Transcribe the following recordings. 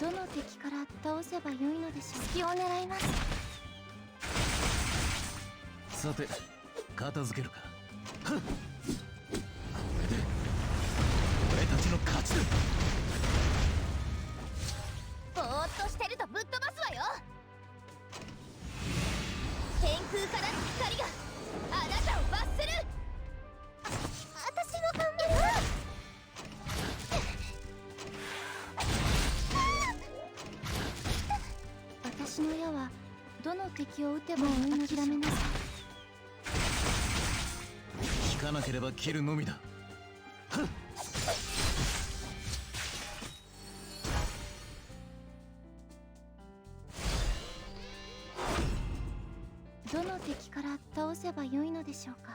どの敵から倒せばよいのでしょう。隙を狙います。さて片付けるか。はっ、これで俺たちの勝ちだ。ぼーっとしてるとぶっ飛ばすわよ。天空からの光があなたを罰する。私も頑張る。私の矢はどの敵を撃てばよいのでしょう。諦めなさい。引かなければ切るのみだ。はっ、どの敵から倒せばよいのでしょうか。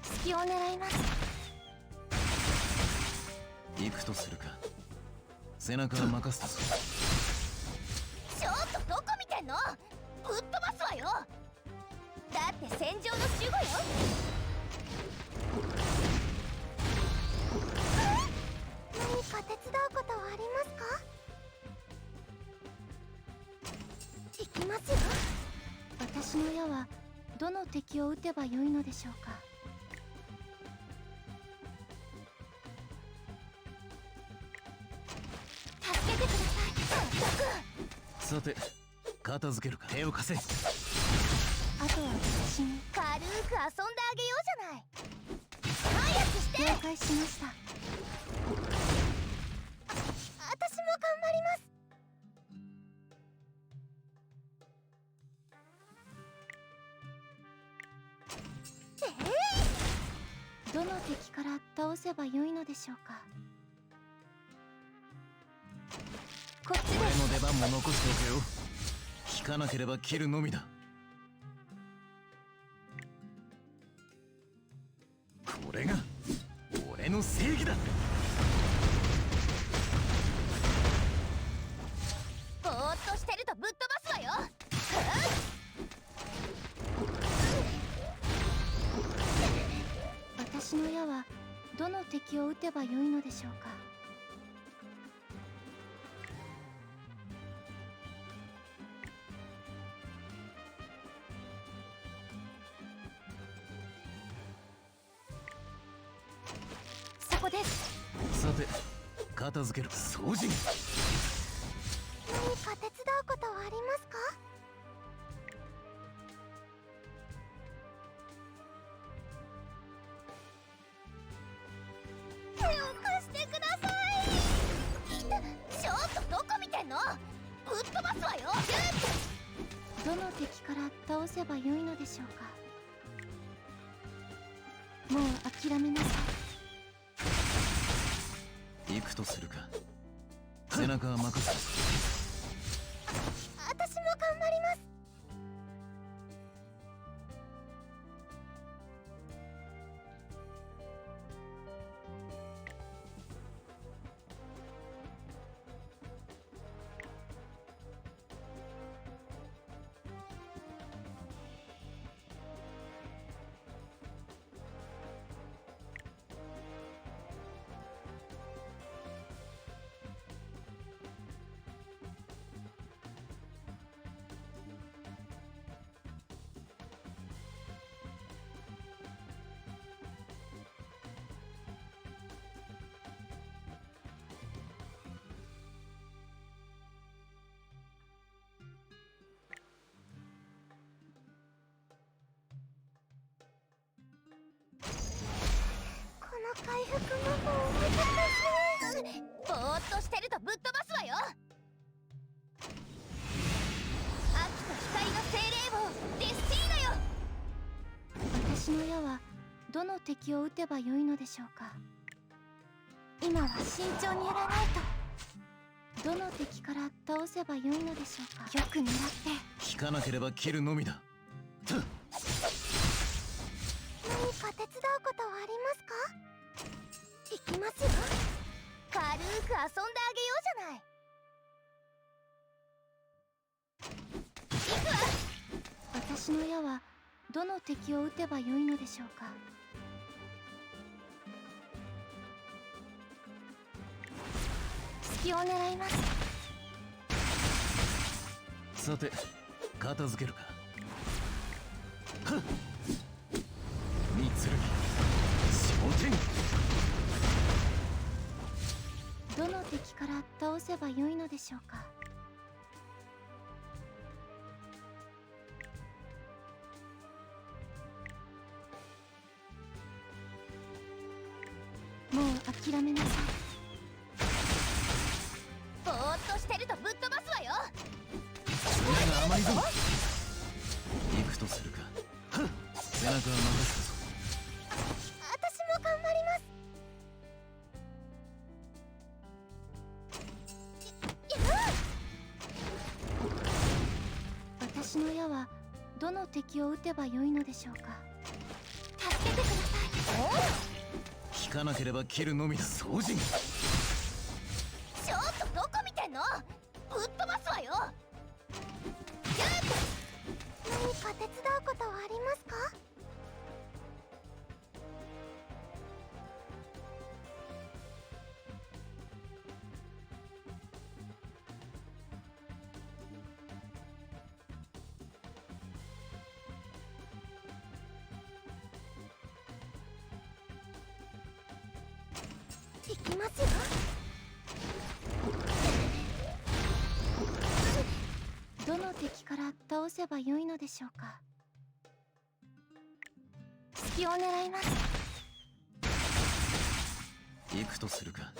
隙を狙います。行くとするか。背中は任せたぞ。ちょっとどこ見てんの。ぶっ飛ばすわよ。だって戦場の守護よ。何か手伝うことはありますか。行きますよ。私の矢はどの敵を撃てばよいのでしょうか。助けてください。さて片付けるか。手を貸せ。あとは私に。軽く遊んであげようじゃない。早くして。了解しました。私も頑張ります。どの敵から倒せばよいのでしょうか。こっち俺です。の出番も残しておけよ。引かなければ切るのみだ。これが俺の正義だ。ぼーっとしてるとぶっ飛ばすわよ。私の矢はどの敵を撃てばよいのでしょうか。そこです。さて片付けるか。掃除。何か手伝うことはありますか。手を貸してください。ちょっとどこ見てんの。ぶっ飛ばすわよ。どの敵から倒せばよいのでしょうか。もう諦めなさい。行くとするか。背中は任せたぞ。私も頑張ります。この回復魔法を見てぼーっとしてるとぶっ飛ばすわよ。秋と光の精霊王デスティーナよ。私の矢はどの敵を撃てばよいのでしょうか。今は慎重にやらないと。どの敵から倒せばよいのでしょうか。よく狙って。引かなければ切るのみだ。何か手伝うことはありますか。行きますよ。軽く遊んであげようじゃない。行くわ。私の矢はどの敵を撃てばよいのでしょうか。隙を狙います。さて片付けるか。はっ三剣昇天。どの敵から倒せばよいのでしょうか。もう諦めなさい。ぼーっとしてるとぶっ飛ばすわよ。爪が甘いぞ。行くとするか。はっ背中は任せたぞ。私も頑張ります。私の矢はどの敵を撃てばよいのでしょうか。助けてください。引かなければ切るのみだ。掃除。ちょっとどこ見てんの。ぶっ飛ばすわよ。何か手伝うことはありますか。行きますよ。どの敵から倒せばよいのでしょうか。隙を狙います。行くとするか。はっ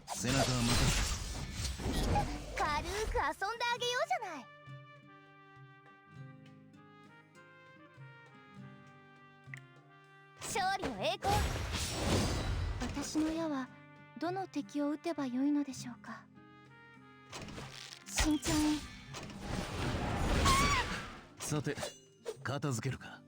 背中は任せたぞ。軽く遊んであげようじゃない。勝利の栄光。私の矢はどの敵を撃てばよいのでしょうか。慎重に。さて片付けるか。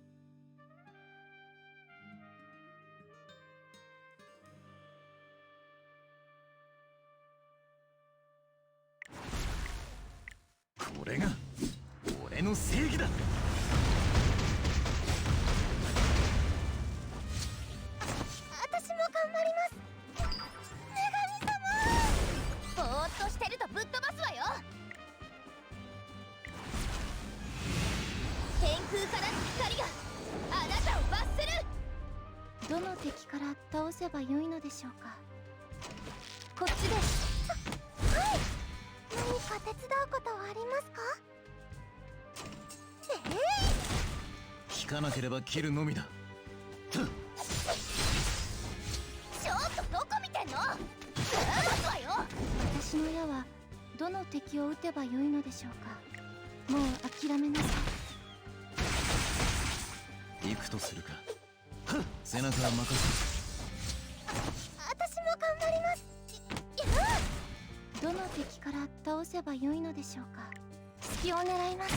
これが俺の正義だ。私も頑張ります。女神様。ぼーっとしてるとぶっ飛ばすわよ。天空からの光があなたを罰する。どの敵から倒せばよいのでしょうか。こっちです。はい。何か手伝うことはありますか。引かなければ切るのみだ。ちょっとどこ見てんの。ぶっ飛ばすわよ。私の矢はどの敵を撃てばよいのでしょうか。もう諦めなさい。行くとするか。はっ背中は任せ私も頑張ります。どの敵から倒せばよいのでしょうか。隙を狙います。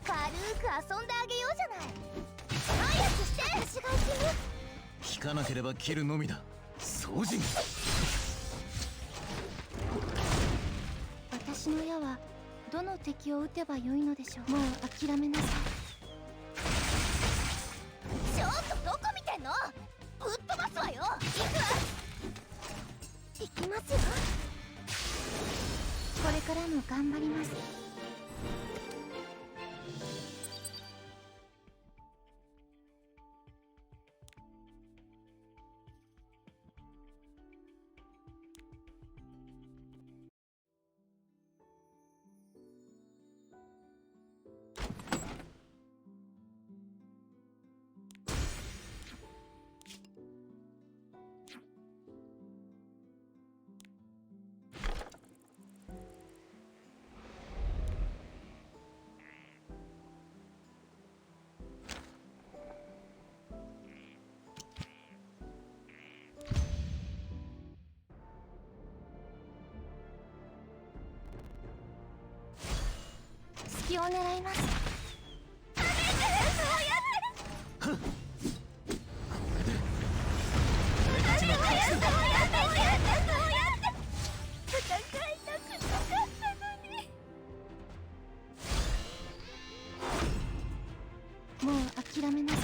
軽く遊んであげようじゃない。早くして。私が行きます。た。引かなければ切るのみだ。掃除。私の矢はどの敵を撃てばよいのでしょう。もう諦めなさい。ちょっとどこ見てんの。ぶっ飛ばすわよ。行くわ。行きますよ。これからも頑張ります。隙を狙います。これで俺たちの勝ちだ。戦いたくなかったのに。もう諦めなさい。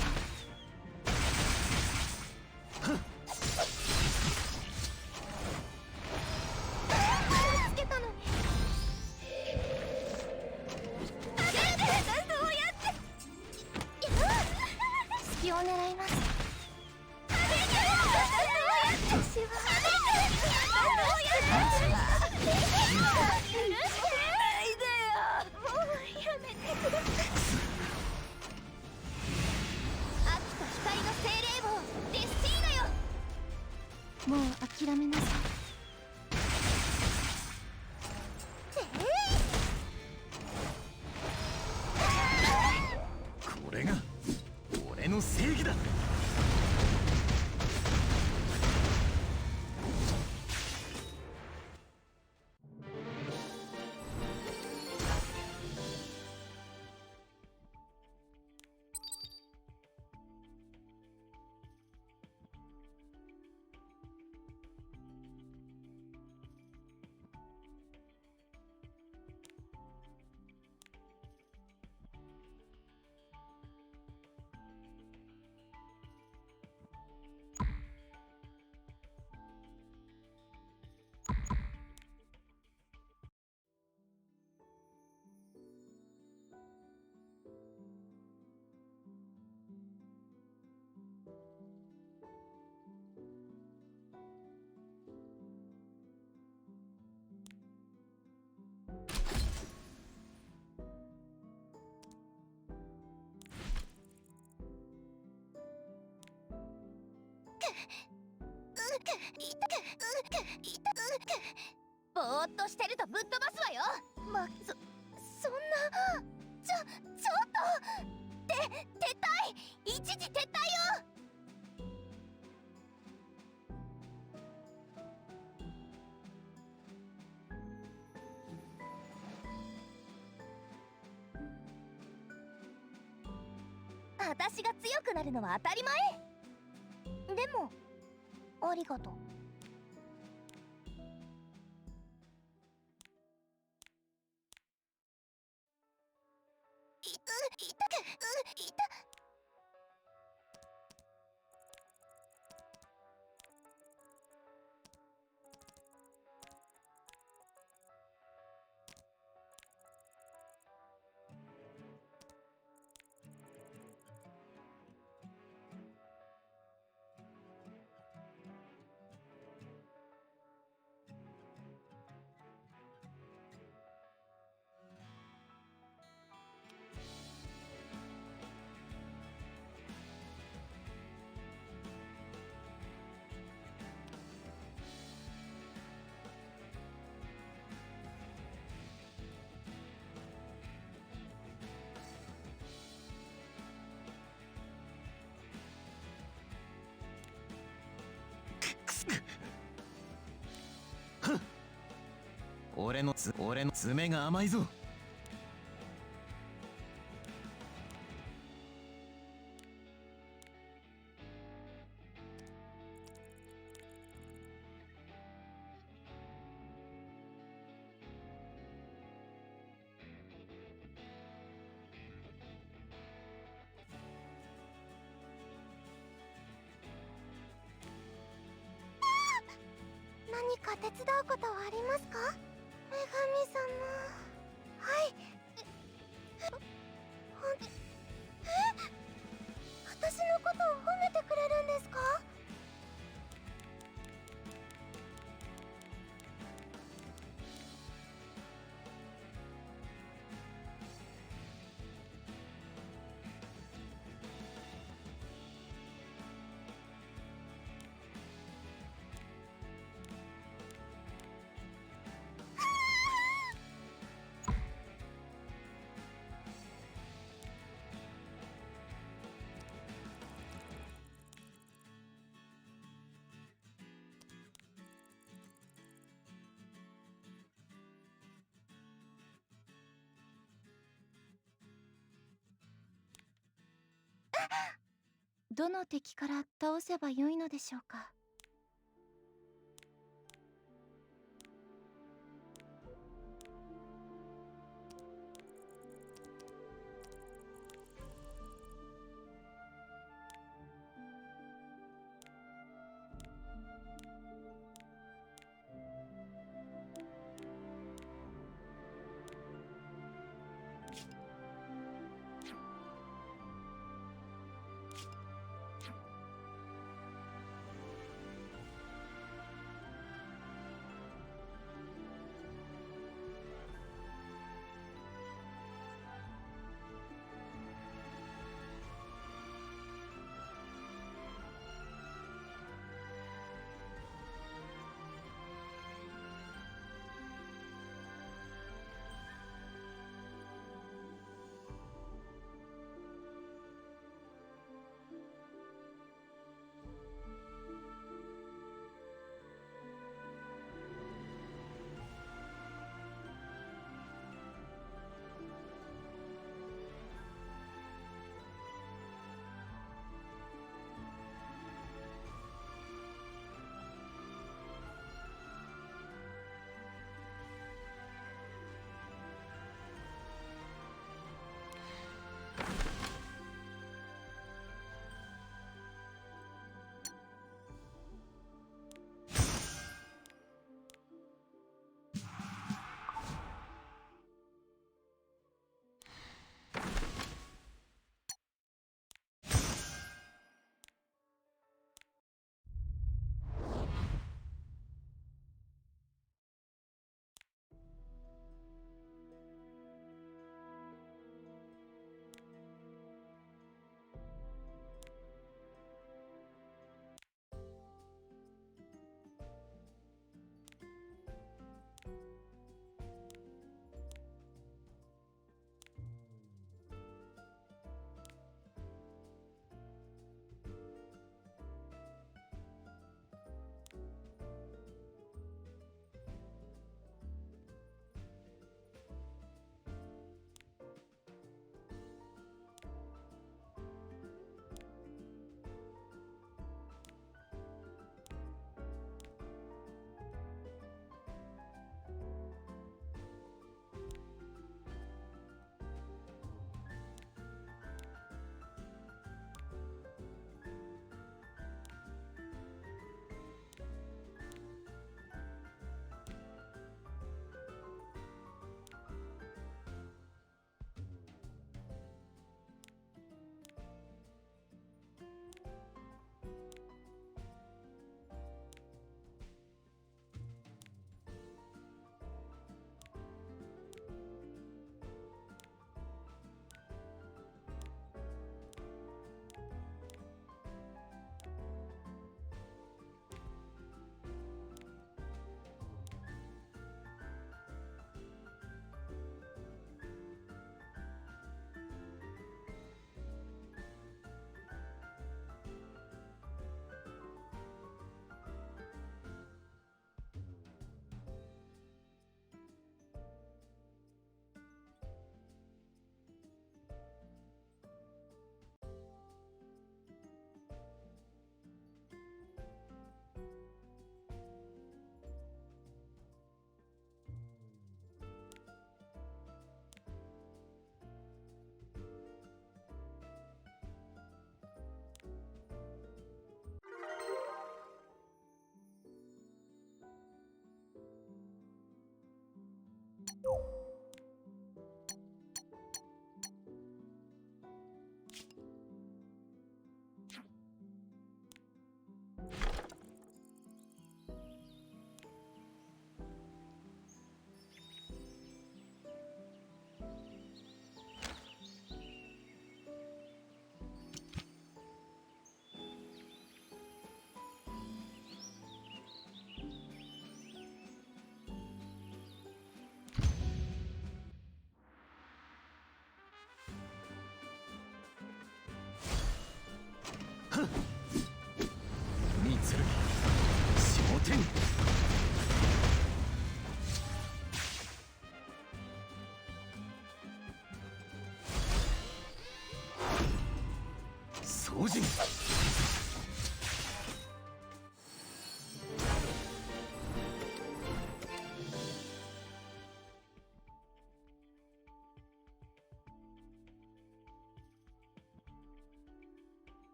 敵を狙います。私は秋と光の精霊王デスティーナよ。もう諦めなさい。これが俺の正義だ。ぼーっとしてるとぶっ飛ばすわよ。そんな。ちょっと撤退、一時撤退よ。私が強くなるのは当たり前。でもありがとう。いた。俺の爪が甘いぞ。何か手伝うことはありますか？女神様。はい。私のことを褒めてくれるんですか？どの敵から倒せばよいのでしょうか？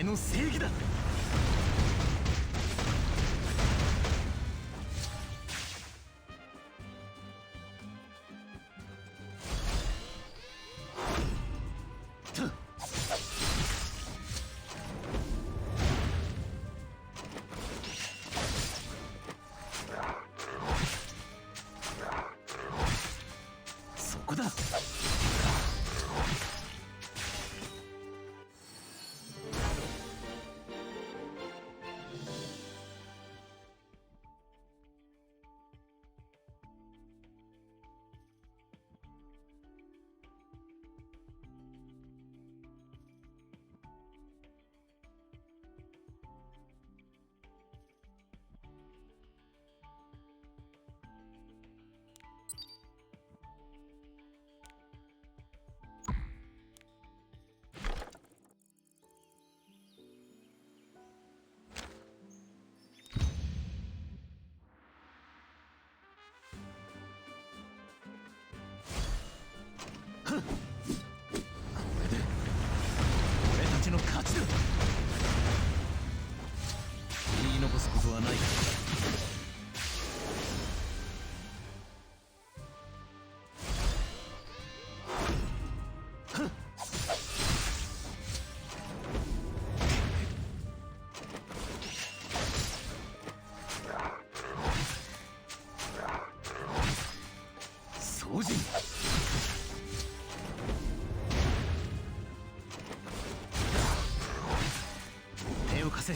俺の正義だ。そこだ。これで俺たちの勝ちだ。言い残すことはない。掃除手を貸せ。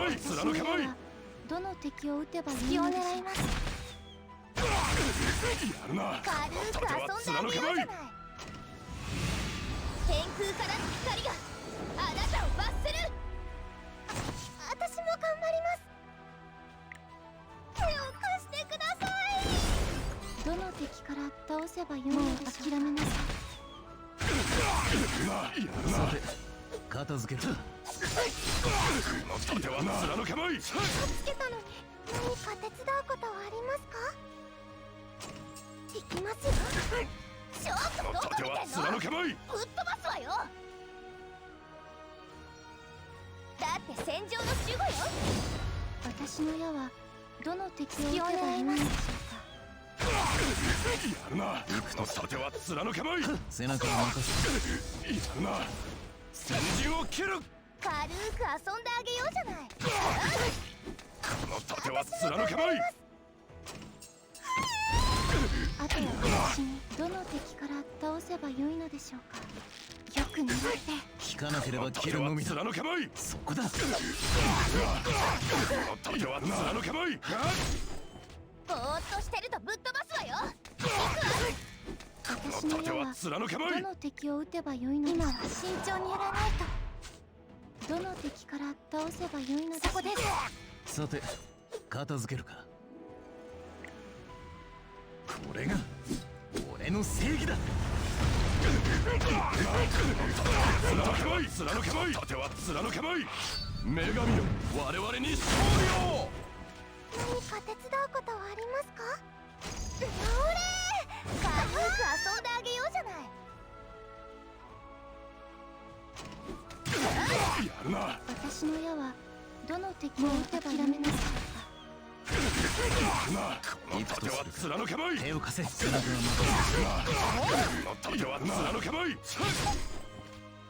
まい貫けまい。やどの敵を撃てばいいのでしょうか。るな。軽く遊んであげようじゃない。天空からの光があなたを罰する。私も頑張ります。手を貸してください。どの敵から倒せばよいのでしょうか。諦めなさい。さて片付ける。この盾は貫けまい。つけたのに何か手伝うことはありますか？できますよ。ちょっとどこ見てんの？貫けまい。ぶっ飛ばすわよ。だって戦場の守護よ。私の矢はどの敵を撃てばいいのでしょうか。やるな。この盾は貫けまい。背中を任せ。やるな。先陣を切る。軽く遊んであげようじゃない。この盾は貫けまい。あとは私にどの敵から倒せばよいのでしょうか。よく狙って引かなければ切るのみだ。貫けまい。そこだ。この盾は貫けまい。ぼーっとしてるとぶっ飛ばすわよ。私の矢は貫けまい。どの敵を撃てばよいのでしょうか。今は慎重にやらないと。どの敵から倒せばよいのでしょうか。そこです。さて片付けるか。これが俺の正義だ。貫けまい。貫けまい。盾は貫けまい。女神よ、我々に勝利を。何か手伝うことはありますか？ほれー、軽く遊んであげようじゃない。やるな。私の矢はどの敵を撃てば諦めなさい。この盾は貫けまい。手を貸せ。背中は任せ。この盾は貫けまい。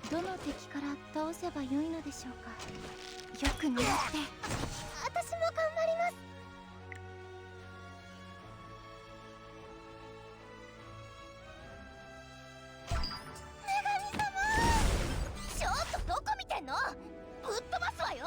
どの敵から倒せばよいのでしょうか。よく狙って。私も頑張ります。女神様、ちょっとどこ見てんの？ぶっ飛ばすわよ。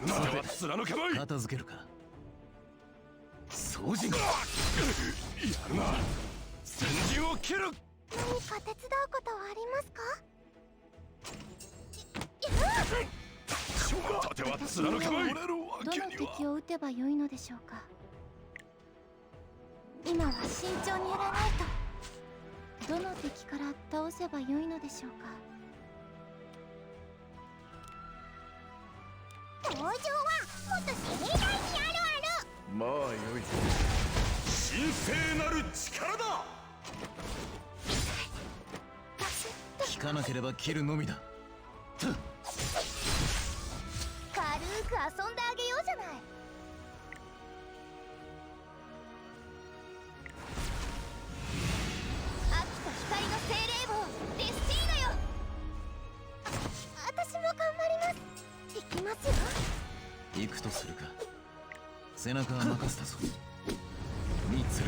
盾は貫けまい。片付けるか。掃除が。やるな。先陣を切る。何か手伝うことはありますか？盾は貫けまい。どの敵を撃てばよいのでしょうか。今は慎重にやらないと。どの敵から倒せばよいのでしょうか。登場はもっと盛大にあるある。まあよい。神聖なる力だ。引かなければ切るのみだ。軽く遊んであげようじゃない。秋と光の精霊棒デスティーノよ。私も頑張ります。できますよ。行くとするか。背中は任せたぞ。三剣昇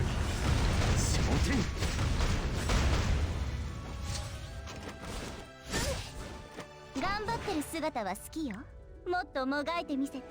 天。頑張ってる姿は好きよ。もっともがいてみせて。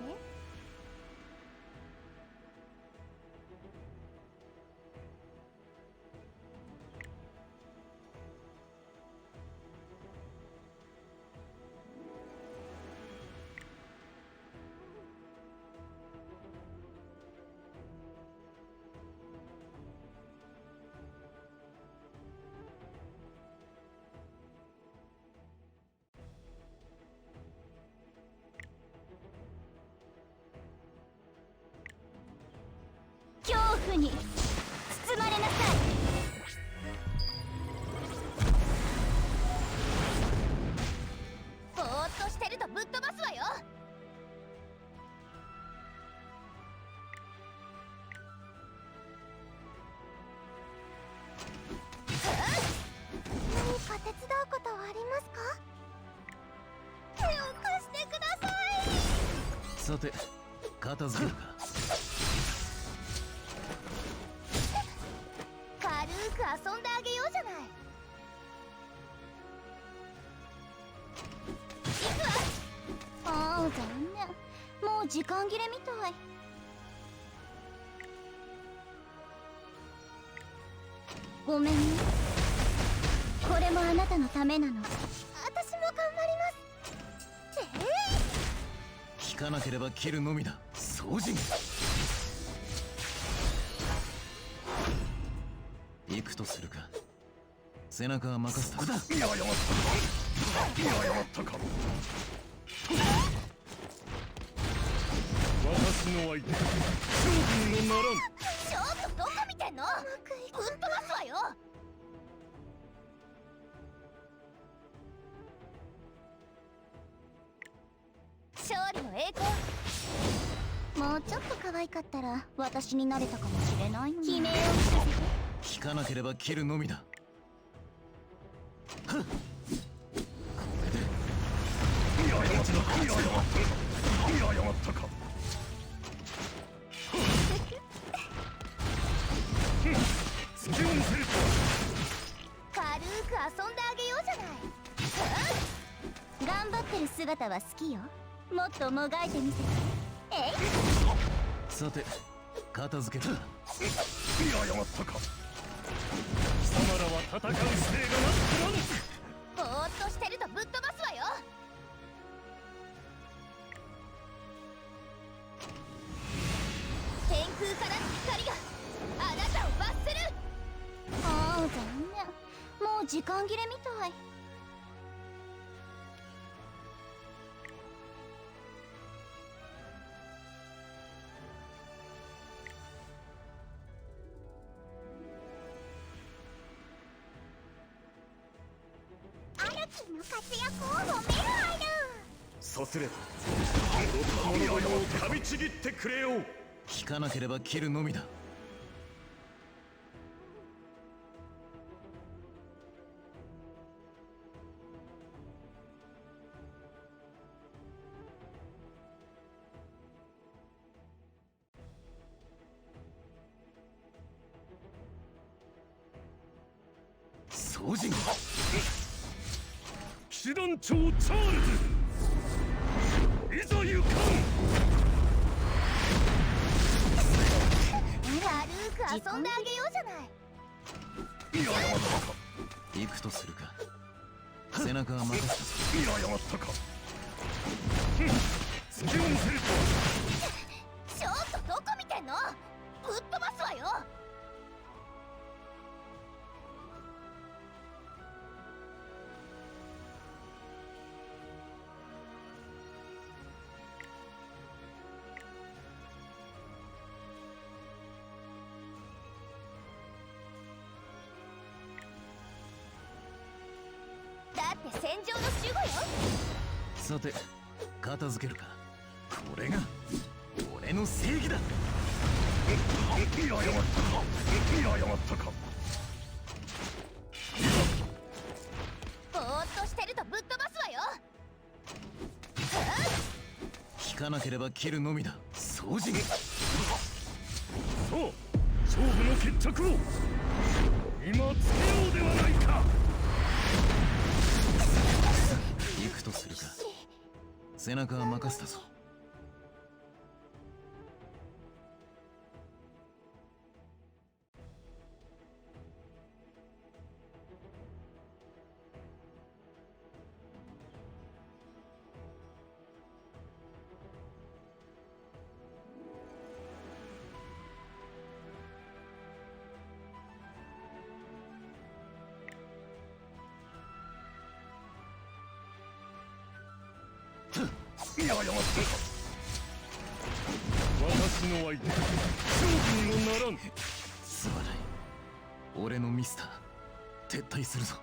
恐怖に包まれなさい。ぼーっとしてるとぶっ飛ばすわよ。何か手伝うことはありますか？手を貸してください。さて片付けるか。軽く遊んであげようじゃない。行くわ。ああ残念、もう時間切れみたい。ごめんね、これもあなたのためなの。私も頑張ります。聞かなければ切るのみだ。掃除行くとするか。背中は任せた。だいややまったか、いややまったか。私の相手、勝負にもならん。ちょっとどこ見てんの。ぶっ飛ばすわよ。勝利の栄光。もうちょっと可愛かったら私になれたかもしれないのに。悲鳴を聞か聞かなければ切るのみだ。はっ、これでいややまったか、いややまったか、いややまったか。突き落せると軽く遊んであげようじゃない。頑張ってる姿は好きよ。もっともがいてみせて。えい。さて片付けた。いややまったか。貴様らは戦う姿勢がなってぼーっとしてるとぶっ飛ばすわよ。天空からの光があなたを罰する。ああ残念、もう時間切れみたい。アルキーの活躍を褒めるある。さすればこの賜物を噛みちぎってくれよう。聞かなければ切るのみだ。掃除騎士団長チャールズ、いざ行かん。軽く遊んであげようじゃない。いややまったか、行くとするか。背中は任せたぞ。いややまったか。突き落せるちょっとどこ見てんの。ぶっ飛ばすわよ。だって戦場の守護よ。さて片付けるか。これが俺の正義だ。いややまったか、いややまったか。ぼーっとしてるとぶっ飛ばすわよ。聞かなければ切るのみだ。掃除さあ勝負の決着を今つけようではないか。行くとするか。背中は任せたぞ。いややまったか。私の相手、勝負にもならん。すまない。俺のミスター撤退するぞ。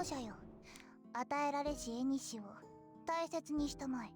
感謝よ。与えられし縁を大切にしたまえ。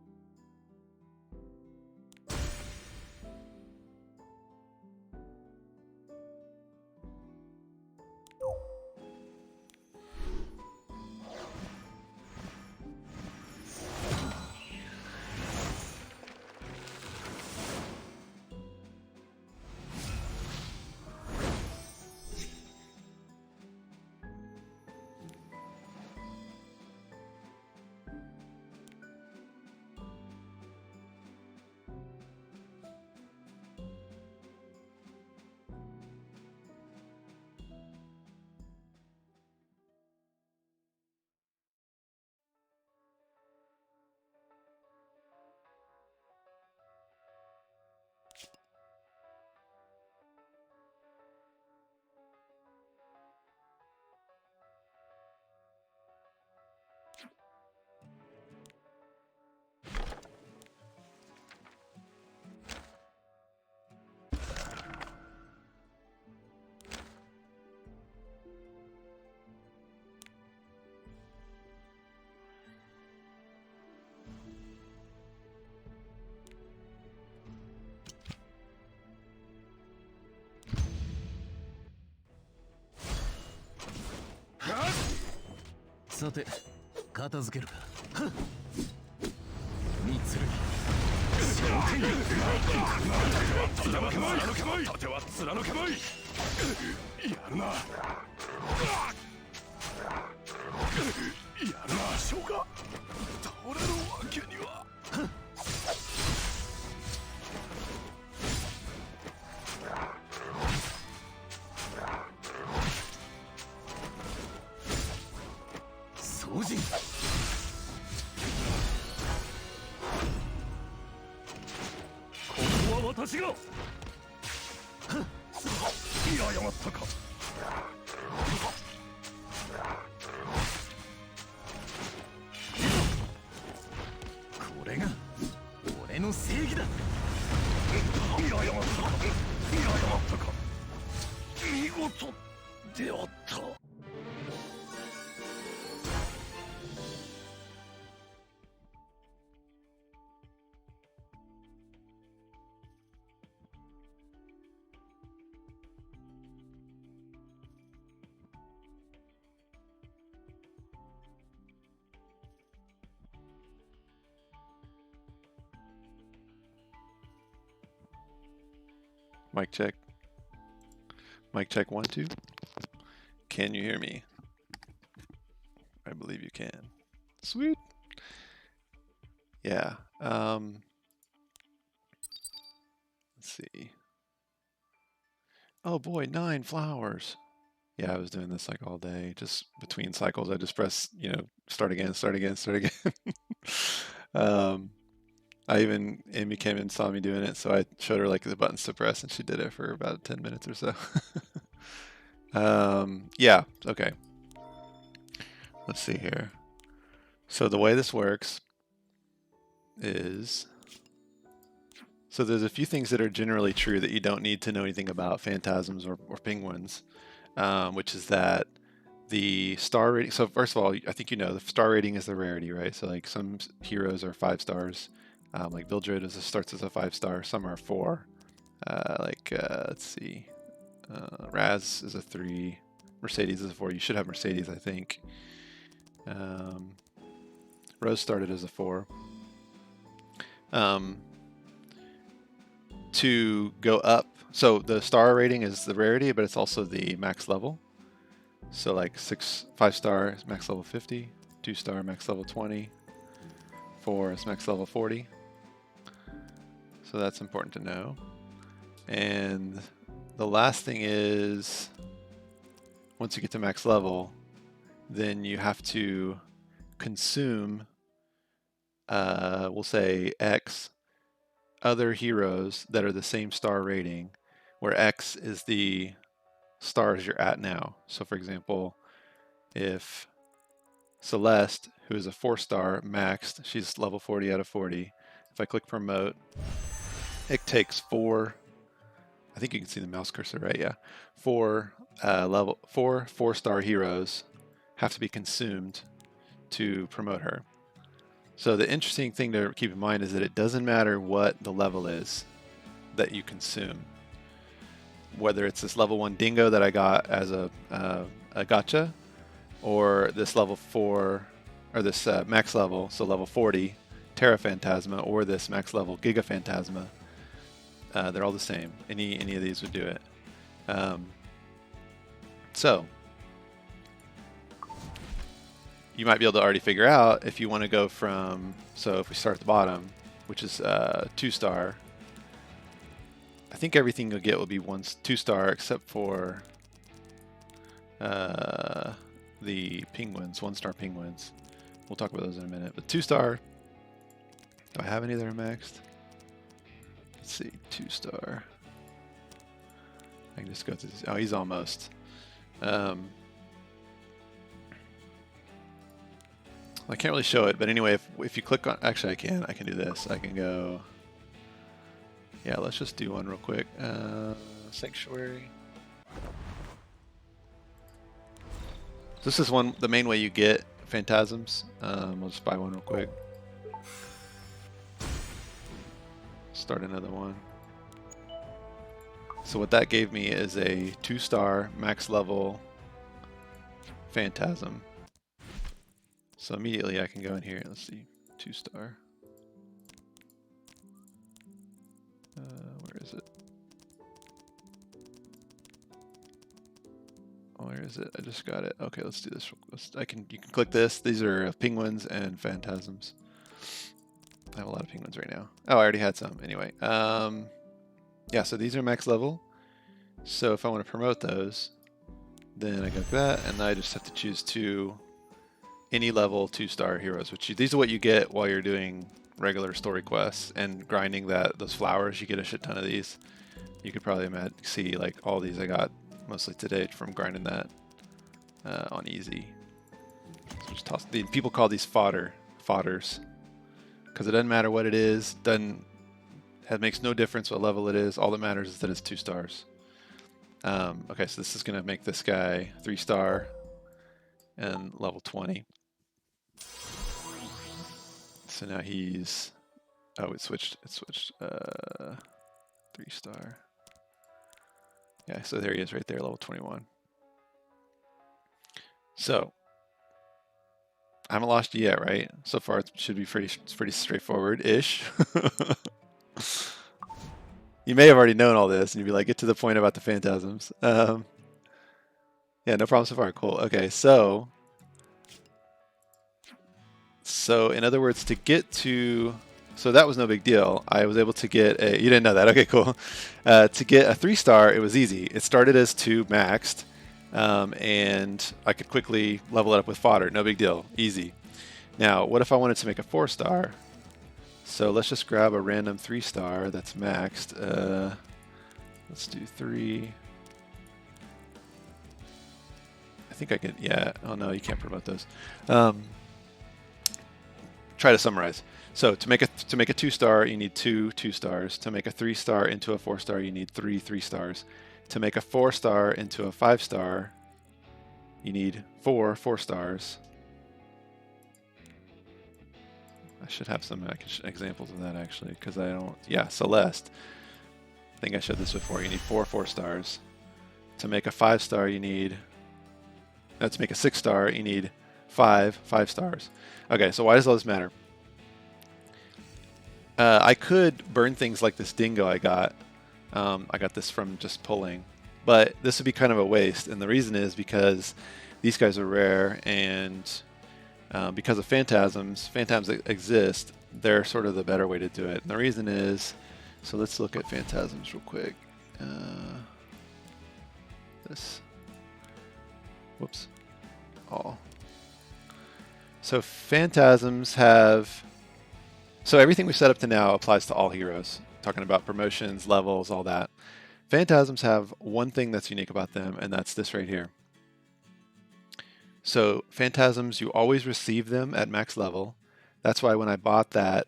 さて片付けるか。三剣昇天貫けまい。盾は貫けまい。やるな。やるな。しょうか倒れるわけには。掃除。ここは私が。いや誤ったか。これが俺の正義だ。いや誤ったか。いや誤ったか。見事であった。Mic check. Mic check 1 2. Can you hear me? I believe you can. Sweet. Yeah. Let's see. Oh boy, 9 flowers. Yeah, I was doing this like all day. Just between cycles, I just press, start again, start again, start again. Amy came and saw me doing it, so I showed her like the buttons to press, and she did it for about 10 minutes or so. Yeah, okay. Let's see here. So the way this works is, so there's a few things that are generally true that you don't need to know anything about phantasms or penguins, which is that the star rating, so first of all, I think the star rating is the rarity, right? So like some heroes are 5 stars. Like Bildred starts as a 5-star, some are 4. Let's see, Raz is a 3, Mercedes is a 4. You should have Mercedes, I think. Rose started as a 4. To go up, so the star rating is the rarity, but it's also the max level. So like 5-star is max level 50, 2-star max level 20, 4 is max level 40. So that's important to know. And the last thing is, once you get to max level, then you have to consume, we'll say X, other heroes that are the same star rating, where X is the stars you're at now. So for example, if Celeste, who is a 4-star maxed, she's level 40 out of 40. If I click promote, it takes 4, I think you can see the mouse cursor, right? Yeah. 4 4-star heroes have to be consumed to promote her. So the interesting thing to keep in mind is that it doesn't matter what the level is that you consume. Whether it's this level 1 dingo that I got as a gacha, or this level 4, or this max level, so level 40, Terra Phantasma, or this max level Giga Phantasma, they're all the same. Any of these would do it. So you might be able to already figure out if you want to go from, so if we start at the bottom, which is 2-star, I think everything you'll get will be 2-star except for the penguins, 1-star penguins. We'll talk about those in a minute. But 2-star, do I have any that are maxed? Let's see, 2-star. I can just go through this. Oh, he's almost. I can't really show it, but anyway, if you click on, actually I can do this. I can go, yeah, let's just do one real quick. Sanctuary. This is the main way you get phantasms. We'll just buy one real quick. Start another one. So what that gave me is a 2-star max level phantasm. So immediately I can go in here. Let's see, 2-star. Where is it? Where is it? I just got it. Okay, let's do this. You can click this. These are penguins and phantasms. I have a lot of penguins right now. Oh, I already had some. Anyway, yeah. So these are max level. So if I want to promote those, then I got that, and I just have to choose any level 2-star heroes. These are what you get while you're doing regular story quests and grinding those flowers. You get a shit ton of these. You could probably see like all these I got mostly today from grinding that on easy. So just toss. People call these fodders, because it doesn't matter what it is. It makes no difference what level it is. All that matters is that it's 2 stars. Okay, so this is gonna make this guy 3-star and level 20. So now he's, oh, it switched 3-star. Yeah, so there he is right there, level 21. So I haven't lost you yet, right? So far it should be pretty straightforward-ish. You may have already known all this, and you'd be like, get to the point about the phantasms. Yeah, no problem so far. Cool. Okay, so in other words, to get to, so that was no big deal. I was able to get you didn't know that. Okay, cool. To get a 3-star, it was easy. It started as 2 maxed, and I could quickly level it up with fodder. No big deal. Easy. Now, what if I wanted to make a 4-star? So let's just grab a random 3-star that's maxed. Let's do 3. I think I could, yeah. Oh no, you can't promote those. Try to summarize. So to make a 2-star, you need 2 2-stars. To make a 3-star into a 4-star, you need 3 3-stars. To make a 4-star into a 5-star, you need 4 4-stars. I should have some examples of that actually, because I don't. Yeah, Celeste. I think I showed this before. You need 4 4-stars. To make a 5-star, you need. No, to make a 6-star, you need 5 5-stars. Okay, so why does all this matter? I could burn things like this dingo I got. I got this from just pulling, but this would be kind of a waste. And the reason is because these guys are rare, and because of phantasms exist, they're sort of the better way to do it. And the reason is, so let's look at phantasms real quick. This. Whoops. All. So phantasms have. So everything we've set up to now applies to all heroes. Talking about promotions, levels, all that. Phantasms have one thing that's unique about them, and that's this right here. So phantasms, you always receive them at max level. That's why when I bought that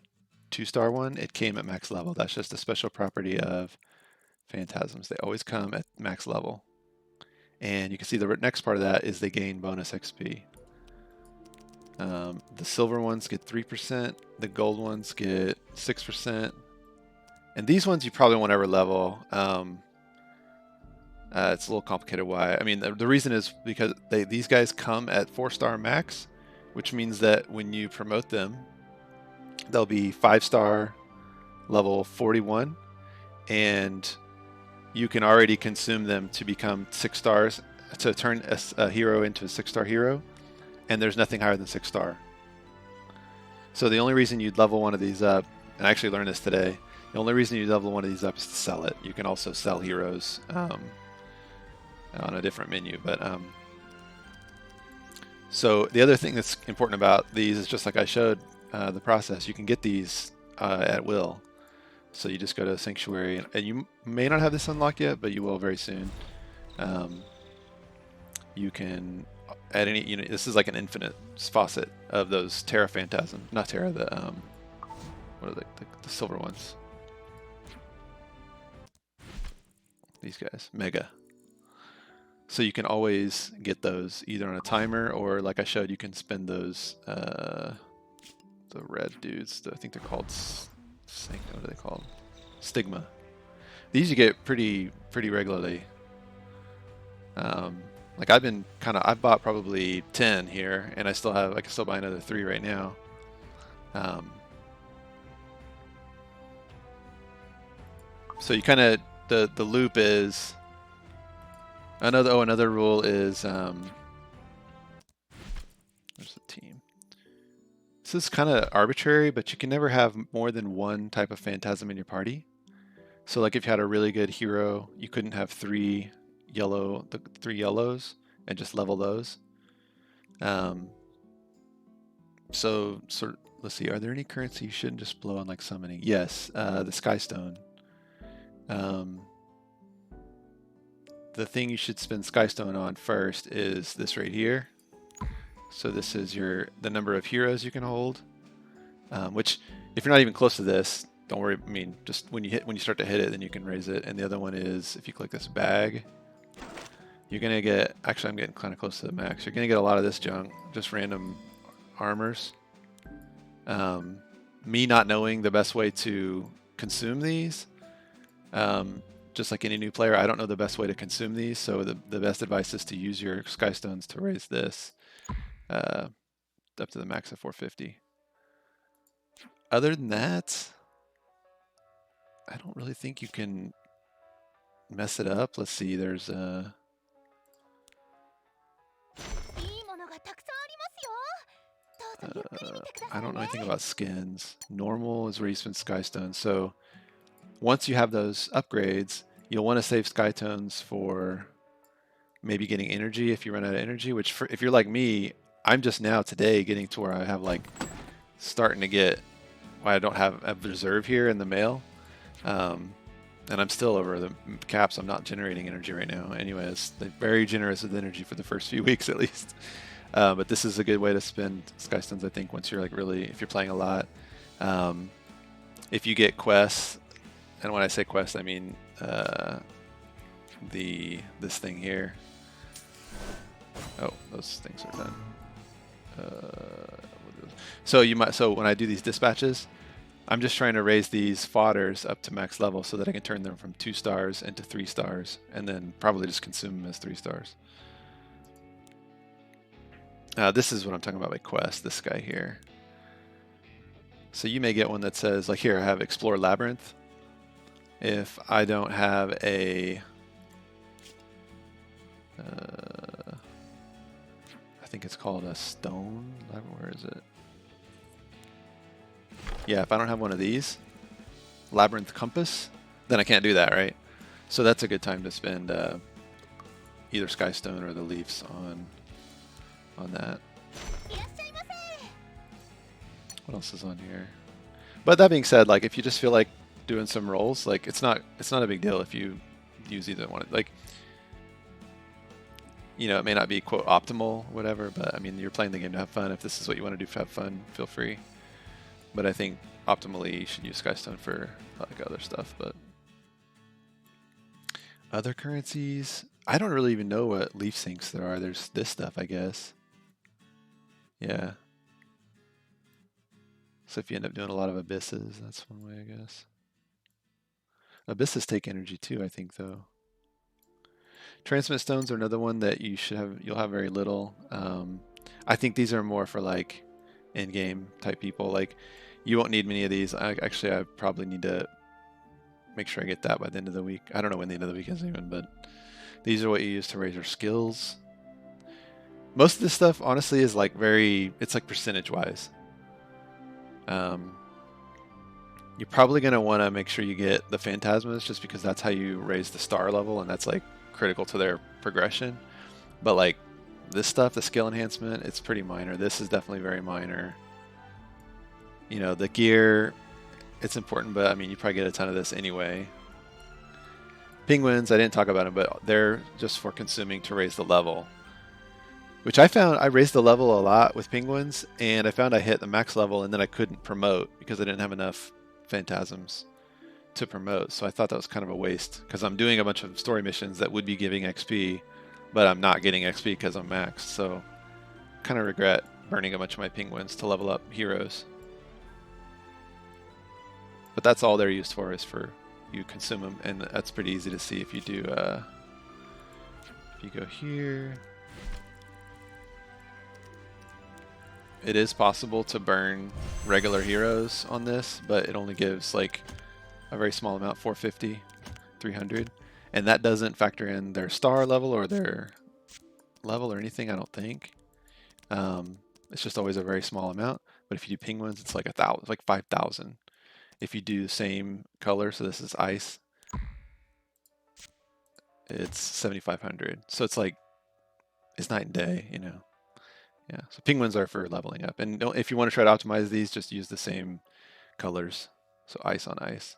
2-star one, it came at max level. That's just a special property of phantasms. They always come at max level. And you can see the next part of that is they gain bonus XP. The silver ones get 3%. The gold ones get 6%. And these ones you probably won't ever level. It's a little complicated why. I mean, the reason is because these guys come at 4-star max, which means that when you promote them, they'll be 5-star level 41, and you can already consume them to become 6 stars, to turn a hero into a 6-star hero, and there's nothing higher than 6-star. So the only reason you'd level one of these up, and I actually learned this today, the only reason you level one of these up is to sell it. You can also sell heroes on a different menu, but so the other thing that's important about these is, just like I showed the process, you can get these at will. So you just go to Sanctuary, and you may not have this unlocked yet, but you will very soon. You can add any, you know, this is like an infinite faucet of those Terra Phantasm, not Terra, the what are the silver ones? These guys, Mega. So you can always get those either on a timer, or like I showed, you can spend those the red dudes. I think they're called what are they called? Stigma. These you get pretty regularly. Like I've bought probably 10 here, and I can still buy another 3 right now. So you kind of, the loop is another rule is there's the team. This is kind of arbitrary, but you can never have more than one type of phantasm in your party. So like if you had a really good hero, you couldn't have 3 yellows and just level those. So let's see, are there any currency you shouldn't just blow on like summoning? Yes, the Skystone. The thing you should spend Skystone on first is this right here. So this is the number of heroes you can hold, which if you're not even close to this, don't worry. I mean, just when you start to hit it, then you can raise it. And the other one is, if you click this bag, you're gonna get, actually I'm getting kind of close to the max. You're gonna get a lot of this junk, just random armors. Me not knowing the best way to consume these, just like any new player, I don't know the best way to consume these. So the best advice is to use your Skystones to raise this up to the max of 450. Other than that, I don't really think you can mess it up. Let's see, there's I don't know anything about skins. Normal is where you spend Skystones. So once you have those upgrades, you'll want to save Skystones for maybe getting energy if you run out of energy, which if you're like me, I'm just now today getting to where I have like starting to get why I don't have a reserve here in the mail. And I'm still over the caps. I'm not generating energy right now. Anyways, they're very generous with energy for the first few weeks at least. But this is a good way to spend Skystones, I think, once you're like really, if you're playing a lot. If you get quests, and when I say quests, I mean this thing here. Oh, those things are done. So when I do these dispatches, I'm just trying to raise these fodders up to max level so that I can turn them from 2 stars into 3 stars, and then probably just consume them as 3 stars. This is what I'm talking about by quest, this guy here. So you may get one that says, like here, I have Explore Labyrinth. If I don't have a... I think it's called a stone. Where is it? Yeah, if I don't have one of these, Labyrinth Compass, then I can't do that, right? So that's a good time to spend either Skystone or the Leafs on that. What else is on here? But that being said, like if you just feel like doing some rolls, like it's not a big deal if you use either one. Like, you know, it may not be quote optimal, whatever, but I mean, you're playing the game to have fun. If this is what you want to do to have fun, feel free. But I think optimally you should use Skystone for like other stuff. But other currencies, I don't really even know what leaf sinks there are. There's this stuff, I guess. Yeah, So if you end up doing a lot of abysses, that's one way, I guess. Abysses take energy too, I think, though. Transmit stones are another one that you'll have very little. I think these are more for like in-game type people. Like you won't need many of these. I probably need to make sure I get that by the end of the week. I don't know when the end of the week is even, but these are what you use to raise your skills. Most of this stuff, honestly, is like it's like percentage-wise. You're probably going to want to make sure you get the Phantasmas just because that's how you raise the star level, and that's like critical to their progression. But like this stuff, the skill enhancement, it's pretty minor. This is definitely very minor. You know, the gear, it's important, but I mean, you probably get a ton of this anyway. Penguins, I didn't talk about them, but they're just for consuming to raise the level. Which I found I raised the level a lot with penguins, and I found I hit the max level and then I couldn't promote because I didn't have enough phantasms to promote. So I thought that was kind of a waste because I'm doing a bunch of story missions that would be giving XP, but I'm not getting XP because I'm maxed. So kind of regret burning a bunch of my penguins to level up heroes. But that's all they're used for, is for you consume them, and that's pretty easy to see if you do. If you go here, it is possible to burn regular heroes on this, but it only gives like a very small amount, 450, 300, and that doesn't factor in their star level or their level or anything, I don't think. It's just always a very small amount. But if you do penguins, it's like 1,000, like 5,000. If you do the same color, so this is ice, it's 7,500. So it's like, it's night and day, you know. Yeah, so penguins are for leveling up. And if you want to try to optimize these, just use the same colors. So ice on ice.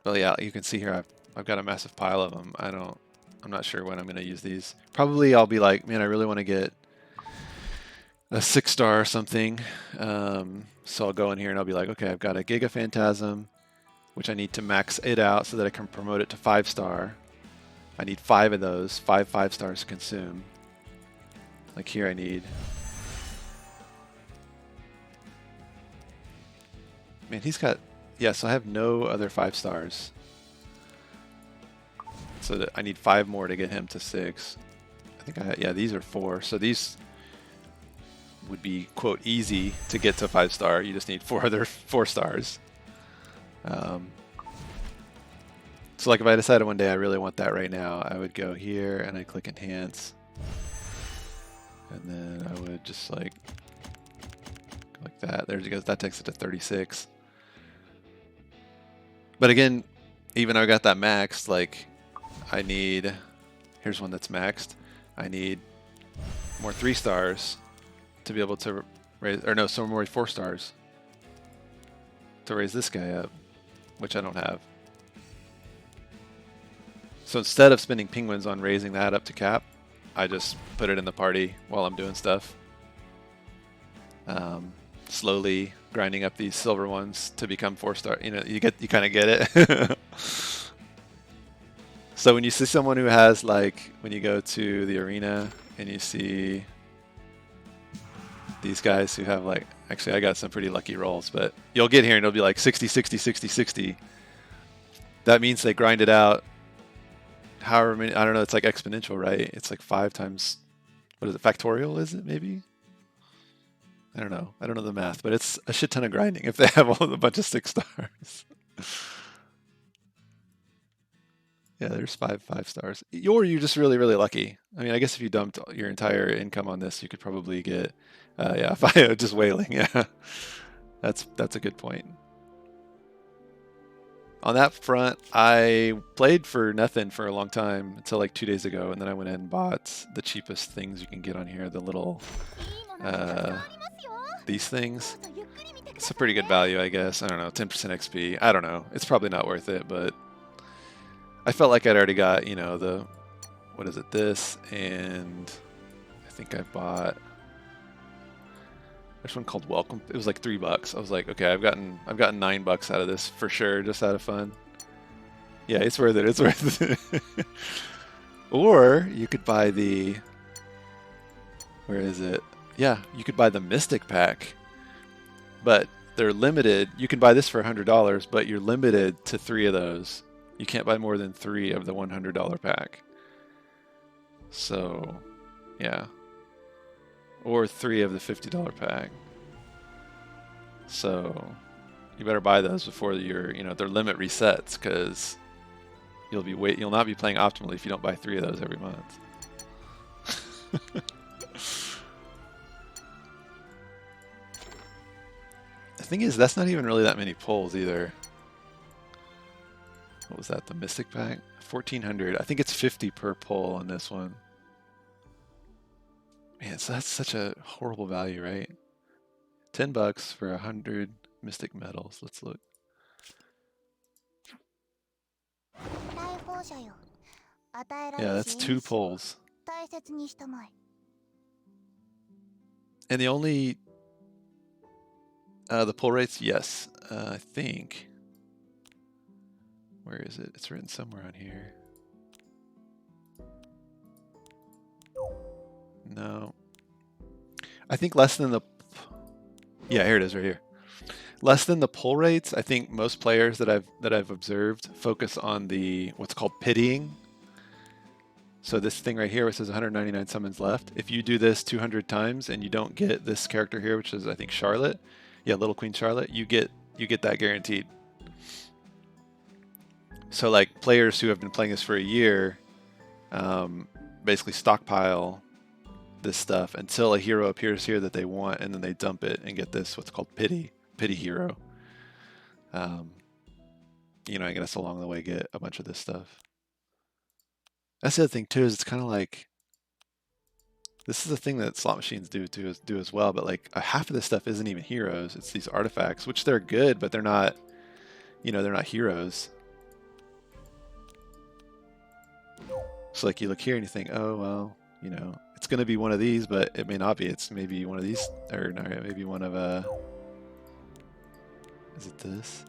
Well, yeah, you can see here I've got a massive pile of them. I'm not sure when I'm going to use these. Probably I'll be like, man, I really want to get a 6-star or something. So I'll go in here and I'll be like, okay, I've got a Giga Phantasm, which I need to max it out so that I can promote it to 5-star. I need 5 of those, 5 5-stars to consume. Like here I need... Man, he's got... Yeah, so I have no other 5-stars. So that I need 5 more to get him to 6. I think yeah, these are 4. So these would be, quote, easy to get to 5-star. You just need 4 other 4 stars. So like if I decided one day I really want that right now, I would go here and I'd click enhance. And then I would just like that. There it goes. That takes it to 36. But again, even though I got that maxed, like I need, here's one that's maxed. I need more 3-stars to be able to raise, or no, some more 4-stars to raise this guy up, which I don't have. So instead of spending penguins on raising that up to cap, I just put it in the party while I'm doing stuff. Slowly grinding up these silver ones to become 4-star. You know, you kind of get it. So when you see someone who has, like, when you go to the arena and you see these guys who have, like, actually I got some pretty lucky rolls, but you'll get here and it'll be like 60, 60, 60, 60. That means they grind it out however many, I don't know, it's like exponential, right? It's like 5 times, what is it, factorial, is it maybe? I don't know the math, but it's a shit ton of grinding if they have a bunch of 6-stars. Yeah, there's 5 5-stars. Or you're just really, really lucky. I mean, I guess if you dumped your entire income on this, you could probably get, yeah, just whaling. Yeah, that's a good point. On that front, I played for nothing for a long time until like 2 days ago, and then I went in and bought the cheapest things you can get on here, the little, these things. It's a pretty good value, I guess. I don't know, 10% XP. I don't know. It's probably not worth it, but I felt like I'd already got, you know, the, what is it, this, and I think I bought, there's one called Welcome. It was like $3. I was like, okay, I've gotten $9 out of this for sure, just out of fun. Yeah, it's worth it. It's worth it. Or you could buy the, where is it? Yeah, you could buy the Mystic Pack but they're limited. You can buy this for $100, but you're limited to 3 of those. You can't buy more than 3 of the $100 pack. So, yeah. Or 3 of the $50 pack. So, you better buy those before your, their limit resets, because you'll not be playing optimally if you don't buy 3 of those every month. The thing is, that's not even really that many pulls either. What was that? The Mystic pack? 1400. I think it's 50 per pull on this one. Man, so that's such a horrible value, right? $10 for 100 Mystic medals. Let's look. 来訪者よ。与えら Yeah, れ that's し 2 pulls. 大切にしたまえ。 And the only the pull rates, yes, I think. Where is it? It's written somewhere on here. No. I think less than the... Yeah, here it is right here. Less than the pull rates. I think most players that I've observed focus on the what's called pitying. So this thing right here where it says 199 summons left. If you do this 200 times and you don't get this character here, which is I think Charlotte, yeah, Little Queen Charlotte, you get that guaranteed. So like players who have been playing this for a year, basically stockpile this stuff until a hero appears here that they want, and then they dump it and get this what's called pity hero. I guess along the way get a bunch of this stuff. That's the other thing too, is it's kind of like, this is the thing that slot machines do as well, but like half of this stuff isn't even heroes. It's these artifacts, which they're good, but they're not, they're not heroes. So like you look here and you think, oh, well, it's going to be one of these, but it may not be. It's maybe one of these, or no, maybe one of, is it this?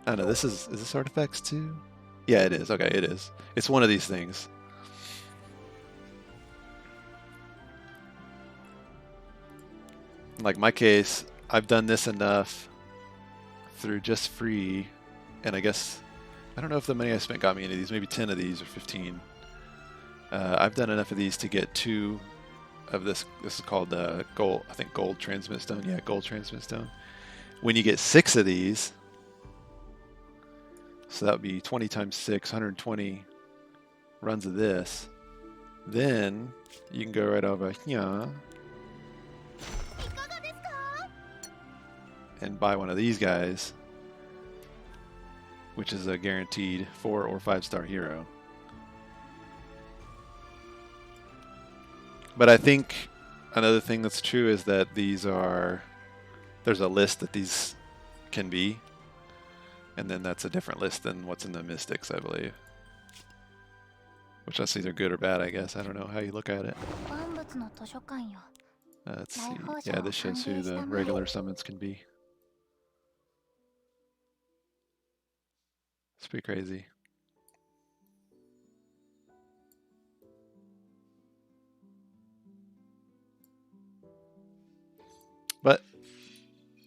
I don't know, is this artifacts too? Yeah, it is. Okay, it is. It's one of these things. Like my case, I've done this enough through just free, and I guess, I don't know if the money I spent got me any of these, maybe 10 of these or 15. I've done enough of these to get 2 of this. This is called gold, I think gold transmit stone. Yeah, gold transmit stone. When you get 6 of these, so that would be 20 times 6, 120 runs of this. Then you can go right over here and buy one of these guys, which is a guaranteed 4 or 5-star hero. But I think another thing that's true is that there's a list that these can be, and then that's a different list than what's in the Mystics, I believe. Which that's either good or bad, I guess. I don't know how you look at it. 万物の図書館よ。 Let's see. Yeah, this shows who the regular summons can be. It's pretty crazy. But,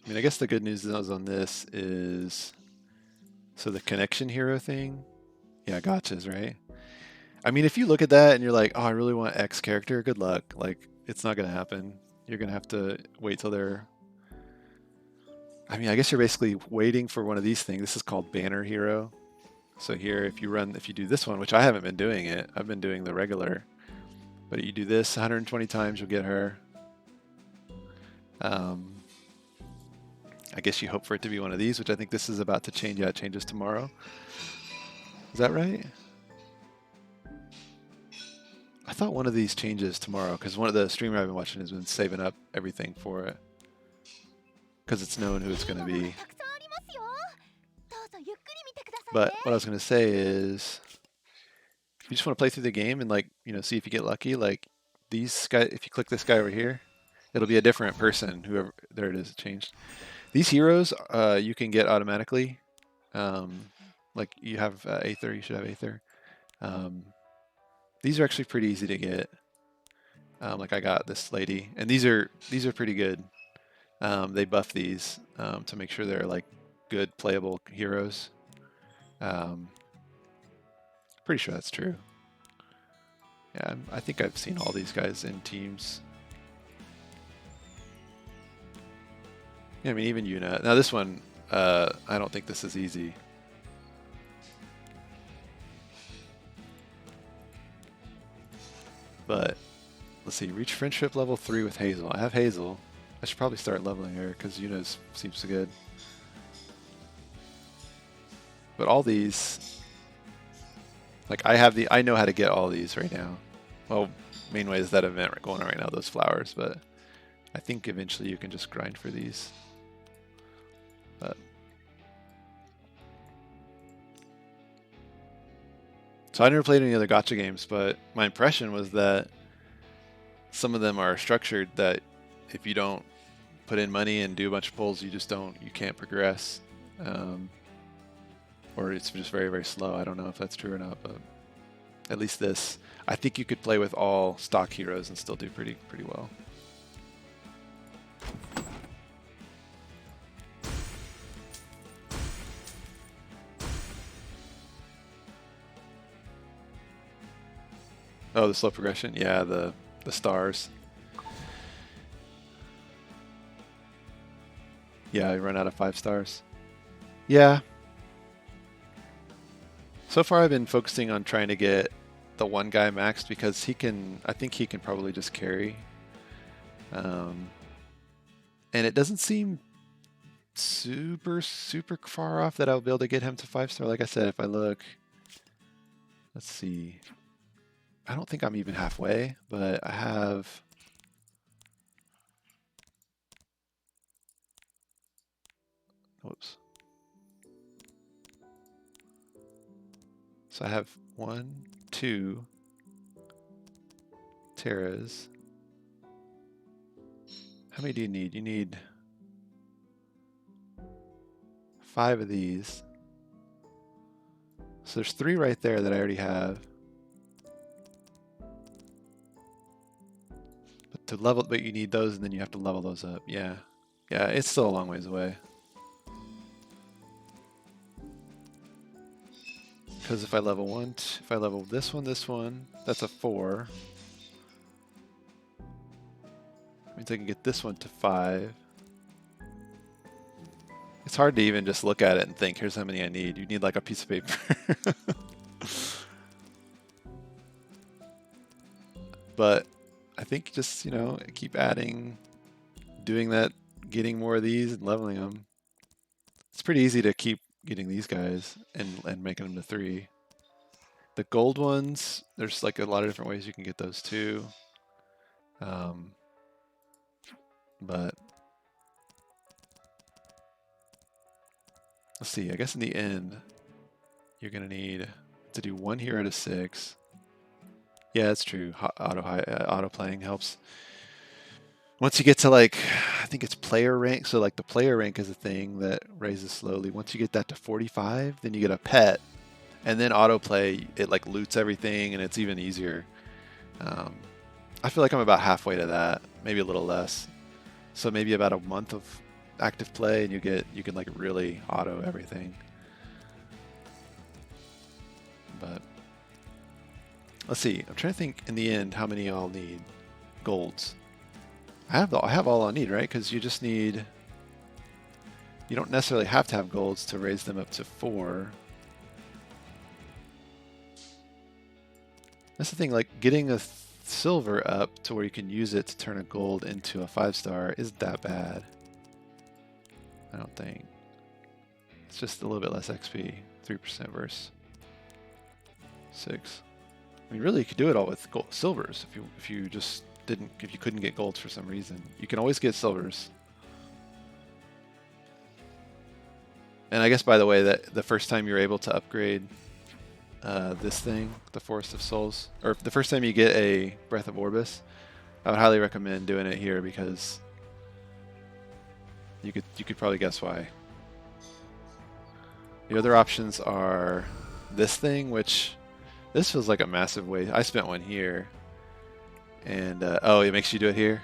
I guess the good news on this is, so the connection hero thing, yeah, gotchas, right? If you look at that and you're like, oh, I really want X character, good luck. Like, it's not going to happen. You're going to have to wait till they're... I guess you're basically waiting for one of these things. This is called Banner Hero. So here, if you do this one, which I haven't been doing it, I've been doing the regular. But you do this 120 times, you'll get her. I guess you hope for it to be one of these, which I think this is about to change. Yeah, it changes tomorrow. Is that right? I thought one of these changes tomorrow, because one of the streamer I've been watching has been saving up everything for it. Because it's known who it's going to be. But what I was going to say is, if you just want to play through the game and see if you get lucky, like these guys, if you click this guy over here, it'll be a different person, whoever, there it is, it changed. These heroes you can get automatically. Like you have Aether, you should have Aether. These are actually pretty easy to get. Like I got this lady, and these are pretty good. They buff these to make sure they're like good playable heroes. Pretty sure that's true. Yeah, I think I've seen all these guys in teams. Yeah, I mean, even Yuna. Now this one, I don't think this is easy. But let's see, reach friendship level 3 with Hazel. I have Hazel. I should probably start leveling her because Yuna seems so good. But all these, like I know how to get all these right now. Well, main way is that event going on right now, those flowers, but I think eventually you can just grind for these. But so I never played any other gacha games, but my impression was that some of them are structured that if you don't put in money and do a bunch of pulls, you can't progress. Or it's just very, very slow. I don't know if that's true or not, but at least this, I think you could play with all stock heroes and still do pretty well. Oh, the slow progression? Yeah, the stars. Yeah, I run out of 5 stars. Yeah. So far I've been focusing on trying to get the one guy maxed because I think he can probably just carry. And it doesn't seem super far off that I'll be able to get him to 5-star. Like I said, if I look, let's see. I don't think I'm even halfway, but I have... Whoops. So I have 1, 2 Terras. How many do you need? You need 5 of these. So there's 3 right there that I already have. But you need those and then you have to level those up. Yeah. Yeah, it's still a long ways away. Because if I level this one, that's a 4. Means I can get this one to 5. It's hard to even just look at it and think, here's how many I need. You need like a piece of paper. But I think just, keep adding, doing that, getting more of these and leveling them. It's pretty easy to keep getting these guys and making them to 3. The gold ones, there's like a lot of different ways you can get those too. But let's see, I guess in the end, you're going to need to do 1 hero to 6. Yeah, that's true. Auto playing helps. Once you get to like, I think it's player rank. So like the player rank is a thing that raises slowly. Once you get that to 45, then you get a pet, and then autoplay. It like loots everything, and it's even easier. I feel like I'm about halfway to that, maybe a little less. So maybe about a month of active play, and you can like really auto everything. But let's see. I'm trying to think in the end how many I'll need golds. I have all I need, right? Because you just need... You don't necessarily have to have golds to raise them up to 4. That's the thing, like getting a silver up to where you can use it to turn a gold into a 5-star isn't that bad. I don't think. It's just a little bit less XP. 3% versus 6. I mean, really, you could do it all with silvers if you couldn't get golds for some reason. You can always get silvers. And I guess, by the way, that the first time you're able to upgrade this thing, the Forest of Souls, or the first time you get a Breath of Orbis, I would highly recommend doing it here because you could probably guess why. The other options are this thing, which this feels like a massive waste. I spent one here, and oh, it makes you do it here.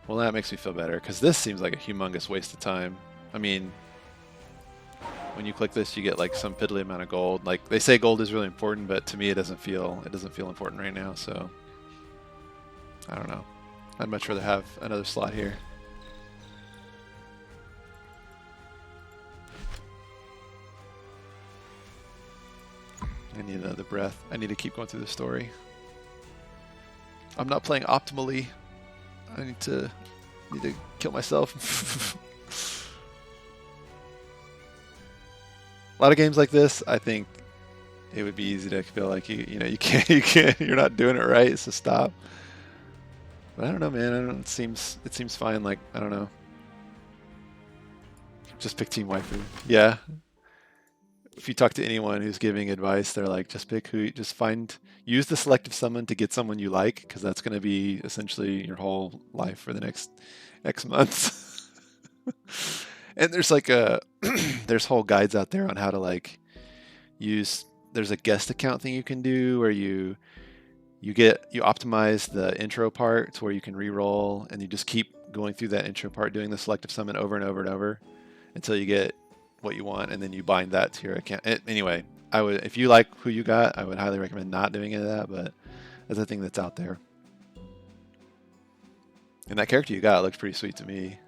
Well, that makes me feel better, because this seems like a humongous waste of time. I mean, when you click this, you get like some piddly amount of gold. Like, they say gold is really important, but to me it doesn't feel important right now, so I don't know. I'd much rather have another slot here. I need another breath. I need to keep going through the story. I'm not playing optimally. I need to kill myself. A lot of games like this, I think it would be easy to feel like you can't, you're not doing it right, so stop. But I don't know, man. I don't. It seems fine. Like, I don't know. Just pick Team Waifu. Yeah. If you talk to anyone who's giving advice, they're like, just use the selective summon to get someone you like, because that's going to be essentially your whole life for the next X months. And there's like there's whole guides out there on how to like use. There's a guest account thing you can do where you optimize the intro part to where you can re-roll, and you just keep going through that intro part, doing the selective summon over and over and over until you get what you want, and then you bind that to your account. Anyway, if you like who you got, I would highly recommend not doing any of that, but that's a thing that's out there. And that character you got looks pretty sweet to me.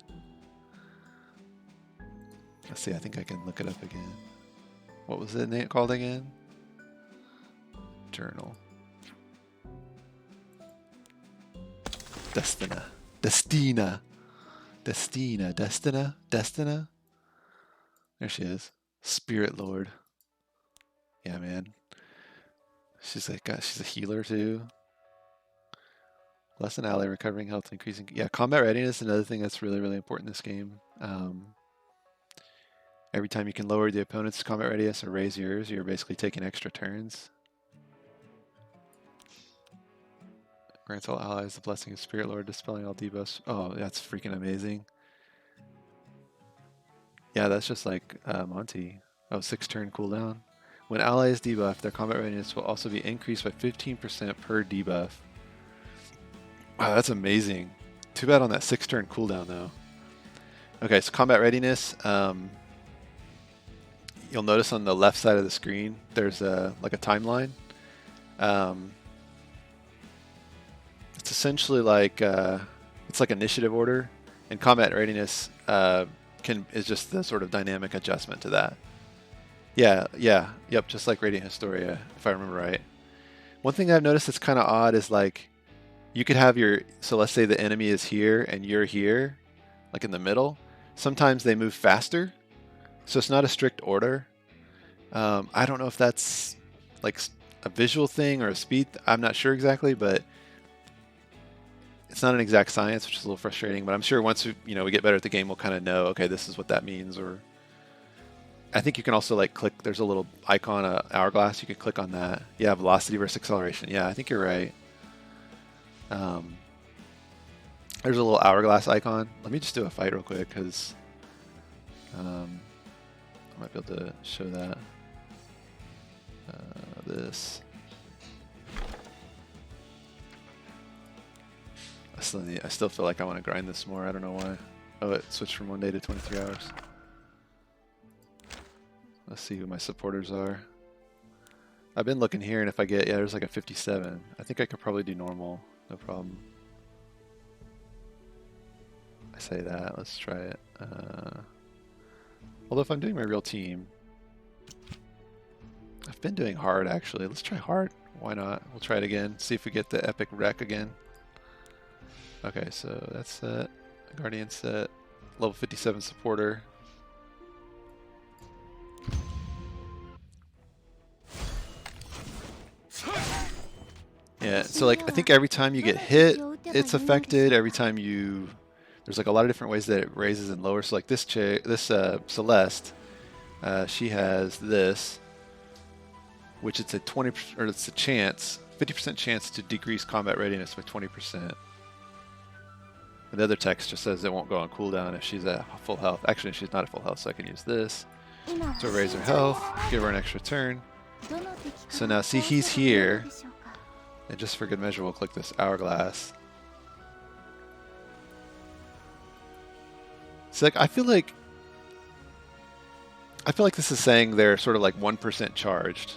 Let's see, I think I can look it up again. What was the name called again? Journal. Destina. There she is. Spirit Lord. Yeah, man. She's a healer too. Less an ally, recovering health, increasing. Yeah, combat readiness is another thing that's really, really important in this game. Every time you can lower the opponent's combat readiness or raise yours, you're basically taking extra turns. Grants all allies the blessing of Spirit Lord, dispelling all debuffs. Oh, that's freaking amazing. Yeah, that's just like Monty. Oh, 6-turn cooldown. When ally is debuffed, their combat readiness will also be increased by 15% per debuff. Wow, that's amazing. Too bad on that 6-turn cooldown though. Okay, so combat readiness. You'll notice on the left side of the screen, there's like a timeline. It's essentially like it's like initiative order, and combat readiness is just the sort of dynamic adjustment to that. Yep, just like Radiant Historia, if I remember right. One thing I've noticed that's kind of odd is like you could have so let's say the enemy is here and you're here, like in the middle. Sometimes they move faster, so it's not a strict order. I don't know if that's like a visual thing or a speed. I'm not sure exactly, but it's not an exact science, which is a little frustrating. But I'm sure once we get better at the game, we'll kind of know, okay, this is what that means. Or I think you can also like click. There's a little icon, hourglass. You can click on that. Yeah, velocity versus acceleration. Yeah, I think you're right. There's a little hourglass icon. Let me just do a fight real quick because I might be able to show that. This. I still feel like I want to grind this more. I don't know why. Oh, it switched from 1 day to 23 hours. Let's see who my supporters are. I've been looking here, and if I get, there's like a 57. I think I could probably do normal. No problem. I say that. Let's try it. Although if I'm doing my real team, I've been doing hard actually. Let's try hard. Why not? We'll try it again. See if we get the epic wreck again. Okay, so that's set. Guardian set. Level 57 supporter. Yeah, so like I think every time you get hit, it's affected. Every time there's like a lot of different ways that it raises and lowers. So like this Celeste, she has this, which it's a 50% chance to decrease combat readiness by 20%. And the other text just says it won't go on cooldown if she's at full health. Actually, she's not at full health, so I can use this to raise her health, give her an extra turn. So now see, he's here. And just for good measure, we'll click this hourglass. It's like I feel like this is saying they're sort of like 1% charged.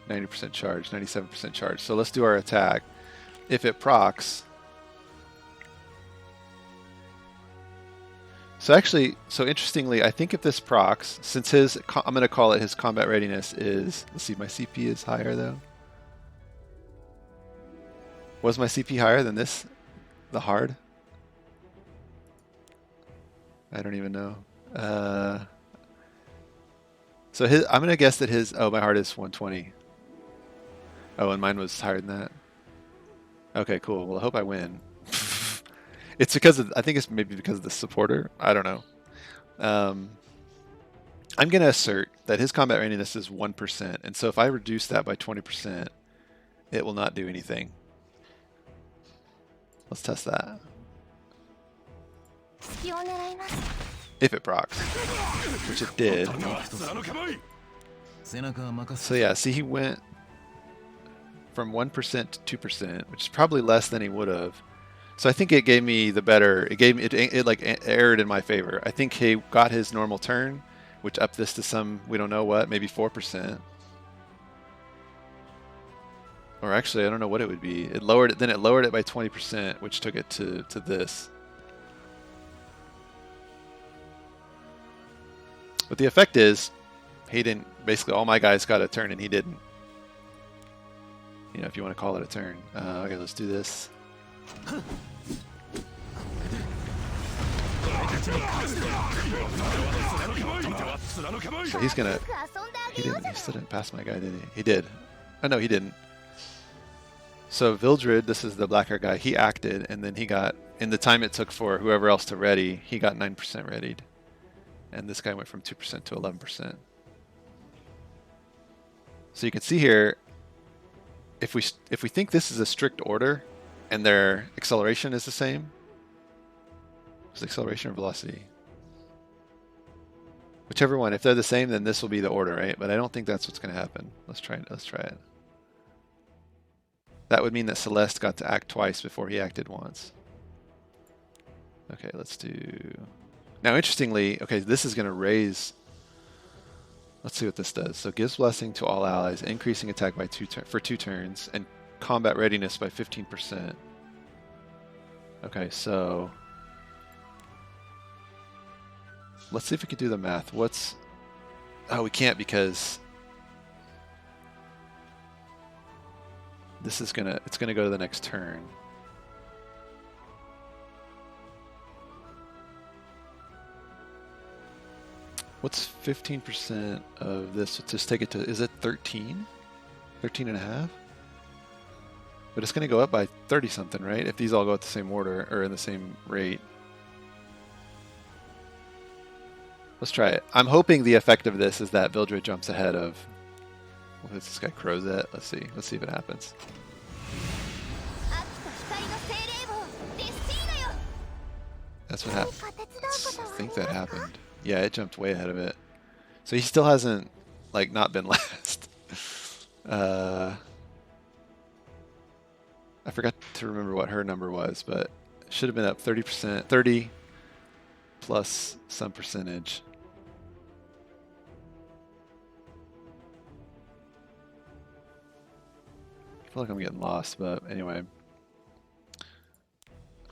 90% charged, 97% charged. So let's do our attack. If it procs. So actually, so interestingly, I think if this procs, since I'm going to call it his combat readiness is, let's see, my CP is higher though. Was my CP higher than this? The hard? I don't even know. So I'm going to guess that his, oh, my hard is 120. Oh, and mine was higher than that. Okay, cool. Well, I hope I win. It's because of, I think it's maybe because of the supporter. I don't know. I'm going to assert that his combat readiness is 1%. And so if I reduce that by 20%, it will not do anything. Let's test that. If it procs, which it did. So yeah, see, he went from 1% to 2%, which is probably less than he would have. So I think it gave me the better. It gave me it like erred in my favor. I think he got his normal turn, which upped this to some, we don't know what, maybe 4%. Or actually, I don't know what it would be. It lowered it. Then it lowered it by 20%, which took it to this. But the effect is, he didn't. Basically, all my guys got a turn, and he didn't. You know, if you want to call it a turn. Okay, let's do this. So he's gonna. He didn't. He still didn't pass my guy, did he? He did. Oh no, he didn't. So Vildred, this is the black hair guy. He acted, and then he got. In the time it took for whoever else to ready, he got 9% readied, and this guy went from 2% to 11%. So you can see here, if we think this is a strict order, and their acceleration is the same, is acceleration or velocity? Whichever one. If they're the same, then this will be the order, right? But I don't think that's what's going to happen. Let's try it. Let's try it. That would mean that Celeste got to act twice before he acted once. Okay, let's do. Now, interestingly, okay, this is going to raise. Let's see what this does. So, gives blessing to all allies, increasing attack by for 2 turns, and combat readiness by 15%. Okay, so let's see if we can do the math. What's... Oh, we can't because this is gonna... It's gonna go to the next turn. What's 15% of this? Let's just take it to... Is it 13? 13 and a half? But it's going to go up by 30 something, right? If these all go at the same order or in the same rate. Let's try it. I'm hoping the effect of this is that Vildred jumps ahead of... What is this guy? Crozet? Let's see. Let's see if it happens. That's what happened. I think that happened. Yeah, it jumped way ahead of it. So he still hasn't, like, not been last. I forgot to remember what her number was, but it should have been up 30%, 30 plus some percentage. I feel like I'm getting lost, but anyway. I'm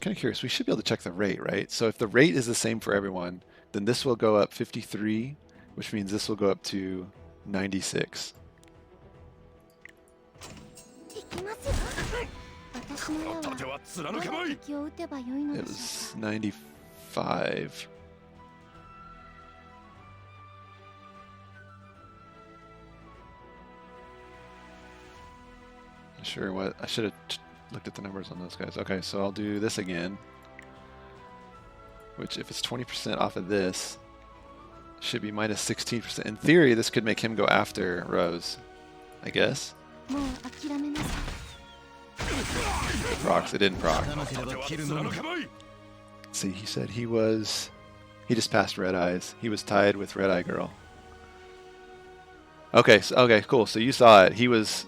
kind of curious. We should be able to check the rate, right? So if the rate is the same for everyone, then this will go up 53, which means this will go up to 96. It was 95. Not sure what. I should have looked at the numbers on those guys. Okay, so I'll do this again. Which, if it's 20% off of this, should be minus 16%. In theory, this could make him go after Rose, I guess. It procs. It didn't proc. See, he said he just passed Red Eyes. He was tied with Red Eye Girl. Okay, okay, cool. So you saw it. He was,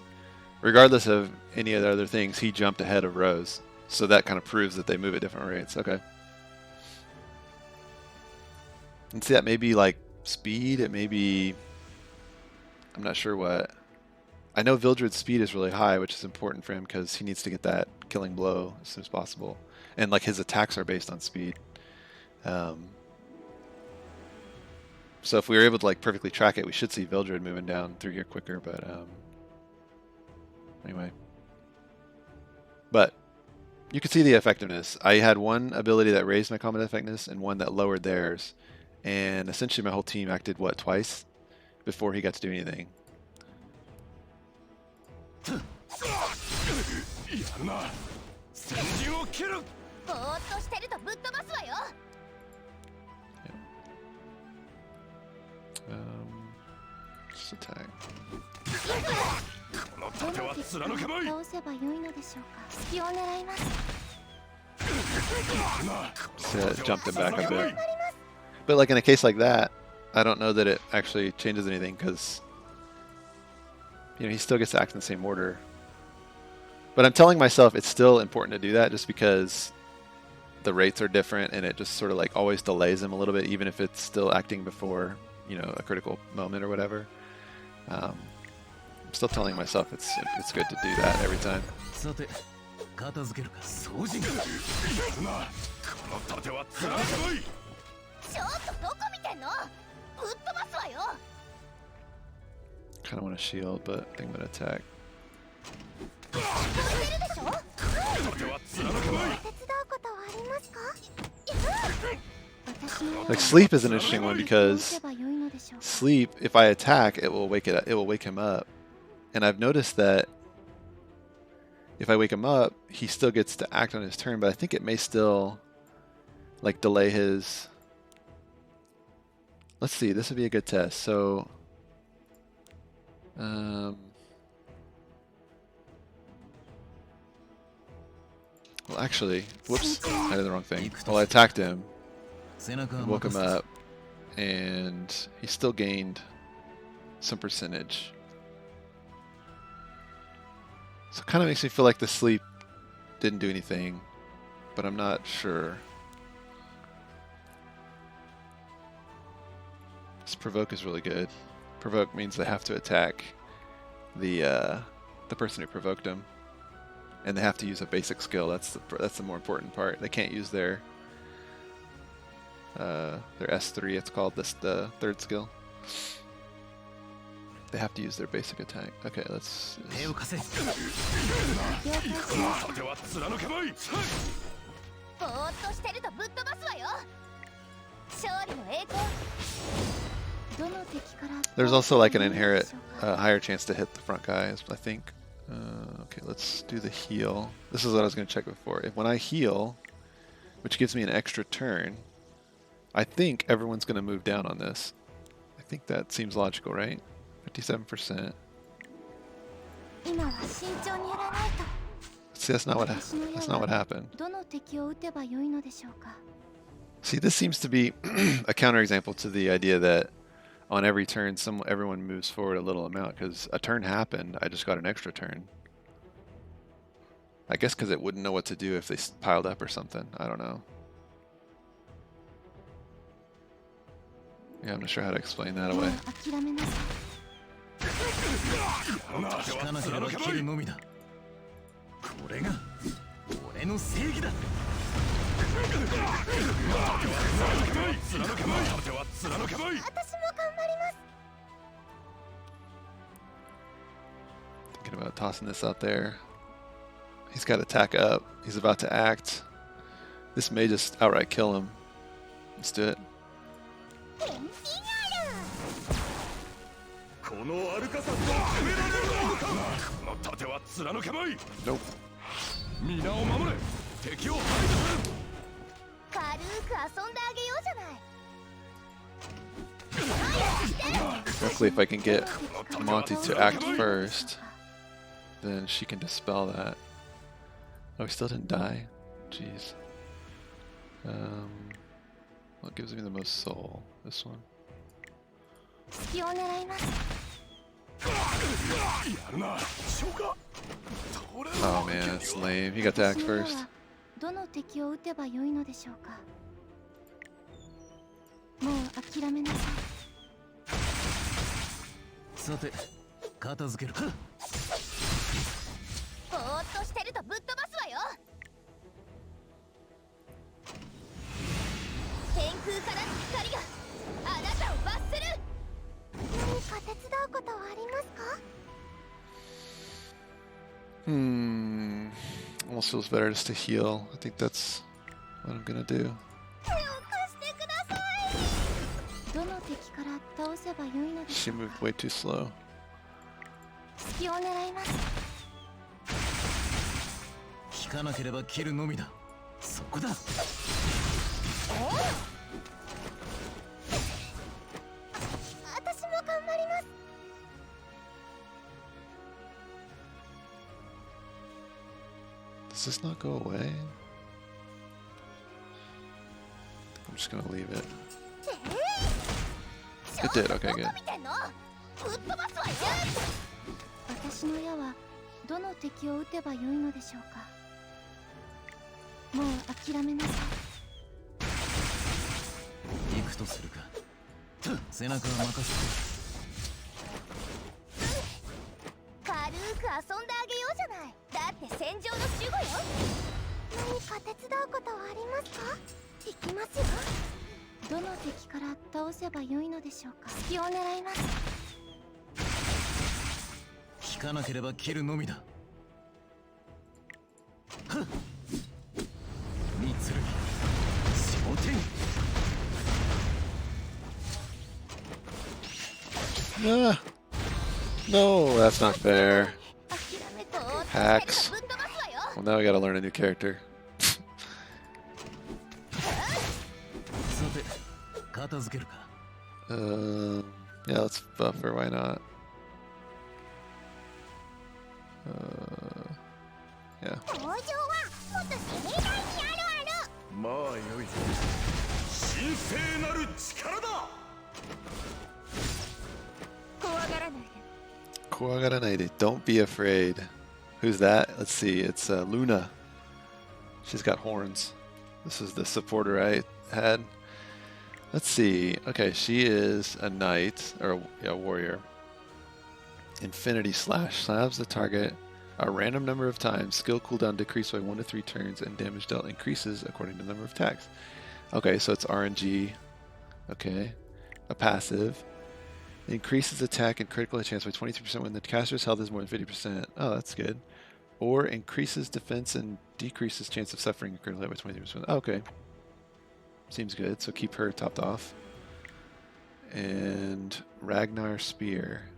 regardless of any of the other things, he jumped ahead of Rose. So that kind of proves that they move at different rates. Okay. And see, that may be like speed, it may be... I'm not sure what. I know Vildred's speed is really high, which is important for him because he needs to get that killing blow as soon as possible. And like his attacks are based on speed. So if we were able to like perfectly track it, we should see Vildred moving down through here quicker, but anyway. But you can see the effectiveness. I had one ability that raised my combat effectiveness and one that lowered theirs. And essentially my whole team acted, what, twice? Before he got to do anything. やるな先陣を切るぼーっとしてるとぶっ飛ばすわよ Just attack. このど盾はの敵か貫けまいら倒せばよいのでしょうか。隙を狙います。 See, that jumped him back a bit. But like in a case like that, I don't know that it actually changes anything because he still gets to act in the same order. But I'm telling myself it's still important to do that just because the rates are different and it just sort of like always delays him a little bit, even if it's still acting before, a critical moment or whatever. I'm still telling myself it's good to do that every time. さて片付けるか掃除やるなこの盾は貫けまいちょっとどこ見てんのぶっ飛ばすわよ Kind of want to shield, but I think I'm going to attack. 聞こえてるでしょ盾は貫けまい手伝うことはありますか Like sleep is an interesting one because sleep, if I attack, it will wake him up. And I've noticed that if I wake him up, he still gets to act on his turn, but I think it may still like delay his... Let's see, this would be a good test. So well, actually, whoops, I did the wrong thing. Well, I attacked him, woke him up, and he still gained some percentage. So it kind of makes me feel like the sleep didn't do anything, but I'm not sure. This provoke is really good. Provoke means they have to attack the person who provoked them, and they have to use a basic skill. That's the more important part. They can't use their S3. It's called the third skill. They have to use their basic attack. Okay, let's. 手を貸せ盾は貫けまいぼーっとしてるとぶっ飛ばすわよ勝利の栄光 There's also like an inherent higher chance to hit the front guys, I think. Okay, let's do the heal. This is what I was going to check before. When I heal, which gives me an extra turn, I think everyone's going to move down on this. I think that seems logical, right? 57%. See, that's not what happened. See, this seems to be a counterexample to the idea that on every turn, everyone moves forward a little amount, because a turn happened, I just got an extra turn. I guess because it wouldn't know what to do if they piled up or something. I don't know. Yeah, I'm not sure how to explain that away. 盾は貫け切るのみだこれが俺の正義だ盾は貫けまい盾は貫けまい Thinking about tossing this out there. He's got attack up. He's about to act. This may just outright kill him. Let's do it. このアルカサスを止められるのかこの盾は貫けまい Nope. 皆を守れ敵を排除軽く遊んであげようじゃない Luckily, if I can get Monty to act first, then she can dispel that. Oh, he still didn't die? Jeez. What gives me the most soul? This one? Oh man, it's lame. He got to act first. どの敵を撃てばよいのでしょうか。もう諦めなさい。さて片付けるか。ぼーっとしてるとぶっ飛ばすわよ。天空からの光があなたを罰する。何か手伝うことはありますか？ Almost feels better just to heal. I think that's what I'm gonna do. 手を貸してください。どの敵から倒せばよいのでし She ょう moved か。 way too slow. 隙を狙います。引かなければ切るのみだ。そこだ。私も頑張ります。Does this not go away? I'm just gonna leave it. It did, okay, good. どこ見てんの？ぶっ飛ばすわよ。私の矢はどの敵を撃てばよいのでしょうか。もう諦めなさい。行くとするか。背中は任せ軽く遊んであげようじゃない。だって戦場の守護よ。何か手伝うことはありますか？行きますよ。どの敵から倒せばよいのでしょうか。隙を狙います。て。引かなければ切るのみだ。はっ。三剣。昇天。Ah. No, that's not fair. 諦めてぼーっとしてる Hacks. とぶっ飛ばすわよ。 Well, now I gotta learn a new character. さて片付けるか。Yeah, let's buffer. Why not? Yeah. 登場はもっと攻め台にあるある。まあよい。神聖なる力だ。怖がらないで。 Kuwagaranade. Don't be afraid. Who's that? Let's see. It's Luna. She's got horns. This is the supporter I had. Let's see. Okay, she is a knight or a warrior. Infinity Slash slabs the target a random number of times. Skill cooldown decreased by 1 to 3 turns, and damage dealt increases according to the number of attacks. Okay, so it's RNG. Okay, a passive. Increases attack and critical hit chance by 23% when the caster's health is more than 50%. Oh, that's good. Or increases defense and decreases chance of suffering a critical hit by 23%. Oh, okay. Seems good. So keep her topped off. And Ragnar Spear.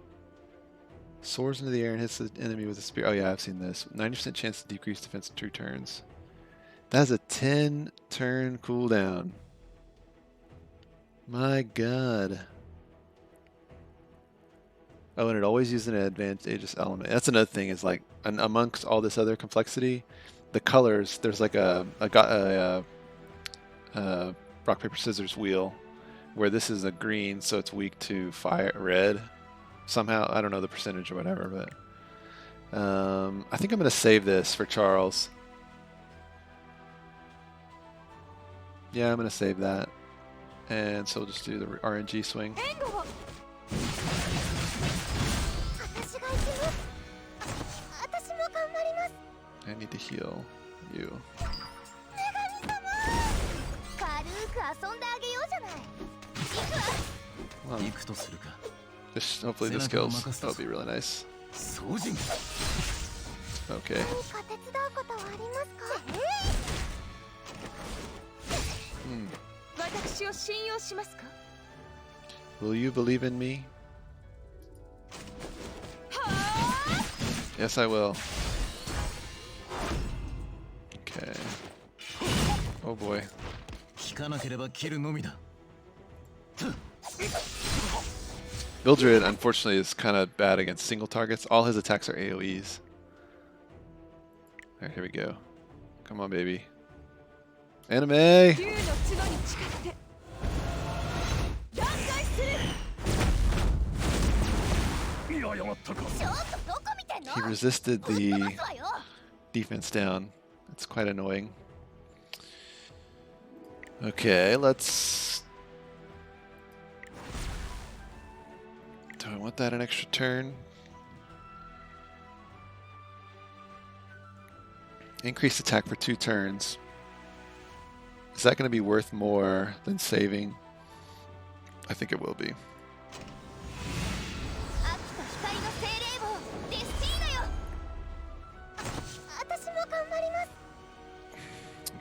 Soars into the air and hits the enemy with a spear. Oh yeah, I've seen this. 90% chance to decrease defense in 2 turns. That has a 10 turn cooldown. My god. Oh, and it always uses an advantageous element. That's another thing is like amongst all this other complexity, the colors, there's like a rock, paper, scissors wheel where this is a green, so it's weak to fire red. Somehow, I don't know the percentage or whatever, but I think I'm going to save this for Charles. Yeah, I'm going to save that. And so we'll just do the RNG swing. 援護を。私が行きます。私も頑張ります。 I need to heal you. 女神様。軽く遊んであげようじゃない。行くわ。 Wow. 行くとするか。 This, hopefully this kills. That would be really nice. 総人。 Okay. 何か手伝うことはありますか？ Hmm. 私を信用しますか？ Will you believe in me? Yes, I will. Okay. Oh boy. 引かなければ切るのみだ。 Mildred, unfortunately, is kind of bad against single targets. All his attacks are AoEs. Alright, here we go. Come on, baby. Anime! 竜の角に誓って断開する。いややがったか。ちょっとどこ見てんの？ He resisted ぶっ飛 the ばすわよ。 defense down. It's quite annoying. Okay, let's Do I want that an extra turn? Increased attack for 2 turns. Is that going to be worth more than saving? I think it will be. 秋と光の精霊棒デスティーナよ。私も頑張ります。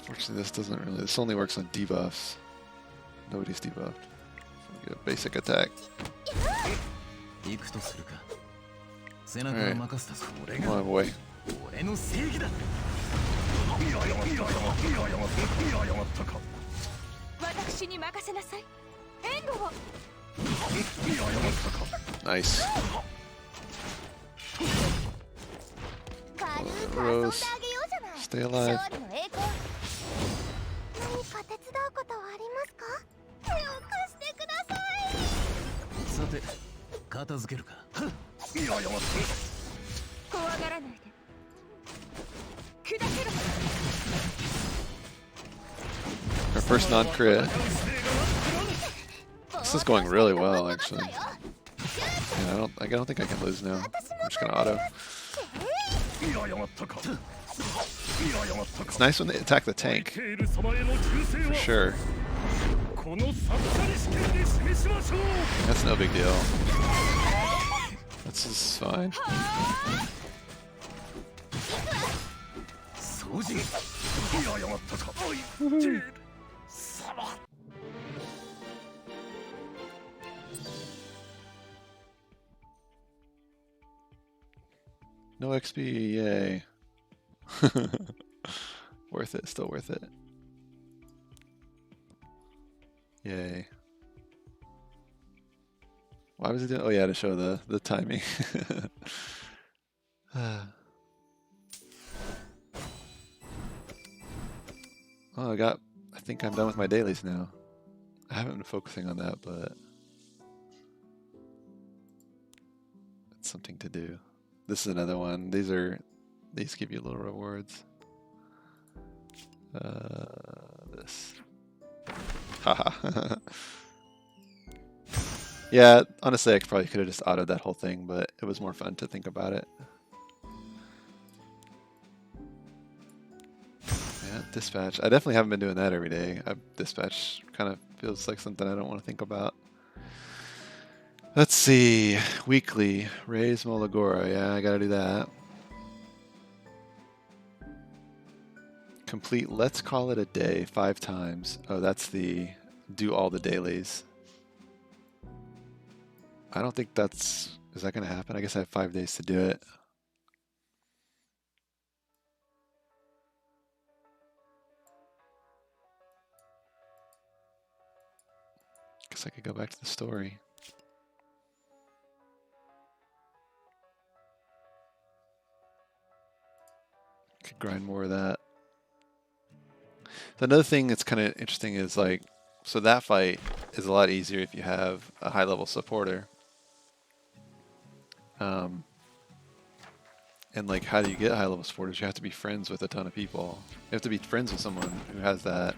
Unfortunately, this doesn't really. This only works on debuffs. Nobody's debuffed. So we get a basic attack. 行くとするか。背中を任せたぞ。俺 Come が on, boy. 俺の正義だ。私に任せなさい。援護を。 Nice. 軽く遊んで Rose, あげようじゃない。 stay alive. 勝利の栄光。何か手伝うことはありますか？手を貸してください。さて、片付けるか。怖がらないで。砕けろ。 Our first non-crit. This is going really well, actually. Yeah, I don't think I can lose now. I'm just gonna auto. It's nice when they attack the tank, for sure. That's no big deal. That's just fine. 掃除。 No XP, yay. Worth it, still worth it. Yay. Why was he doing? Oh yeah, to show the timing. Oh, I think I'm done with my dailies now. I haven't been focusing on that, but it's something to do. This is another one. These give you little rewards. This. Haha. Yeah, honestly, I probably could have just autoed that whole thing, but it was more fun to think about it. Yeah, dispatch. I definitely haven't been doing that every day. Dispatch kind of feels like something I don't want to think about. Let's see. Weekly. Raise Molagora. Yeah, I gotta do that. Complete Let's Call It a Day 5 times. Oh, that's the do all the dailies. I don't think that's... Is that gonna happen? I guess I have 5 days to do it. Guess I could go back to the story. Could grind more of that. So another thing that's kind of interesting is like, so that fight is a lot easier if you have a high level supporter. And like, how do you get high level supporters? You have to be friends with a ton of people. You have to be friends with someone who has that.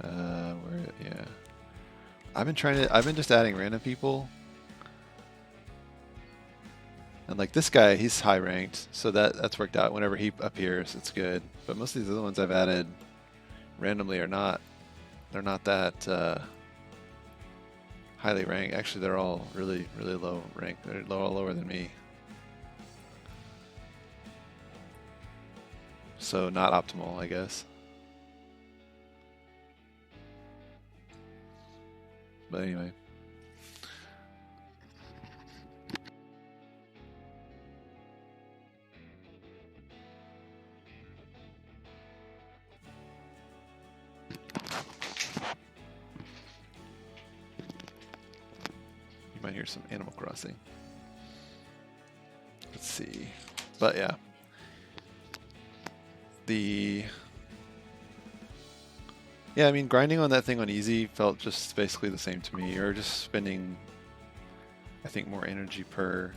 Yeah. I've been just adding random people. And like this guy, he's high ranked, so that's worked out. Whenever he appears, it's good. But most of these other ones I've added randomly are not. They're not that highly ranked. Actually, they're all really, really low ranked. They're lower than me. So not optimal, I guess. But anyway. You might hear some Animal Crossing. Let's see. But yeah. Yeah, I mean, grinding on that thing on easy felt just basically the same to me. Or just spending, I think, more energy per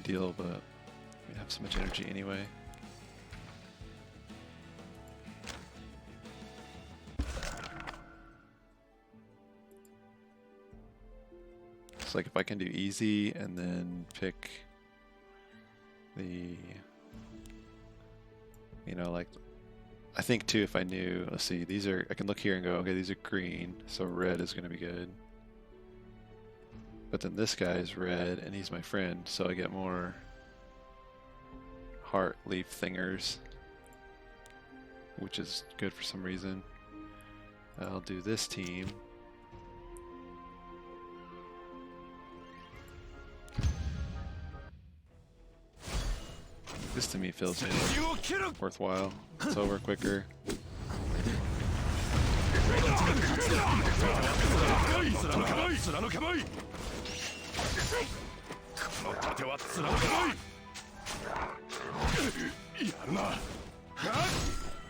deal, but we have so much energy anyway. So So like if I can do easy and then pick the, you know, like I think too if I knew, let's see, these are, I can look here and go, okay, these are green, so red is going to be good. But then this guy is red and he's my friend, so I get more heart leaf thingers, which is good for some reason. I'll do this team. This to me feels more worthwhile. It's over quicker.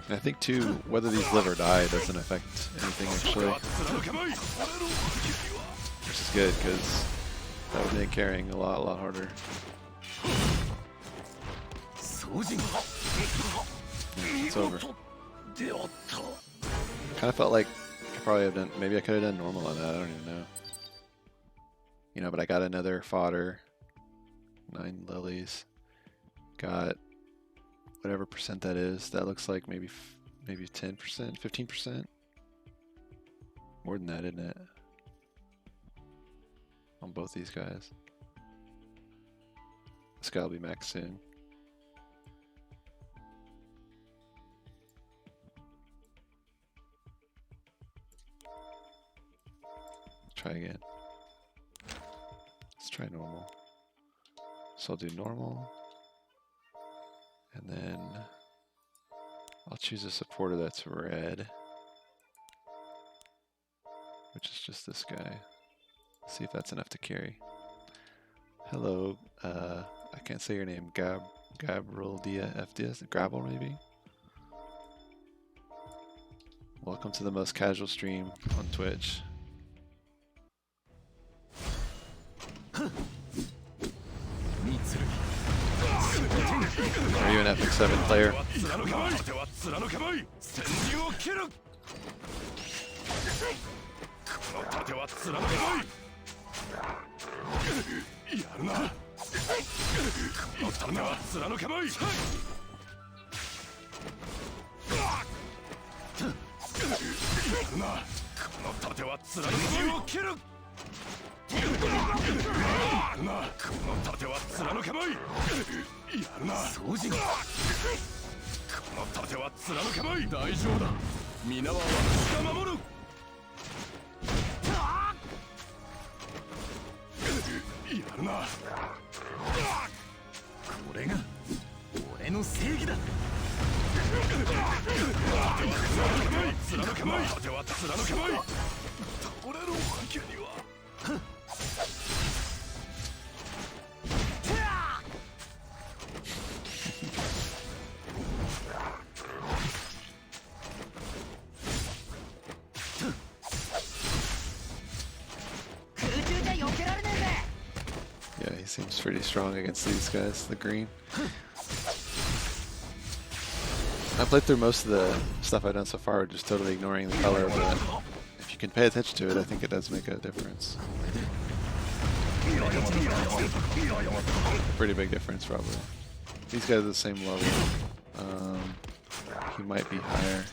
And I think too, whether these live or die doesn't affect anything actually. Which is good because that would make carrying a lot harder. It's over. Kind of felt like I probably have done, maybe I could have done normal on that, I don't even know. You know, but I got another fodder, 9 lilies, got whatever percent that is, that looks like maybe 10%, 15%? More than that, isn't it? On both these guys. This guy will be max soon. Try again. Let's try normal. So I'll do normal. And then I'll choose a supporter that's red. Which is just this guy. See if that's enough to carry. Hello, I can't say your name. Gabriel FDS? Grabble maybe? Welcome to the most casual stream on Twitch. Are you an Epic 7 player? Yeah, he seems pretty strong against these guys, the green. I played through most of the stuff I've done so far, just totally ignoring the color, but if you can pay attention to it, I think it does make a difference. Pretty big difference, probably. These guys are the same level. He might be higher.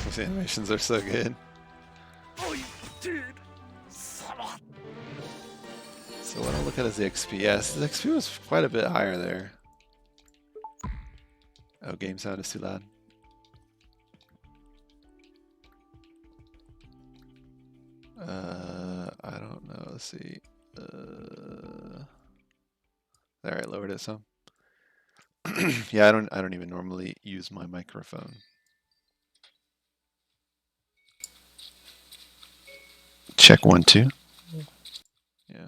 These animations are so good. So what I'll look at is the XP. Yes, the XP was quite a bit higher there. Oh, game sound is too loud. I don't know. Let's see. There, I lowered it some. Yeah, I don't even normally use my microphone. Check 1 2. Yeah.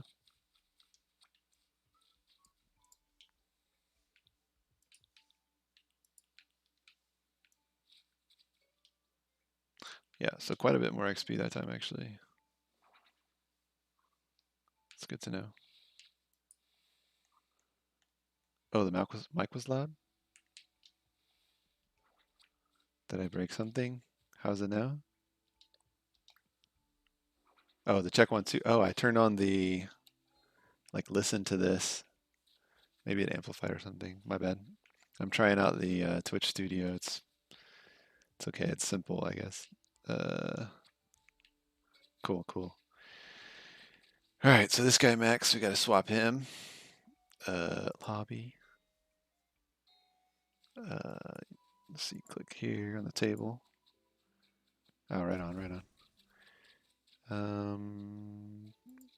Yeah, so quite a bit more XP that time, actually. It's good to know. Oh, the mic was loud? Did I break something? How's it now? Oh, the check 1, 2. Oh, I turned on the, like, listen to this. Maybe it amplified or something. My bad. I'm trying out the Twitch Studio. It's okay. It's simple, I guess. Cool, cool. All right, so this guy Max, we got to swap him. Lobby. Let's see. Click here on the table. Oh, right on, right on.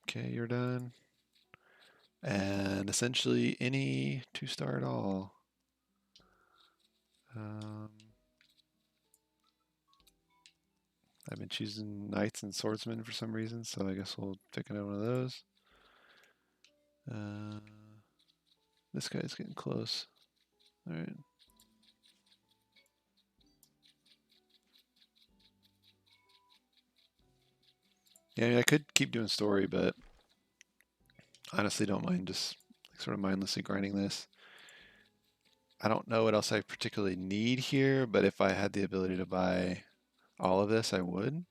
Okay, you're done. And essentially any 2-star at all. I've been choosing knights and swordsmen for some reason, so I guess we'll pick another one of those. This guy's getting close. All right. Yeah, I mean, I could keep doing story, but honestly don't mind just like, sort of mindlessly grinding this. I don't know what else I particularly need here, but if I had the ability to buy all of this, I would.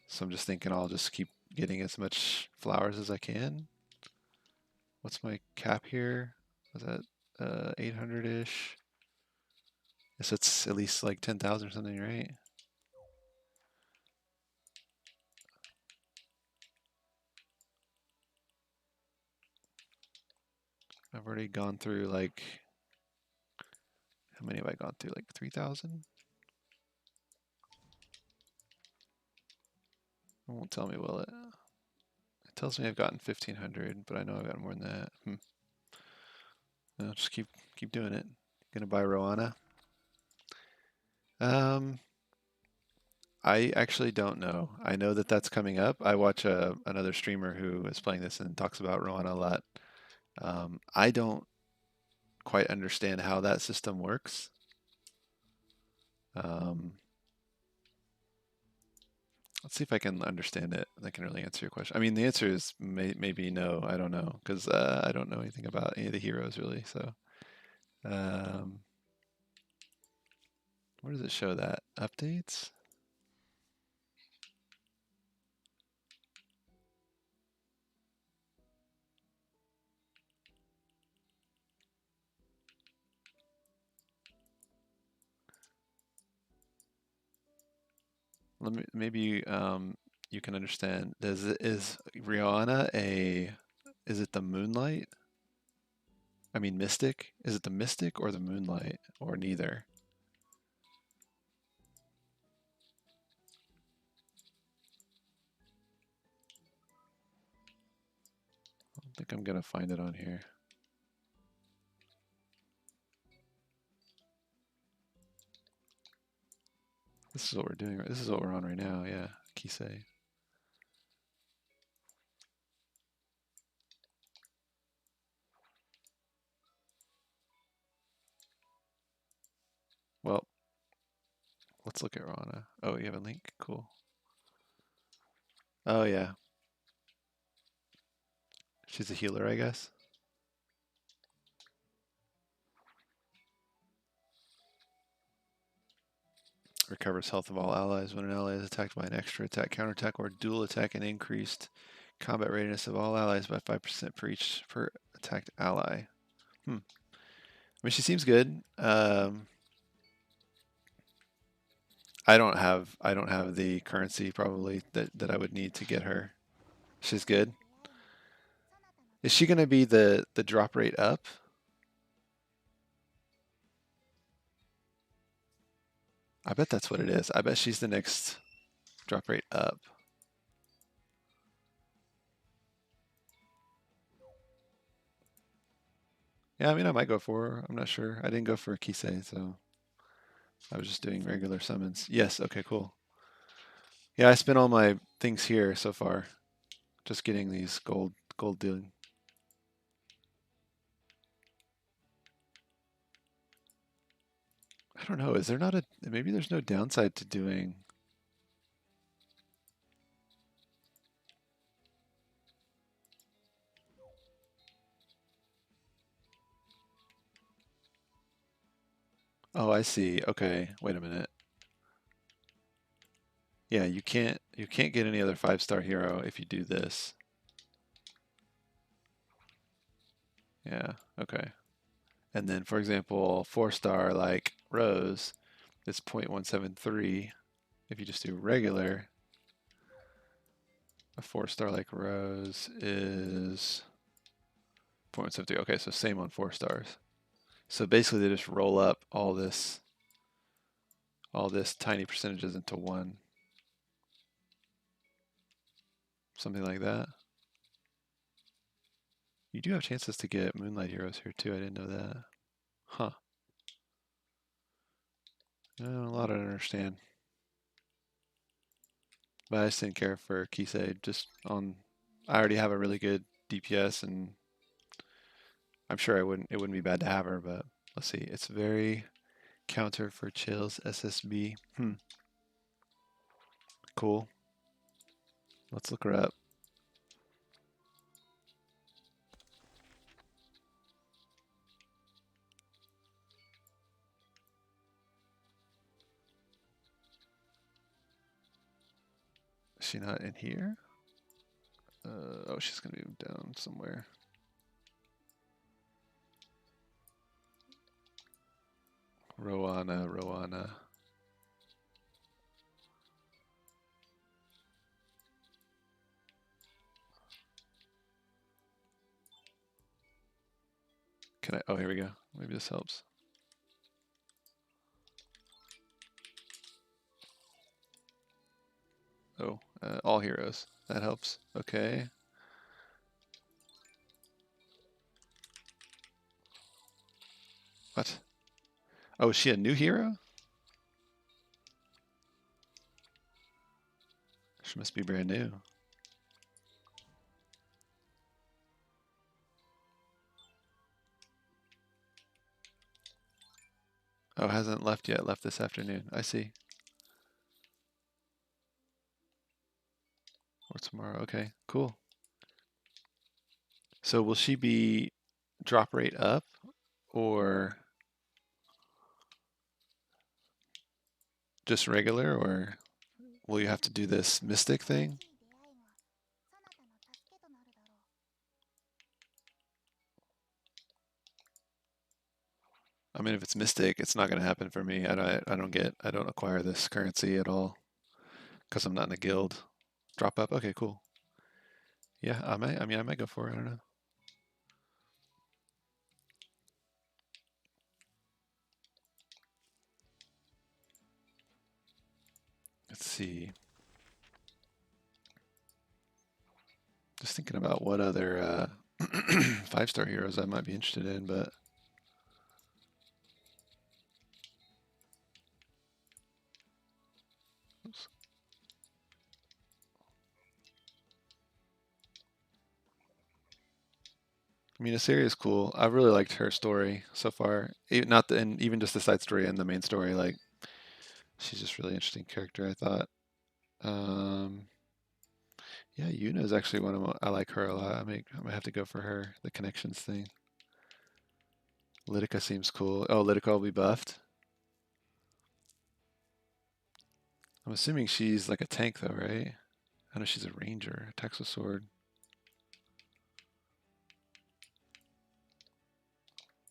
So I'm just thinking I'll just keep getting as much flowers as I can. What's my cap here? Was that 800-ish? Guess it's at least like 10,000 or something, right? I've already gone through like, how many have I gone through? Like 3,000? It won't tell me, will it? It tells me I've gotten 1,500, but I know I've gotten more than that. No, just keep doing it. Gonna buy Roana. I actually don't know. I know that that's coming up. I watch another streamer who is playing this and talks about Roana a lot. I don't quite understand how that system works. Let's see if I can understand it. I can really answer your question. I mean, the answer is maybe no. I don't know because I don't know anything about any of the heroes really. So, where does it show that? Updates? Maybe you can understand. Is Rihanna is it the moonlight? I mean mystic? Is it the mystic or the moonlight or neither? I don't think I'm gonna find it on here. This is what we're doing. This is what we're on right now. Yeah, Kisei. Well, let's look at Rana. Oh, you have a link? Cool. Oh, yeah. She's a healer, I guess. Recovers health of all allies when an ally is attacked by an extra attack, counterattack, or dual attack, and increased combat readiness of all allies by 5% for each per attacked ally. I mean, she seems good. I don't have the currency probably that I would need to get her. She's good. Is she gonna be the drop rate up? I bet that's what it is. I bet she's the next drop rate up. Yeah, I mean, I might go for her. I'm not sure. I didn't go for a Kisei, so I was just doing regular summons. Yes, okay, cool. Yeah, I spent all my things here so far. Just getting these gold dealing. I don't know. Is there not maybe there's no downside to doing Oh, I see. Okay, wait a minute. Yeah, you can't get any other 5-star hero if you do this. Yeah, okay. And then for example, 4-star like Rose is 0.173. If you just do regular, a 4-star like Rose is 0.173. Okay, so same on 4 stars. So basically they just roll up all this tiny percentages into one. Something like that. You do have chances to get Moonlight heroes here too. I didn't know that. Huh. A lot I don't understand. But I just didn't care for Kisei. I already have a really good DPS, and I'm sure it wouldn't be bad to have her. But let's see. It's very counter for Chill's SSB. Cool. Let's look her up. Is she not in here? Oh, she's gonna be down somewhere. Roana. Can I? Oh, here we go. Maybe this helps. Oh, all heroes. That helps. Okay. What? Oh, is she a new hero? She must be brand new. Oh, hasn't left yet. Left this afternoon. I see. Or tomorrow. Okay, cool. So will she be drop rate up or just regular, or will you have to do this mystic thing? I mean, if it's mystic, it's not going to happen for me. I don't acquire this currency at all because I'm not in a guild. Drop up. Okay, cool. Yeah, I might go for it. I don't know. Let's see. Just thinking about what other 5-star heroes I might be interested in, but oops. I mean, Assyria is cool. I've really liked her story so far. And even just the side story and the main story. Like, she's just really interesting character, I thought. Um, yeah, Yuna is actually I like her a lot. I might have to go for her. The connections thing. Lidica seems cool. Oh, Lidica will be buffed. I'm assuming she's like a tank though, right? I know she's a ranger. Attacks with sword.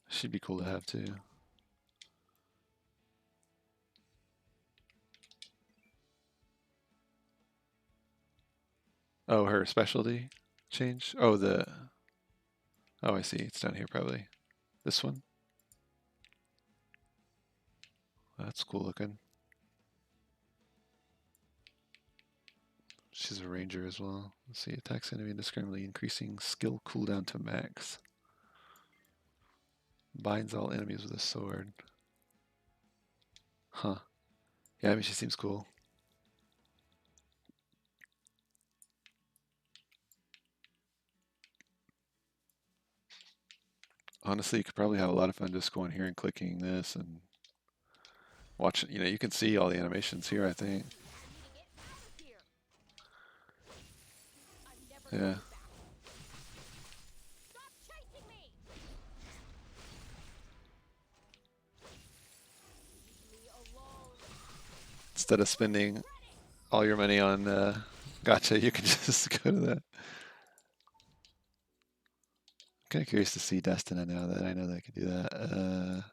She'd be cool to have too. Oh, her specialty change? Oh, I see. It's down here probably. This one? That's cool looking. She's a ranger as well. Let's see. Attacks enemy indiscriminately, increasing skill cooldown to max. Binds all enemies with a sword. Huh. Yeah, I mean, she seems cool. Honestly, you could probably have a lot of fun just going here and clicking this and watching. You can see all the animations here, I think. Yeah. instead of spending all your money on gacha, you can just go to that. I'm kind of curious to see Destina now that I know that I can do that.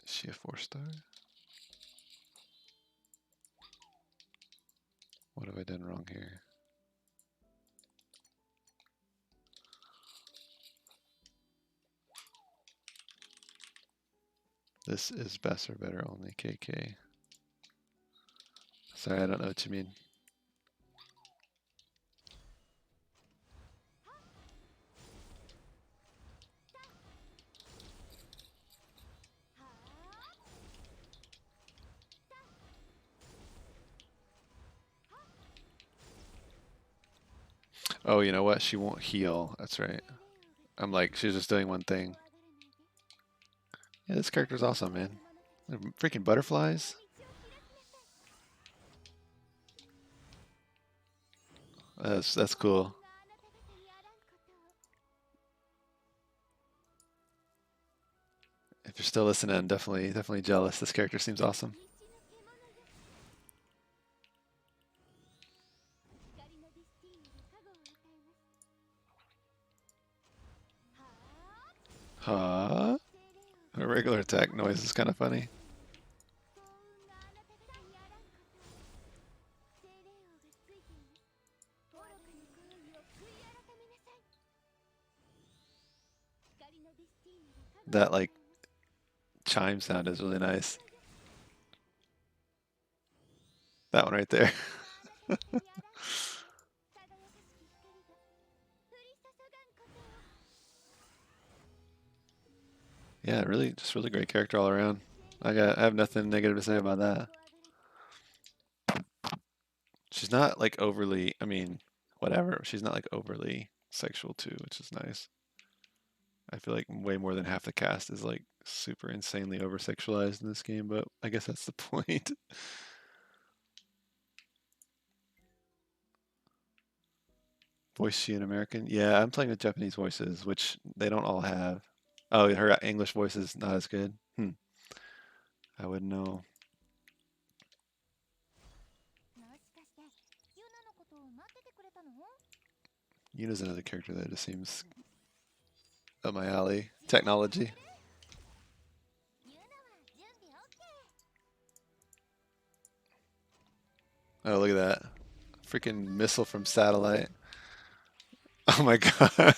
Is she a 4-star? What have I done wrong here? This is best or better only KK. Sorry, I don't know what you mean. Oh, you know what? She won't heal. That's right. I'm like, she's just doing one thing. Yeah, this character's awesome, man. They're freaking butterflies. That's cool. If you're still listening, definitely jealous. This character seems awesome. Huh? A regular attack noise is kind of funny. That like chime sound is really nice. That one right there. Yeah, just really great character all around. I have nothing negative to say about that. She's not like overly, I mean, whatever. She's not like overly sexual too, which is nice. I feel like way more than half the cast is like super insanely over sexualized in this game, but I guess that's the point. Voice she an American? Yeah, I'm playing with Japanese voices, which they don't all have. Oh, her English voice is not as good. I wouldn't know. Yuna's another character that just seems up my alley. Technology. Oh, look at that. Freaking missile from satellite. Oh my god.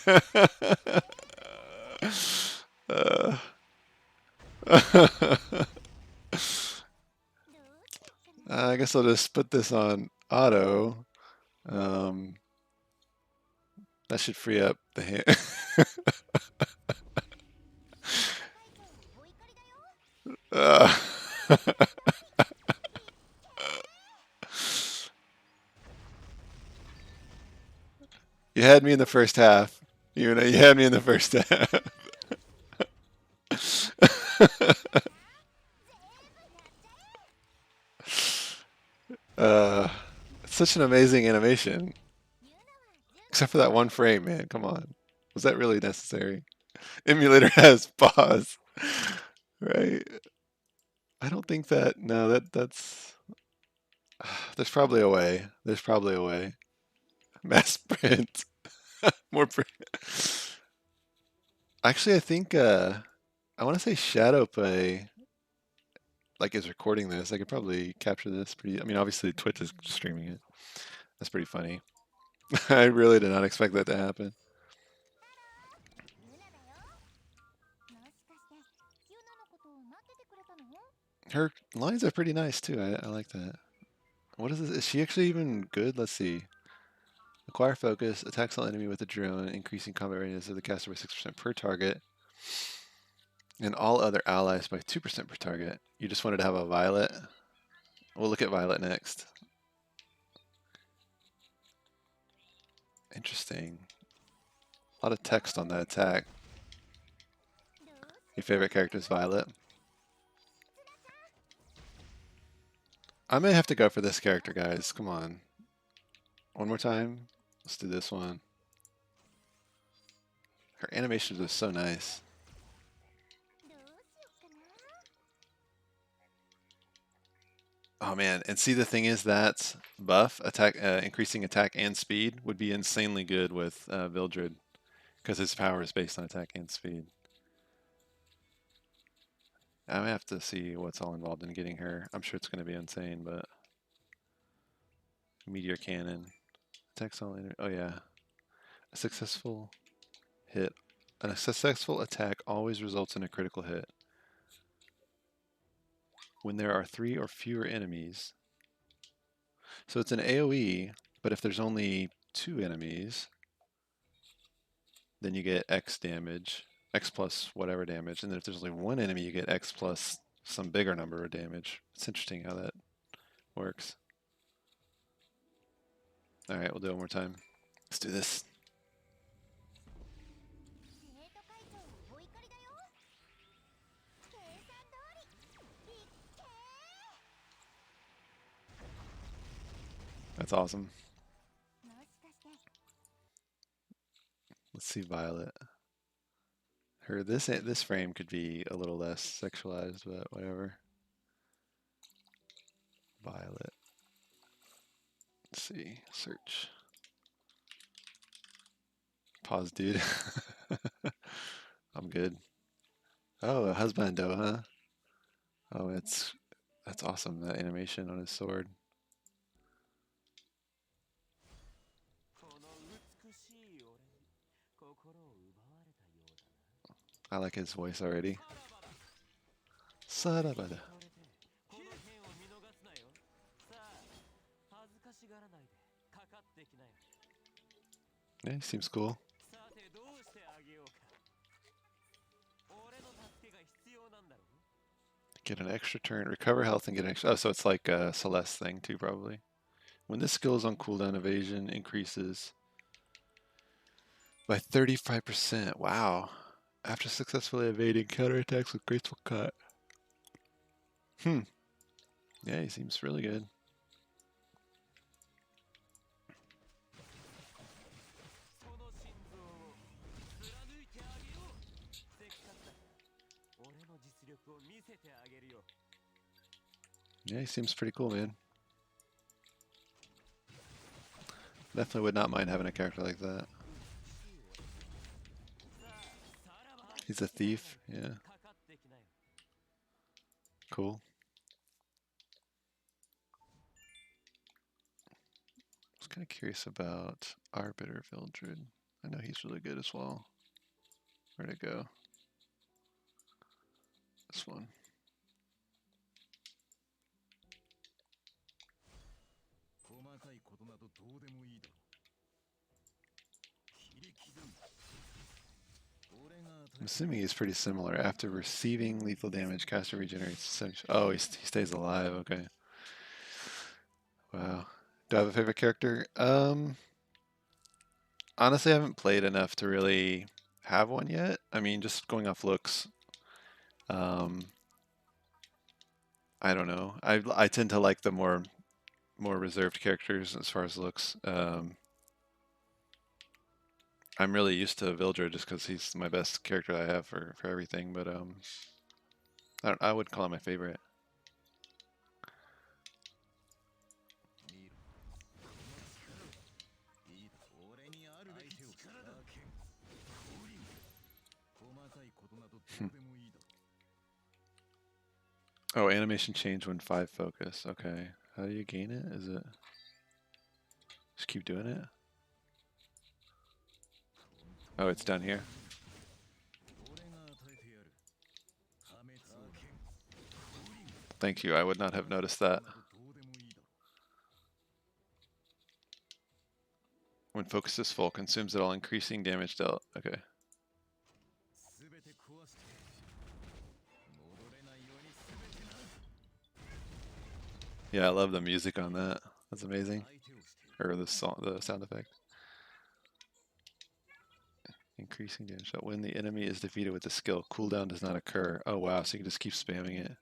I guess I'll just put this on auto. That should free up the hand. You had me in the first half. You had me in the first half. It's such an amazing animation. Except for that one frame, man. Come on. Was that really necessary? Emulator has pause. Right? I don't think that. No, that's. There's probably a way. There's probably a way. Mass print. More print. Actually, I think I want to say Shadowplay like is recording this. I could probably capture this pretty. I mean, obviously Twitch is streaming it. That's pretty funny. I really did not expect that to happen. Her lines are pretty nice too. I like that. What is this? Is she actually even good? Let's see. Acquire focus, attacks all enemy with a drone, increasing combat readiness of the caster by 6% per target, and all other allies by 2% per target. You just wanted to have a Violet? We'll look at Violet next. Interesting. A lot of text on that attack. Your favorite character is Violet? I may have to go for this character, guys. Come on. One more time. Let's do this one. Her animations are so nice. どうしよっかな。 Oh man, and see the thing is that buff, attack, increasing attack and speed would be insanely good with Vildred, because his power is based on attack and speed. I may have to see what's all involved in getting her. I'm sure it's going to be insane, but meteor cannon, attacks all. Oh yeah, a successful hit. A successful attack always results in a critical hit. When there are 3 or fewer enemies. So it's an AoE, but if there's only 2 enemies, then you get X damage, X plus whatever damage. And then if there's only 1 enemy, you get X plus some bigger number of damage. It's interesting how that works. Alright, we'll do it one more time. Let's do this. 生徒会長はお怒りだよ。計算通り。いっけー。 That's awesome. もしかして。 Let's see Violet. Her this frame could be a little less sexualized, but whatever. Violet. Let's see. Search. Pause, dude. I'm good. Oh, a husbando, huh? Oh, that's awesome. That animation on his sword. I like his voice already. Sarabada. Yeah, he seems cool. Get an extra turn, recover health, and get an extra. Oh, so it's like a Celeste thing too, probably. When this skill is on cooldown, evasion increases by 35%. Wow. After successfully evading counterattacks with Graceful Cut. Yeah, he seems really good. Yeah, he seems pretty cool, man. Definitely would not mind having a character like that. He's a thief, yeah. Cool. I was kind of curious about Arbiter Vildred. I know he's really good as well. Where'd it go? This one. I'm assuming he's pretty similar. After receiving lethal damage, caster regenerates. Oh, he stays alive. Okay. Wow. Do I have a favorite character? Honestly, I haven't played enough to really have one yet. I mean, just going off looks. I don't know. I tend to like the more reserved characters as far as looks. I'm really used to Vildred just because he's my best character I have for everything, but I would call him my favorite. Oh, animation change when 5 focus. Okay. How do you gain it? Is it just keep doing it? Oh, it's down here. Thank you. I would not have noticed that. When focus is full, consumes it all, increasing damage dealt. Okay. Yeah, I love the music on that. That's amazing. Or the sound effect. Increasing damage dealt. When the enemy is defeated with the skill, cooldown does not occur. Oh wow, so you can just keep spamming it.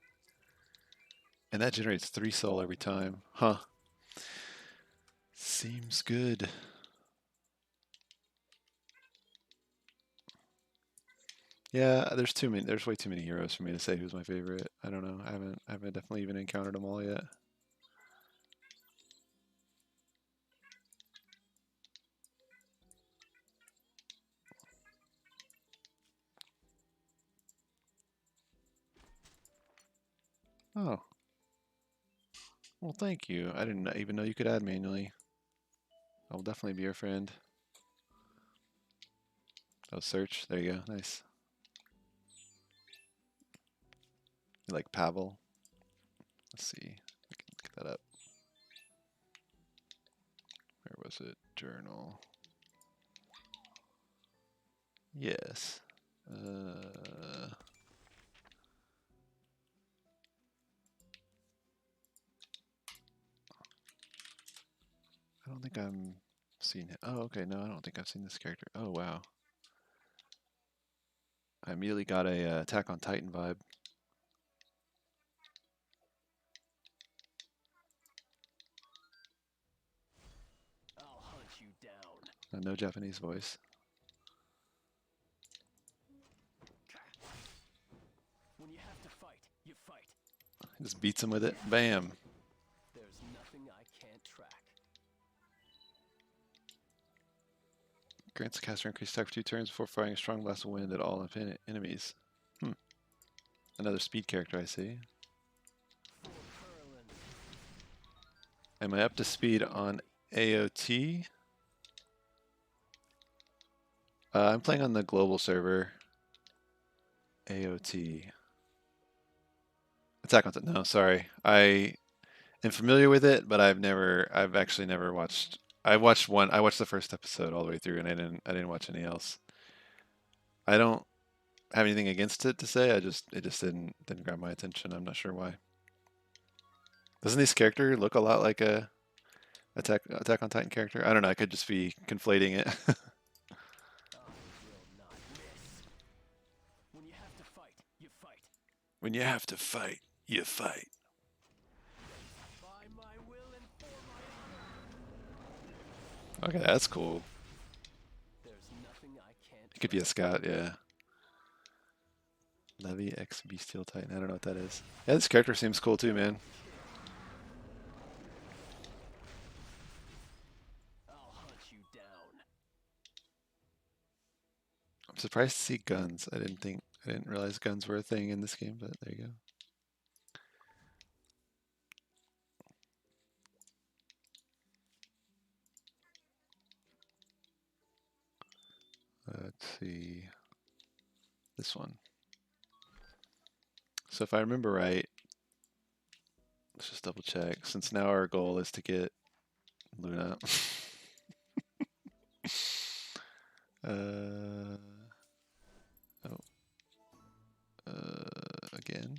And that generates 3 soul every time. Huh. Seems good. Yeah, there's too many. There's way too many heroes for me to say who's my favorite. I don't know. I haven't definitely even encountered them all yet. Oh, well, thank you. I didn't even know you could add manually. I'll definitely be your friend. Oh, search. There you go. Nice. You like Pavel? Let's see. I can look that up. Where was it? Journal. Yes. I don't think I'm seeing it. Oh, okay. No, I don't think I've seen this character. Oh, wow. I immediately got a Attack on Titan vibe. I'll hunt you down. No Japanese voice. When you have to fight, you fight. Just beats him with it. Bam. There's nothing I can't track. Grants the caster increased attack for 2 turns before firing a strong blast of wind at all enemies. Another speed character, I see. Am I up to speed on AOT? I'm playing on the global server. AOT. Attack on Titan. No, sorry. I am familiar with it, but I've actually never watched. I watched the first episode all the way through, and I didn't watch any else. I don't have anything against it to say. It just didn't grab my attention. I'm not sure why. Doesn't this character look a lot like a Attack on Titan character? I don't know. I could just be conflating it. When you have to fight, you fight. When you have to fight, you fight. By my will and for my honor. Okay, that's cool. There's nothing I can't. It could be a scout, yeah. Levy X Bestial Titan. I don't know what that is. Yeah, this character seems cool too, man. I'll hunt you down. I'm surprised to see guns. I didn't realize guns were a thing in this game, but there you go. Let's see. This one. So if I remember right, let's just double check. Since now our goal is to get Luna. Again.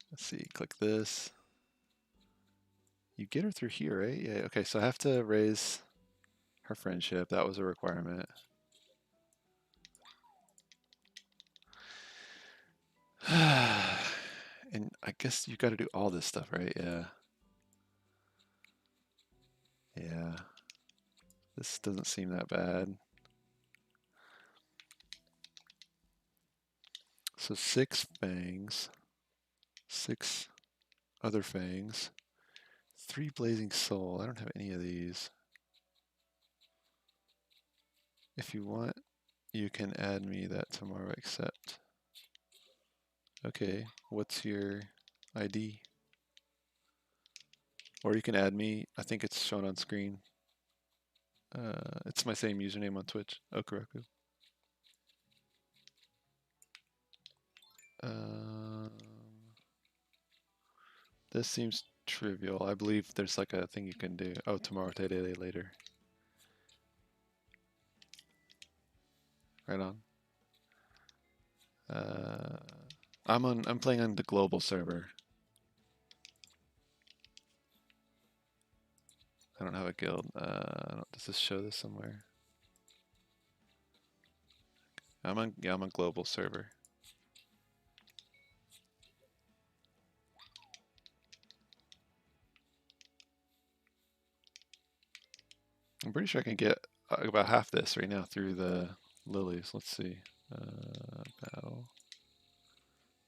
Let's see, click this. You get her through here, right? Yeah, okay, so I have to raise her friendship. That was a requirement. And I guess you got to do all this stuff, right? Yeah. Yeah. This doesn't seem that bad. So 6 fangs, 6 other fangs, 3 blazing soul. I don't have any of these. If you want, you can add me that tomorrow, accept. Okay, what's your ID? Or you can add me. I think it's shown on screen. It's my same username on Twitch, Okuraku. This seems trivial. I believe there's like a thing you can do. Oh, tomorrow, today, later. Right on. I'm playing on the global server. I don't have a guild. Does this show this somewhere? I'm on global server. I'm pretty sure I can get about half this right now through the Lilies, let's see. Battle.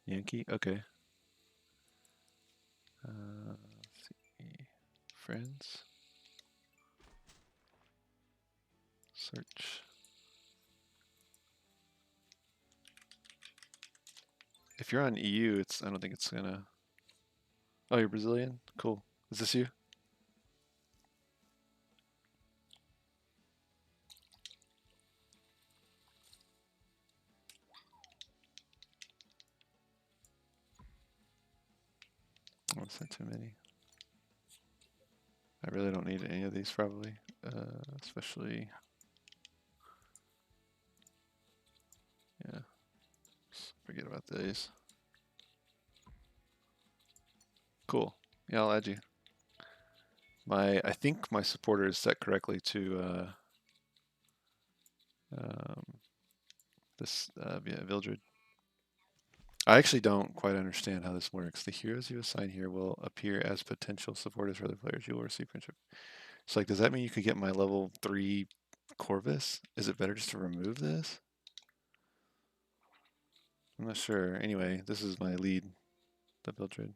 Yankee, okay. Let's see. Friends. Search. If you're on EU, I don't think it's gonna. Oh, you're Brazilian? Cool. Is this you? Oh, it's not too many. I really don't need any of these probably, especially. Yeah, just forget about these. Cool. Yeah, I'll add you. I think my supporter is set correctly to this Vildred. I actually don't quite understand how this works. The heroes you assign here will appear as potential supporters for other players. You will receive friendship. So, like, does that mean you could get my level 3 Corvus? Is it better just to remove this? I'm not sure. Anyway, this is my lead, the Vildred.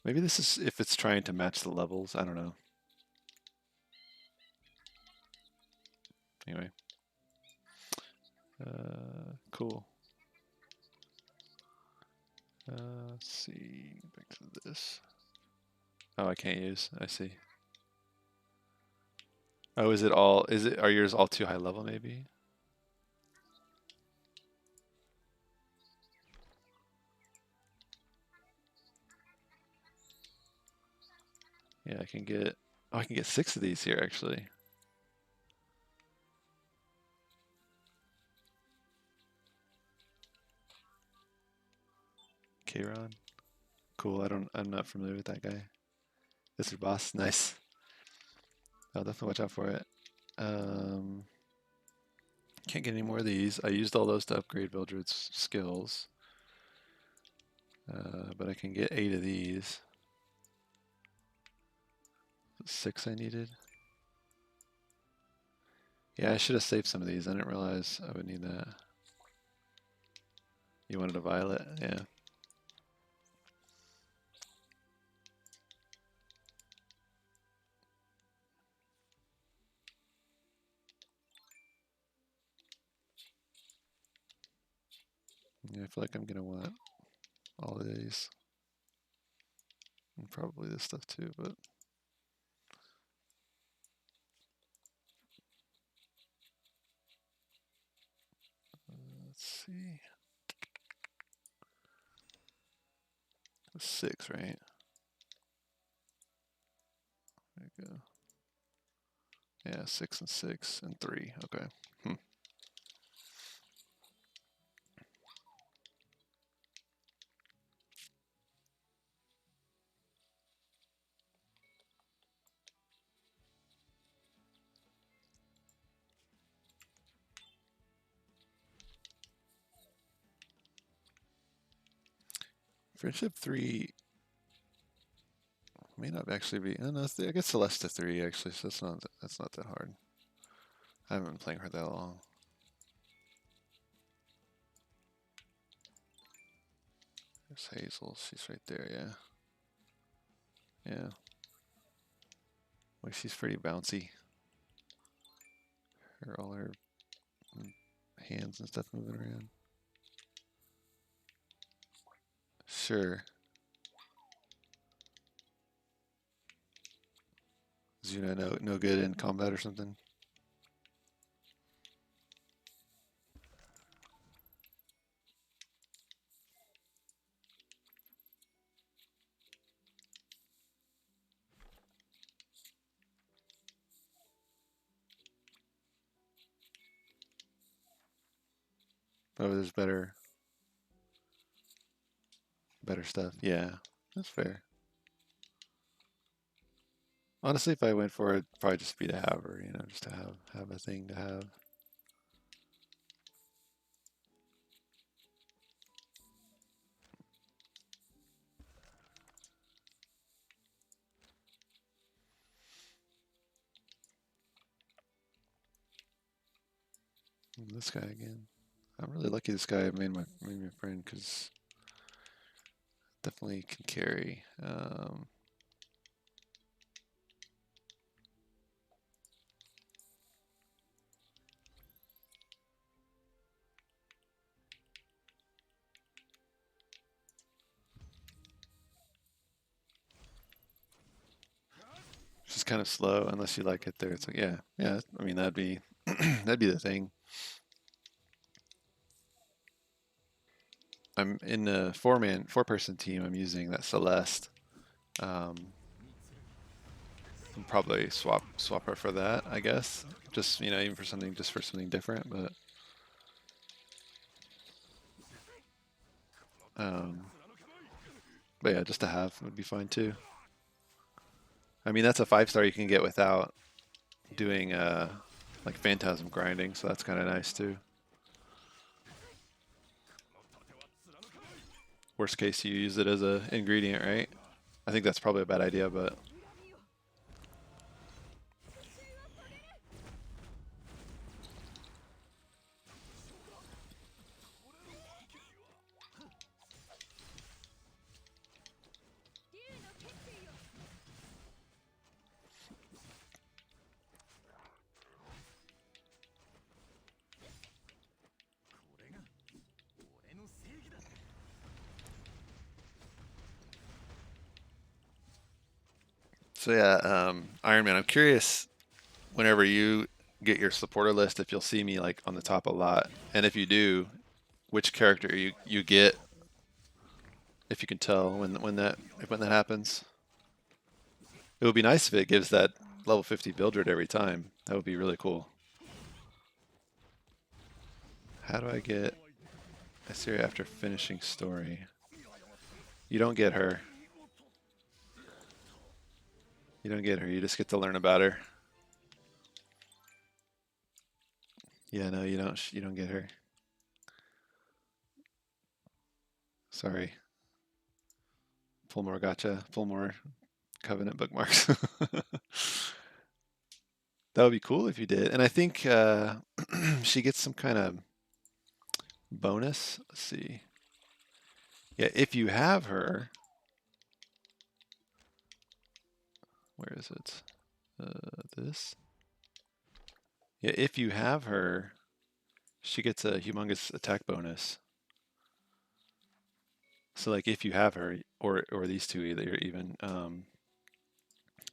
Maybe this is if it's trying to match the levels. I don't know. Anyway. Cool. Let's see. Back to this. Oh, I can't use. I see. Oh, is it all? Are yours all too high level? Maybe. Yeah, I can get. Oh, I can get 6 of these here actually. Kayron. Cool. I'm not familiar with that guy. This is your boss. Nice. I'll definitely watch out for it. Can't get any more of these. I used all those to upgrade Vildred's skills. But I can get 8 of these. 6 I needed. Yeah, I should have saved some of these. I didn't realize I would need that. You wanted a violet? Yeah. Yeah, I feel like I'm gonna want all of these. And probably this stuff too, but let's see. 6, right? There you go. Yeah, 6 and 6 and 3. Okay. Friendship 3 may not actually be. Oh, no, I guess Celeste 3 actually, so that's not that hard. I haven't been playing her that long. There's Hazel. She's right there. Yeah. Yeah. Well, she's pretty bouncy. All her hands and stuff moving around. Sure. Is Yuna no good in combat or something? Oh, there's better stuff. Yeah, that's fair. Honestly, if I went for it, probably just be to have her, just to have a thing to have. This guy again. I'm really lucky this guy made my friend because definitely can carry. It's just kind of slow unless you like it there. It's like yeah. I mean that'd be that'd be the thing. I'm in a four-person team. I'm using that Celeste. I'll probably swap her for that, I guess. Just even for something different. But yeah, just to have would be fine too. I mean that's a 5-star you can get without doing like Phantasm grinding, so that's kind of nice too. Worst case, you use it as an ingredient, right? I think that's probably a bad idea, but so yeah, Iron Man, I'm curious whenever you get your supporter list if you'll see me like on the top a lot, and if you do, which character you get, if you can tell when that happens. It would be nice if it gives that level 50 build rate every time. That would be really cool. How do I get Assyria after finishing story? You don't get her. You don't get her. You just get to learn about her. Yeah, no, you don't. You don't get her. Sorry. Pull more gotcha. Pull more Covenant bookmarks. That would be cool if you did. And I think she gets some kind of bonus. Let's see. Yeah, if you have her. Where is it? This. Yeah, if you have her, she gets a humongous attack bonus. So like if you have her, or these two either even,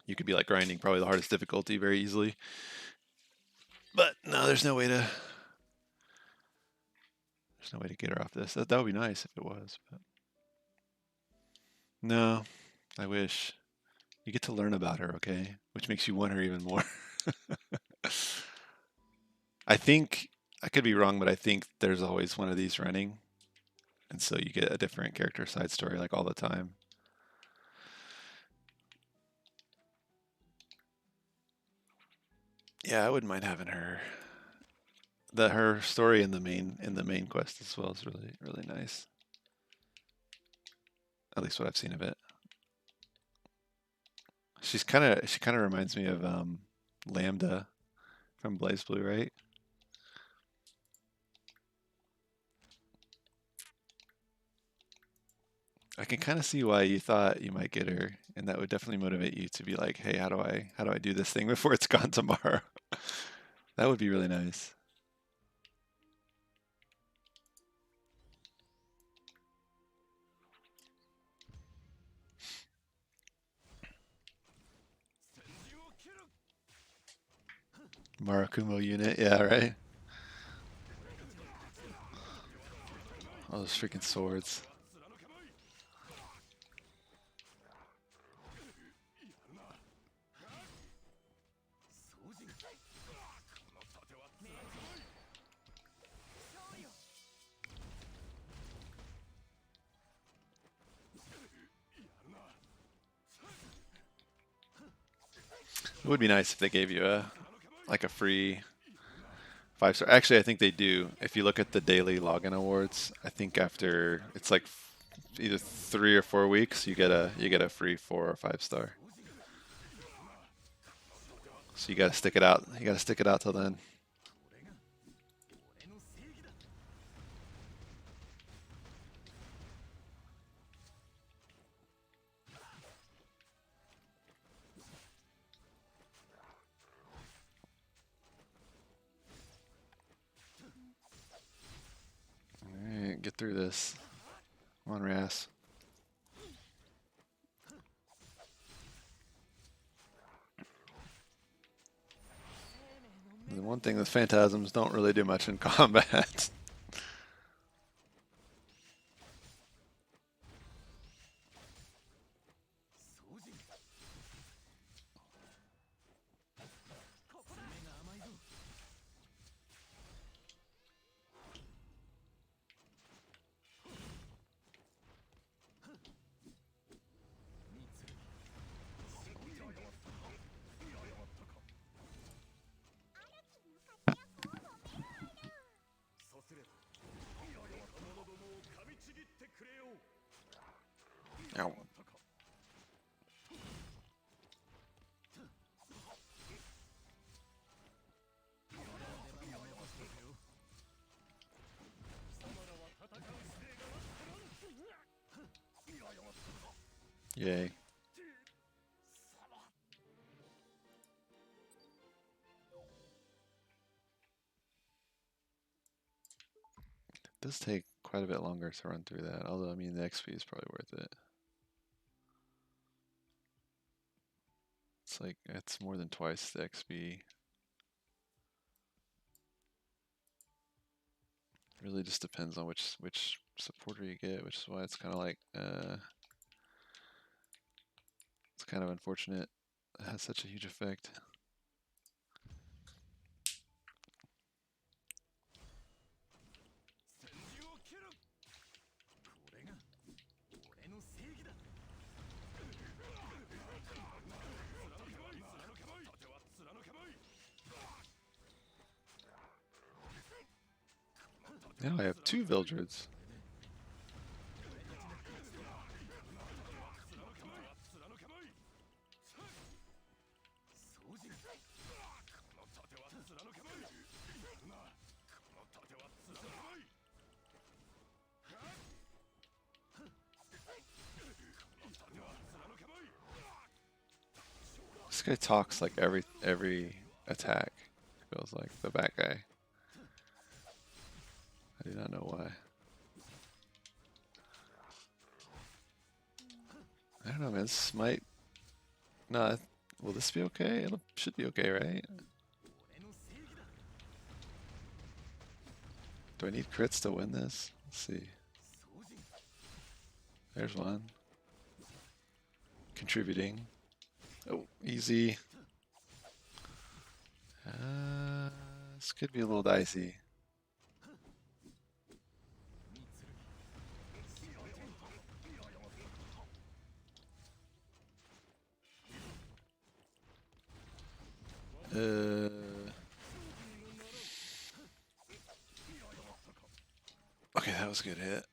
you could be like grinding probably the hardest difficulty very easily. But no, there's no way to get her off this. That would be nice if it was, but no, I wish. You get to learn about her, okay? Which makes you want her even more. I think, I could be wrong, but I think there's always one of these running. And so you get a different character side story like all the time. Yeah, I wouldn't mind having her. Her story in the main quest as well is really nice. At least what I've seen of it. She kind of reminds me of Lambda from BlazBlue, right? I can kind of see why you thought you might get her, and that would definitely motivate you to be like, hey, how do I do this thing before it's gone tomorrow? That would be really nice. Marakumo unit, yeah, right? All those freaking swords. It would be nice if they gave you a free 5-star. Actually, I think they do. If you look at the daily login awards, I think after it's like either 3 or 4 weeks, you get a free 4 or 5-star. So you gotta stick it out. You gotta stick it out till then. through this. Come on, Ras. The one thing, the phantasms don't really do much in combat. Ow. Yay. It does take quite a bit longer to run through that, although I mean the XP is probably worth it. It's like, it's more than twice the XP. Really just depends on which supporter you get, which is why it's kind of like, it's kind of unfortunate it has such a huge effect. Now I have 2 Vildreds. This guy talks like every attack. Feels like the bad guy. I do not know why. I don't know, man. This might. No, will this be okay? It should be okay, right? Do I need crits to win this? Let's see. There's one. Contributing. Oh, easy. This could be a little dicey. Okay, that was a good hit.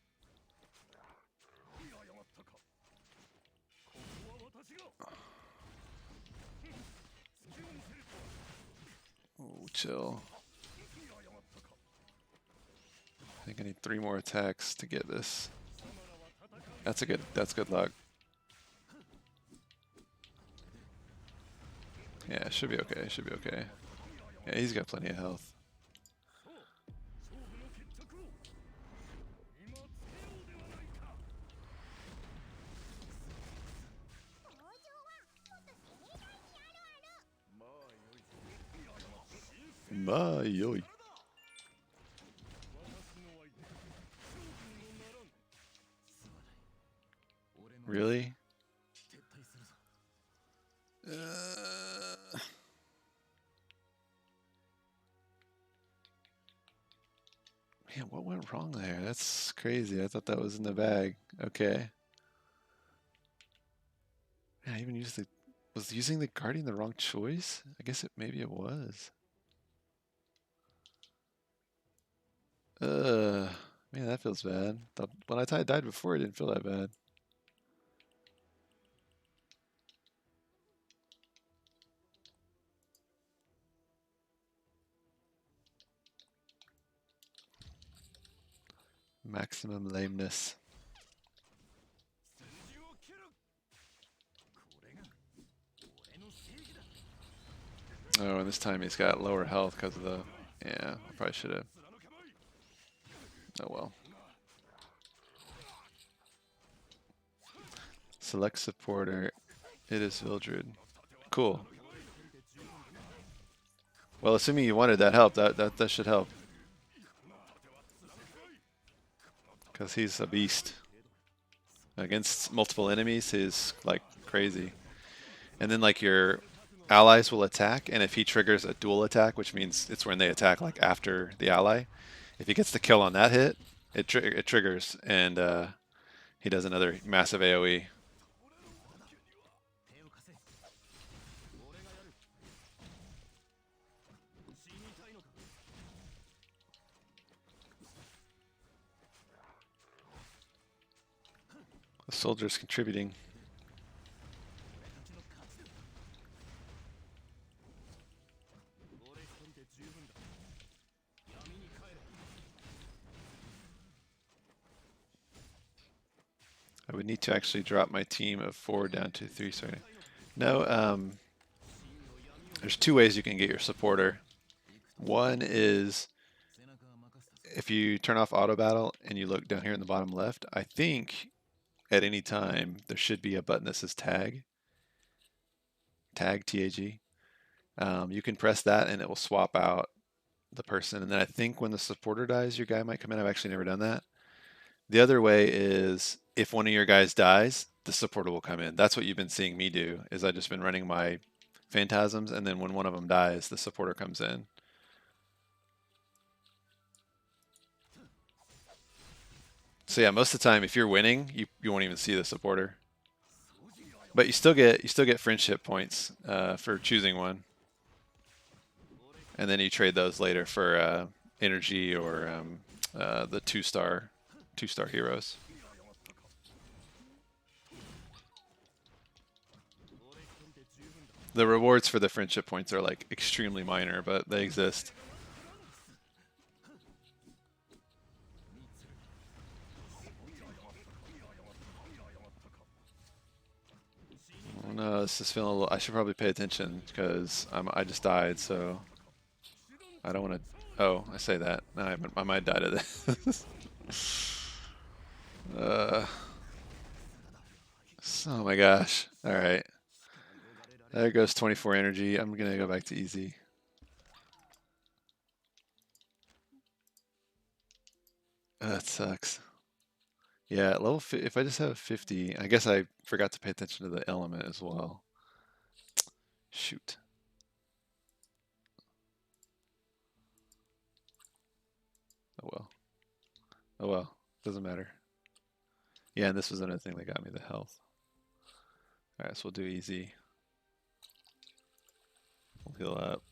Oh, chill. I think I need 3 more attacks to get this. That's good luck. Yeah, it should be okay, it should be okay. Yeah, he's got plenty of health. Mayoi. Really? Man, what went wrong there? That's crazy. I thought that was in the bag. Okay. Yeah, I even was using the Guardian the wrong choice? I guess maybe it was. Man, that feels bad. When I died before, it didn't feel that bad. Maximum lameness. Oh, and this time he's got lower health because of the... Yeah, I probably should have... Oh well. Select supporter. It is Vildred. Cool. Well, assuming you wanted that help, that should help. Because he's a beast. Against multiple enemies, he's like crazy. And then like your allies will attack, and if he triggers a dual attack, which means it's when they attack like after the ally, if he gets the kill on that hit, it triggers, and he does another massive AoE. The soldier's contributing. I would need to actually drop my team of 4 down to 3 starting. No, there's 2 ways you can get your supporter. One is if you turn off auto battle and you look down here in the bottom left, I think at any time there should be a button that says tag. Tag, T-A-G. You can press that and it will swap out the person. And then I think when the supporter dies, your guy might come in. I've actually never done that. The other way is if one of your guys dies, the supporter will come in. That's what you've been seeing me do, is I've just been running my phantasms, and then when one of them dies, the supporter comes in. So yeah, most of the time, if you're winning, you won't even see the supporter. But you still get friendship points for choosing one, and then you trade those later for energy or the two-star heroes. The rewards for the friendship points are like extremely minor, but they exist. Oh no, this is feeling a little. I should probably pay attention because I just died, so I don't want to. Oh, I say that. No, I might die to this. Oh my gosh! All right. There goes 24 energy. I'm gonna go back to easy. That sucks. Yeah, level if I just have 50, I guess I forgot to pay attention to the element as well. Shoot. Oh well. Oh well. Doesn't matter. Yeah, and this was another thing that got me the health. Alright, so we'll do easy. We'll heal up.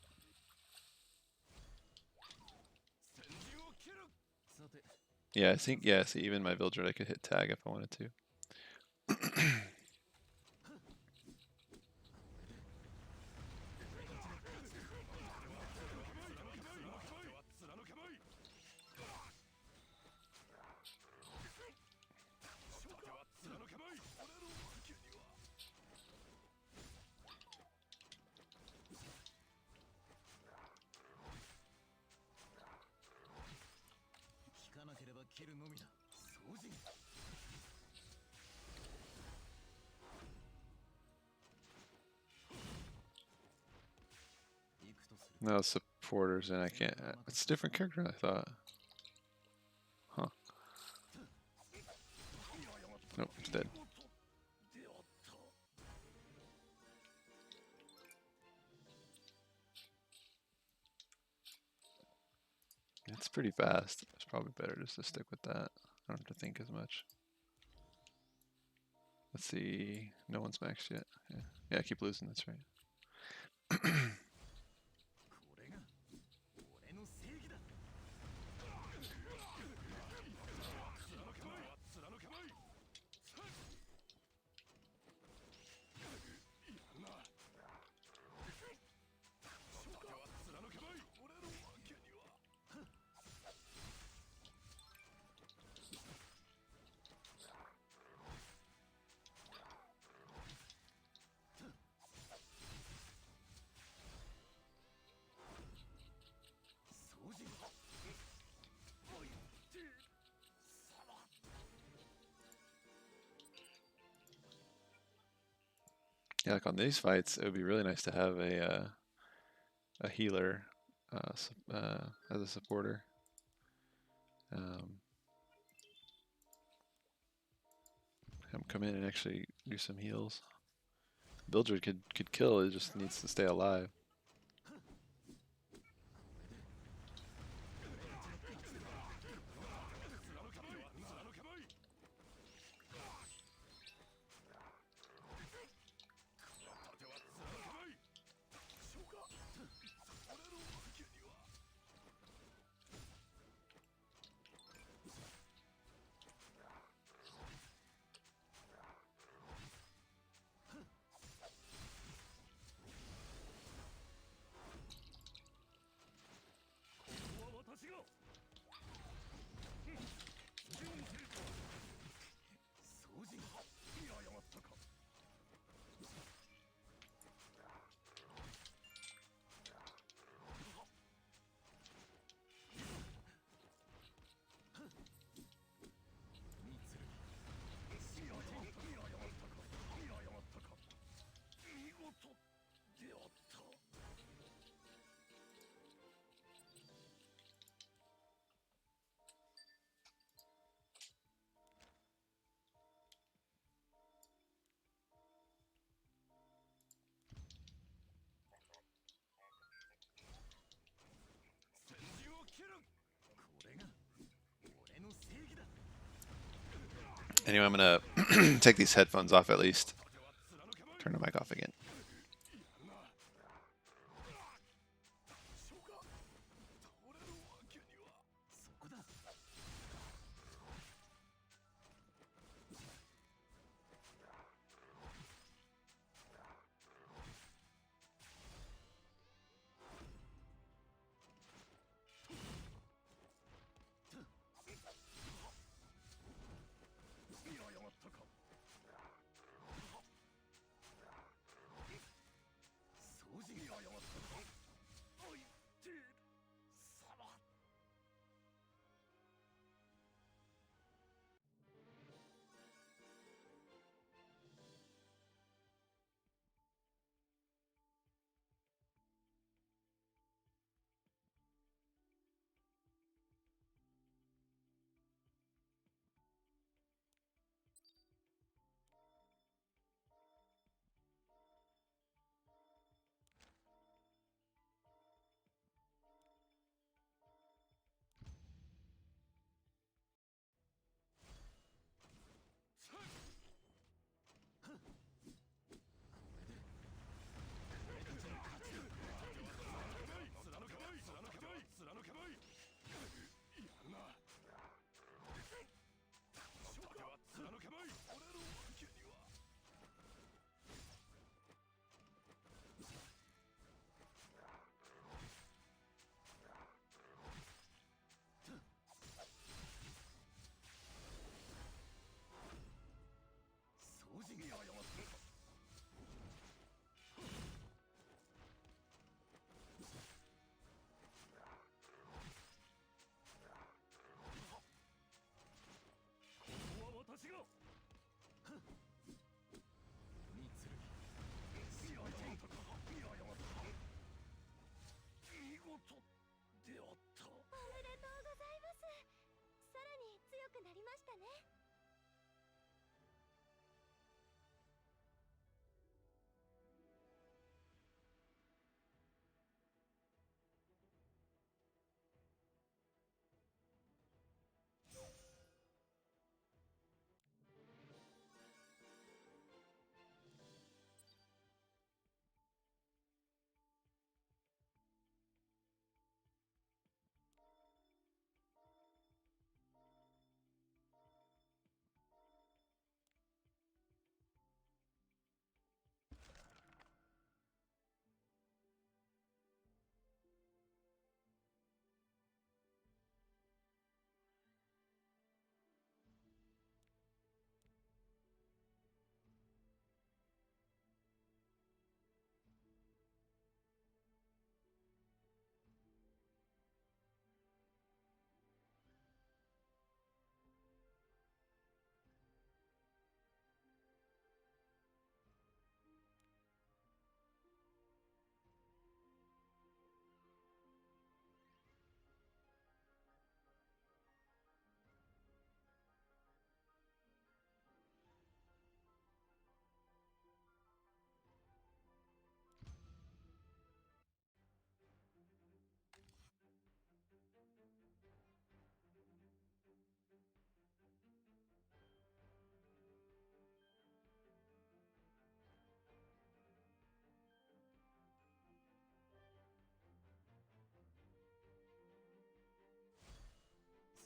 Yeah, I think, yeah, see, even my Vildred I could hit tag if I wanted to. No supporters, and I can't. It's a different character than I thought. Huh. Nope, it's dead. It's pretty fast. It's probably better just to stick with that. I don't have to think as much. Let's see. No one's maxed yet. Yeah, I keep losing. That's right. Yeah, like on these fights, it would be really nice to have a healer as a supporter. Have him come in and actually do some heals. Bildred could kill. It just needs to stay alive. Anyway, I'm gonna take these headphones off at least. Turn the mic off again.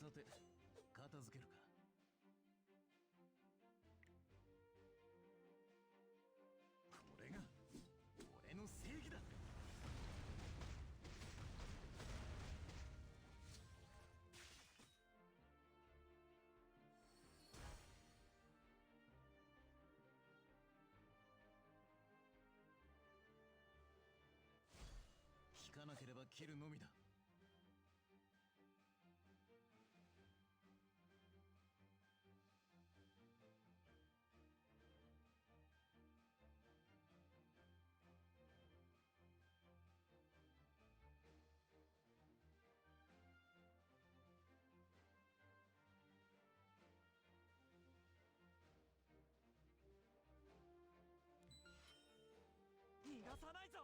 さて片付けるか。これが俺の正義だ。引かなければ切るのみだ。逃がさないぞ。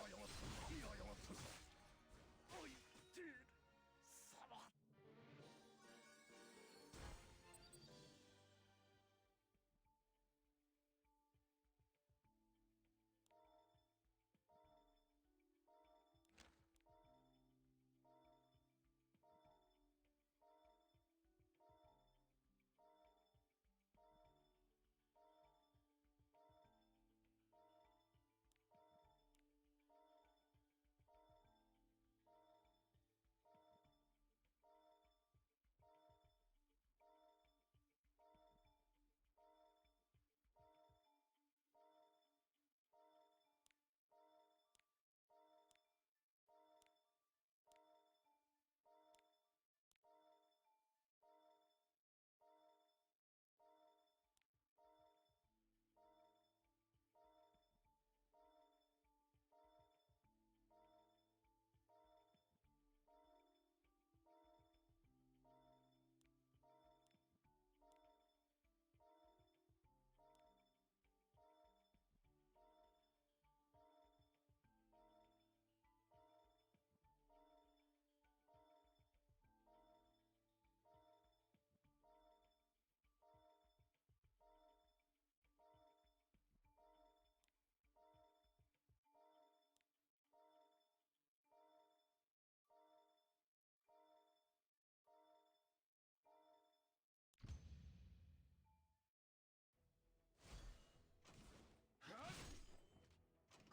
相手様。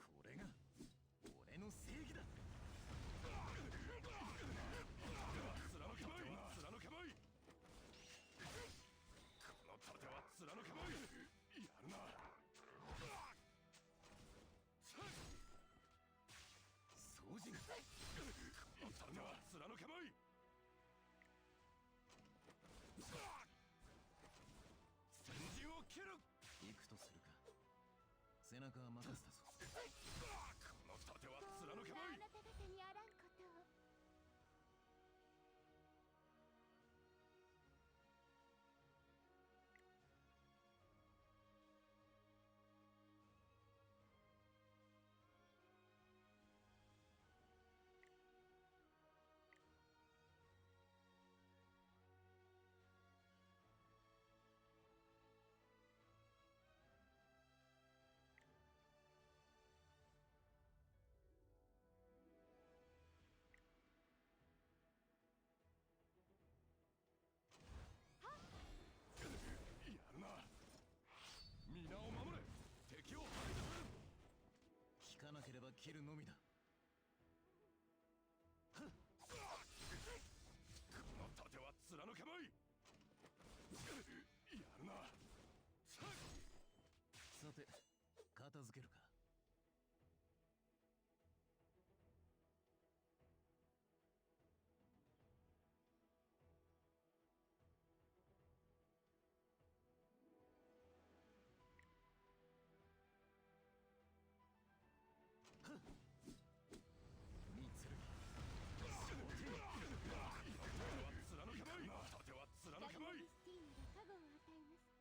これが俺の正義だ。貫けまい、貫けまい。この盾は貫けまい。やるな。掃除。この盾は貫けまい。先陣を切る。行くとするか。背中は任せたぞ。この盾は貫けまい。あなた方にあらんことを。やるな。皆を守れ。敵を排除する。引かなければ切るのみだ。この盾は貫けまい。やるな。さて片付けるか。貫けまい。盾は貫けまい。ダグナ・スティーナが加護を与えます。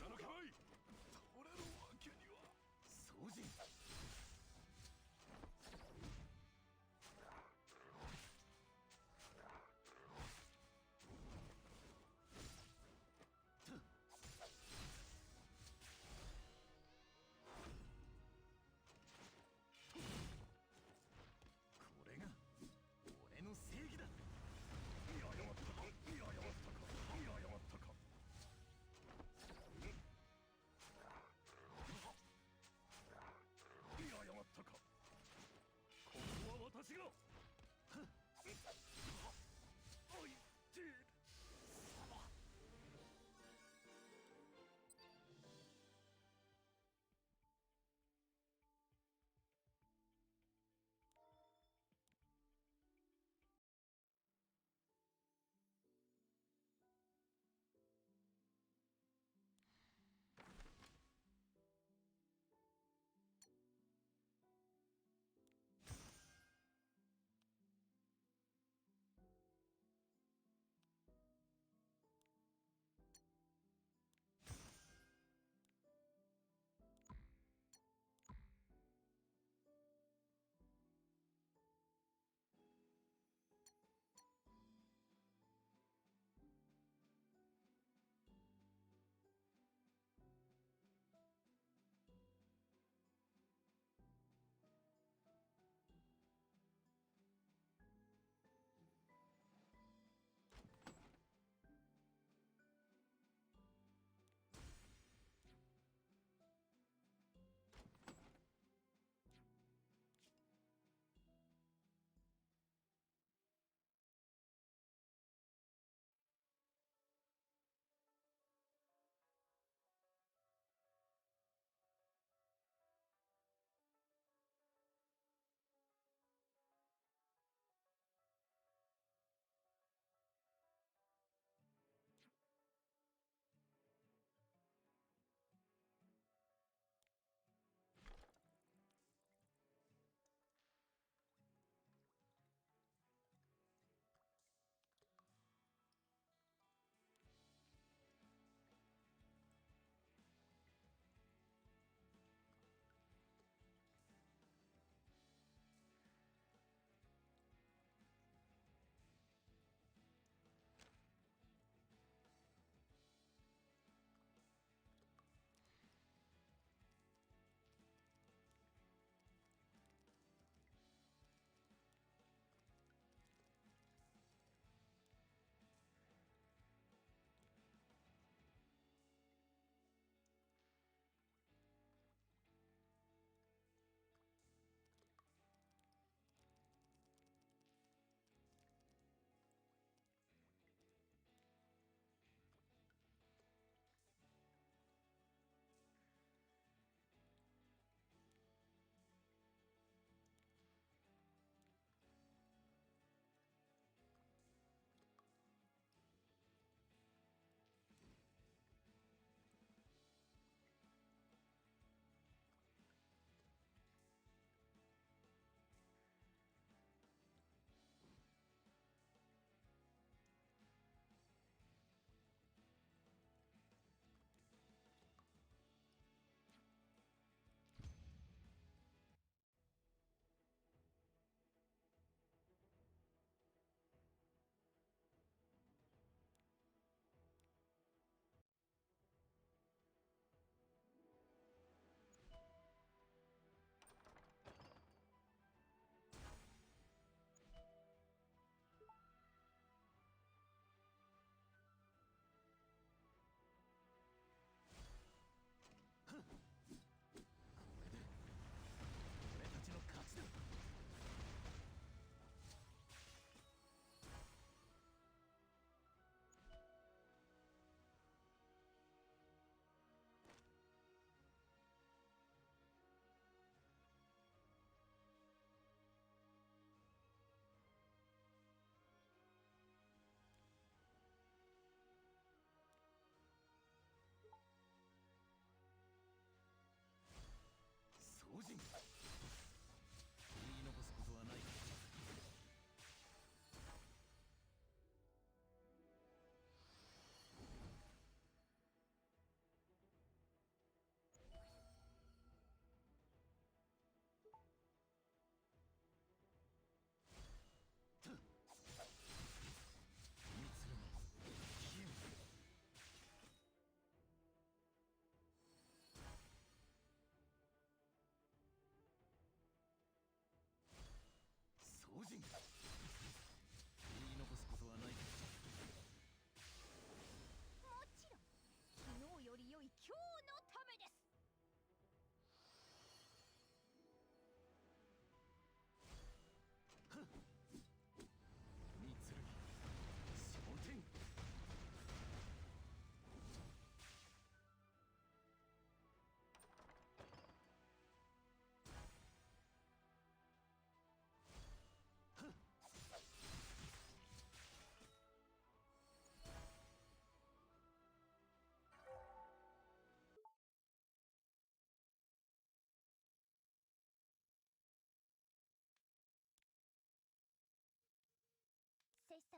貫けまい。倒れるわけには。掃除。これが俺の正義だ。見誤ったか見誤ったか見誤ったか。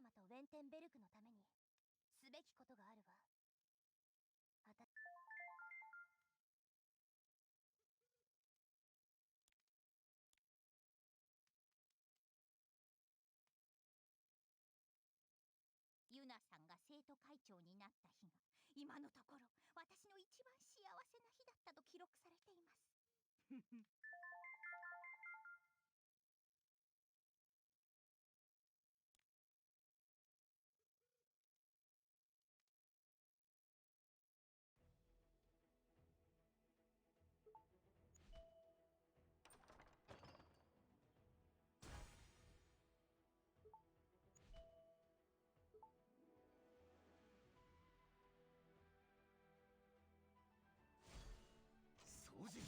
様とウェンテンベルクのためにすべきことがあるわ。ユナさんが生徒会長になった日が今のところ私の一番幸せな日だったと記録されています。掃除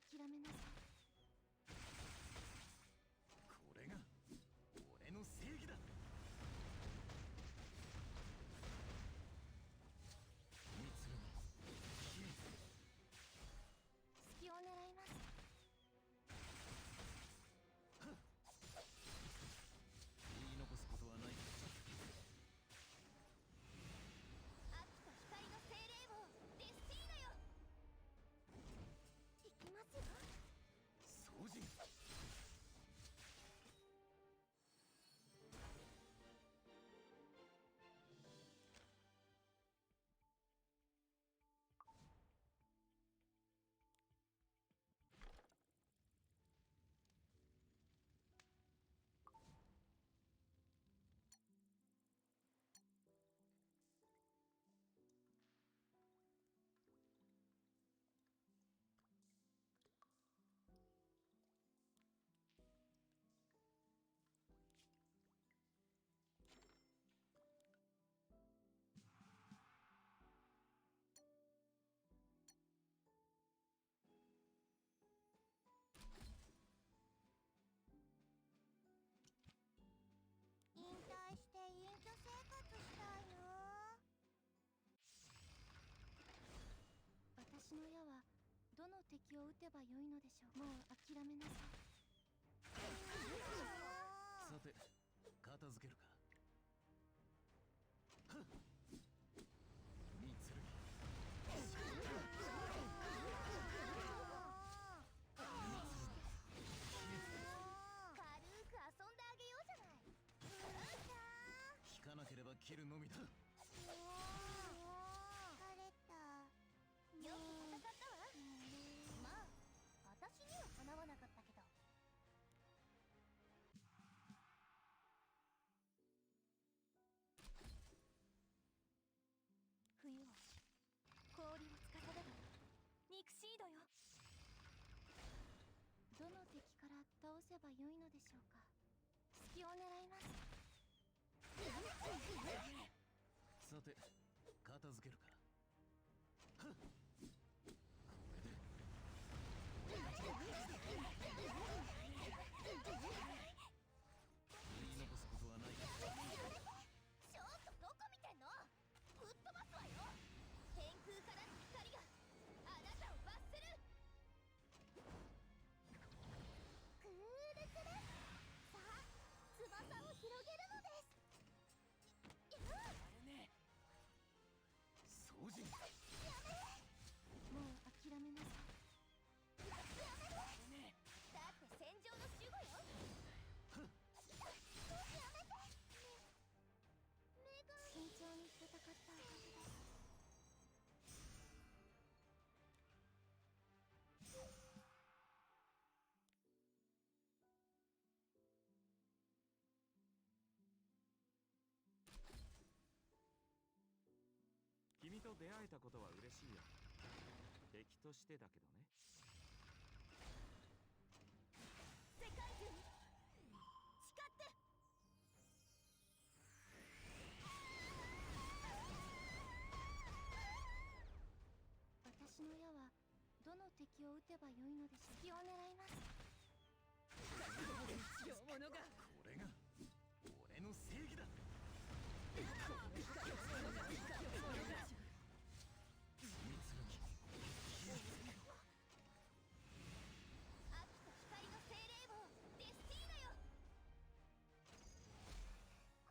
諦めなさい。これが俺の正義だ。隙を狙います。言い残すことはない。秋と光の精霊王デスティーナよ。行きますよ。掃除。引退して隠居生活したいな。私の矢はどの敵を撃てばよいのでしょう。もう諦めなさい。さて片付けるか。はっ三剣。軽く遊んであげようじゃない。引かなければ切るのみだ。疲れた。よく戦ったわ。まあ私にはかなわなかったけど。冬は氷を司る肉シードよ。どの敵から倒せばよいのでしょうか。隙を狙います。さて片付けるか。はっこれで言い残すことはない。ちょっとどこ見てんの。吹っ飛ばすわよ。天空からの光があなたを罰する。クールクル。さあ翼を広げるのです。掃除。もう諦めなさい。だって戦場の守護よ。やめて。目が慎重に戦ったおかげです。君と出会えたことは嬉しいよ。敵としてだけどね。世界中に誓って。私の矢はどの敵を撃てばよいのでしょう。隙を狙います。これが俺の正義だ。秋と光の精霊王デスティーナよ。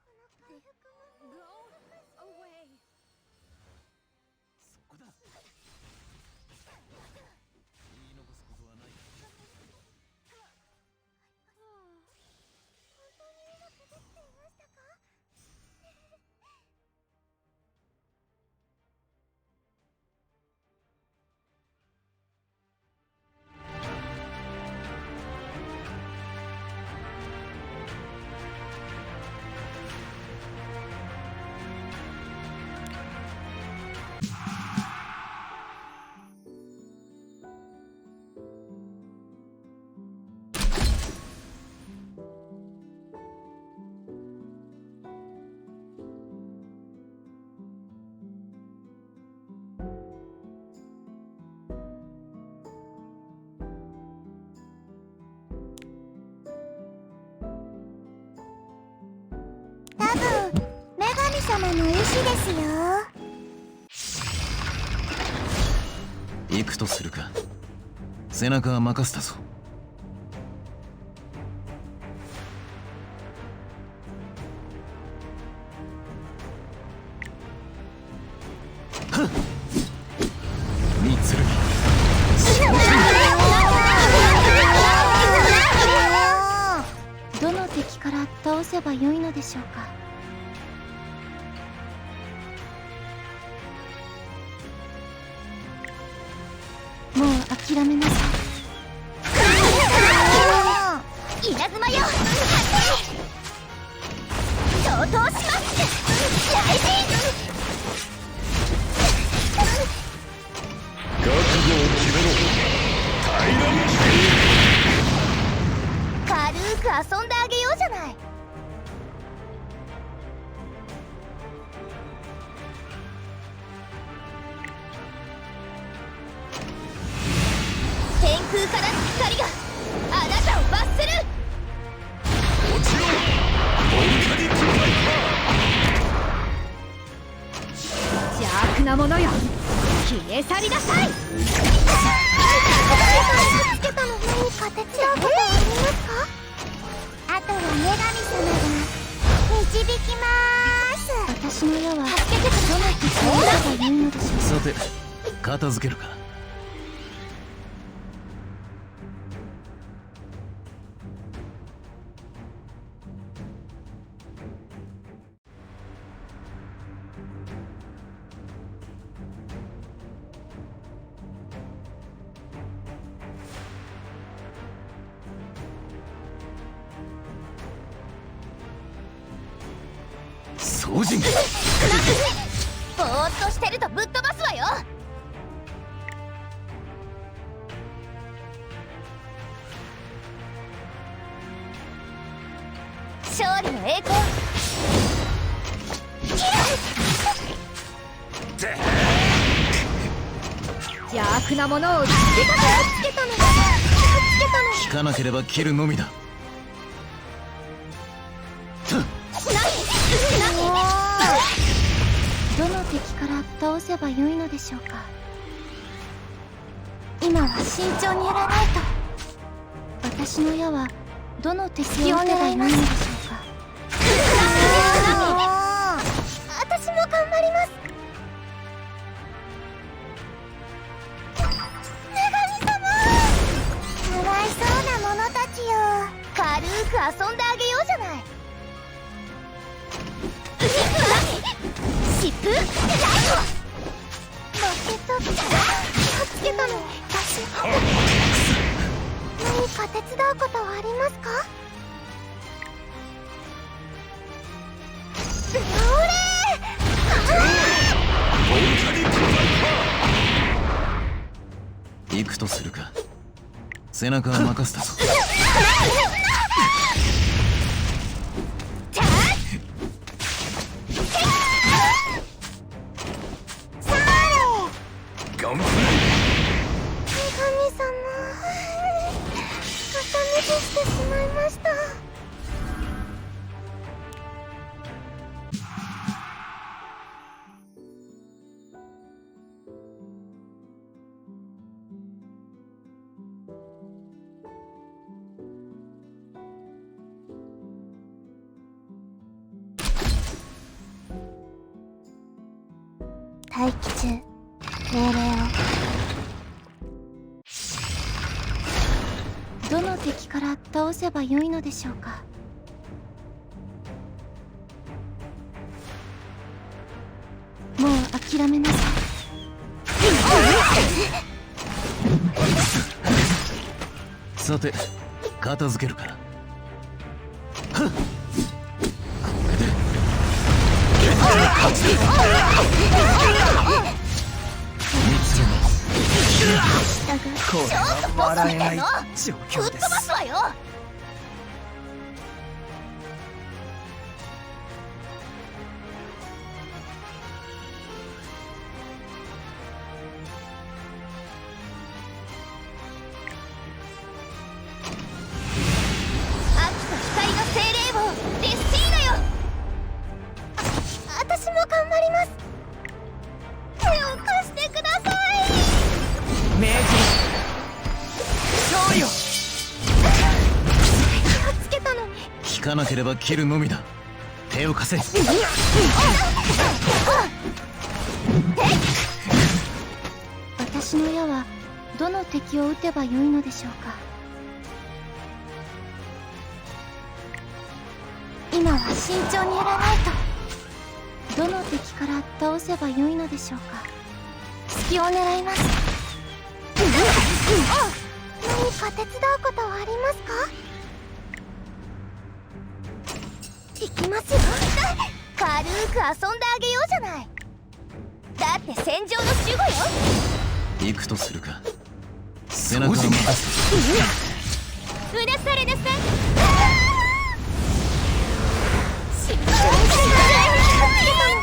この回復もそこだ。言い残すことはない。本当にうまくできていましたか。様の意志ですよ。行くとするか。背中は任せたぞ。はっ三剣どの敵から倒せばよいのでしょうか。もう諦めなさい。稲妻よ、上等します。大事。覚悟を決めろ。平らにして軽く遊んであげようじゃない。天空からの光があなたを罰する。落ちろ。ボルカニックバイ邪悪なものよ、消え去りなさい。つけたの何か手伝うことありますか？あとは女神様が導きまーす。私の矢は助けてください。どの敵を撃てばよいのでしょうか。さて片付けるか。総人ぼーっとしてるとぶっ飛ばすわよ。勝利の栄光。邪悪なものをつけたの引かなければ切るのみだ。どの敵から倒せばよいのでしょうか。今は慎重にやらないと。私の矢はどの敵を撃てばよいのでしょうか。私も頑張ります。女神様、かわいそうな者たちよ。軽く遊んであげようじゃない。疾風ライト。ロケットつけたの私。何か手伝うことはありますか？それ行くとするか。背中は任せたぞ。頑張れ。女神様、片目としてしまいました。待機中、命令を。どの敵から倒せばよいのでしょうか。もう諦めなさい。さて片付けるから。はっこれで勝ちだ。ちょっとボスみたいのぶっ飛ばすわよ。秋と光の精霊王デスティーナよ。私もかなければ切るのみだ。手を貸せ。私の矢はどの敵を撃てばよいのでしょうか。今は慎重にやらないと。どの敵から倒せばよいのでしょうか。隙を狙います。何か手伝うことはありますか。行きますよ。軽く遊んであげようじゃない。だって戦場の守護よ。行くとするか。背中を任せ。うなされなさい。死んでみん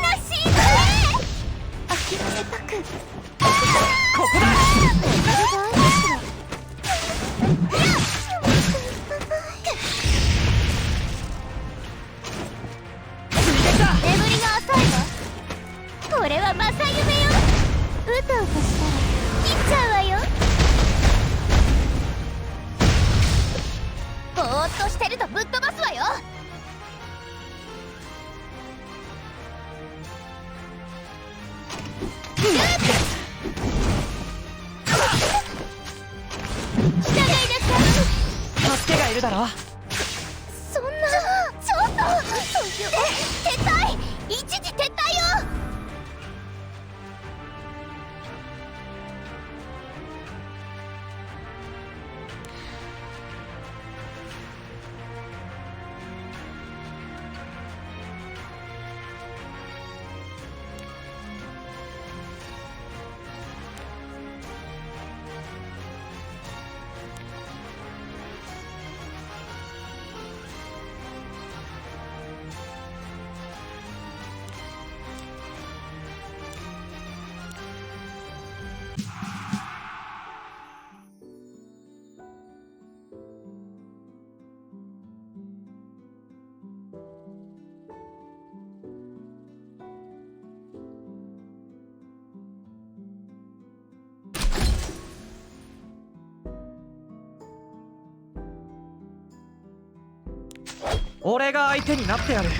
な死んで。諦めたく。ここだ。眠りが浅いわ。これは正夢よ。うとうとしたら切っちゃうわよ。ぼーっとしてるとぶっ飛ばすわよ。従いなさい。助けがいるだろ。そんな、ちょっと撤退。一時撤退よ。俺が相手になってやる。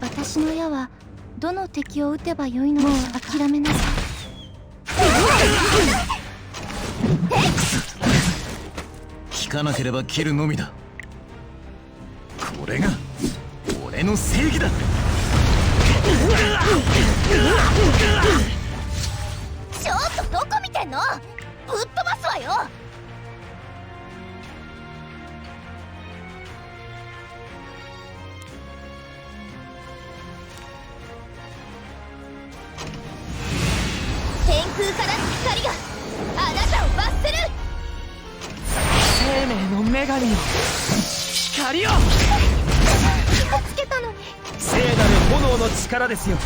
私の矢はどの敵を撃てばよいのでしょうか。諦めなさい。引かなければ切るのみだ。これが俺の正義だ。ちょっとどこ見てんの。ぶっ飛ばすわよ。天空からの光があなたを罰する。生命の女神よ、光を。気をつけたのに。聖なる炎の力ですよ。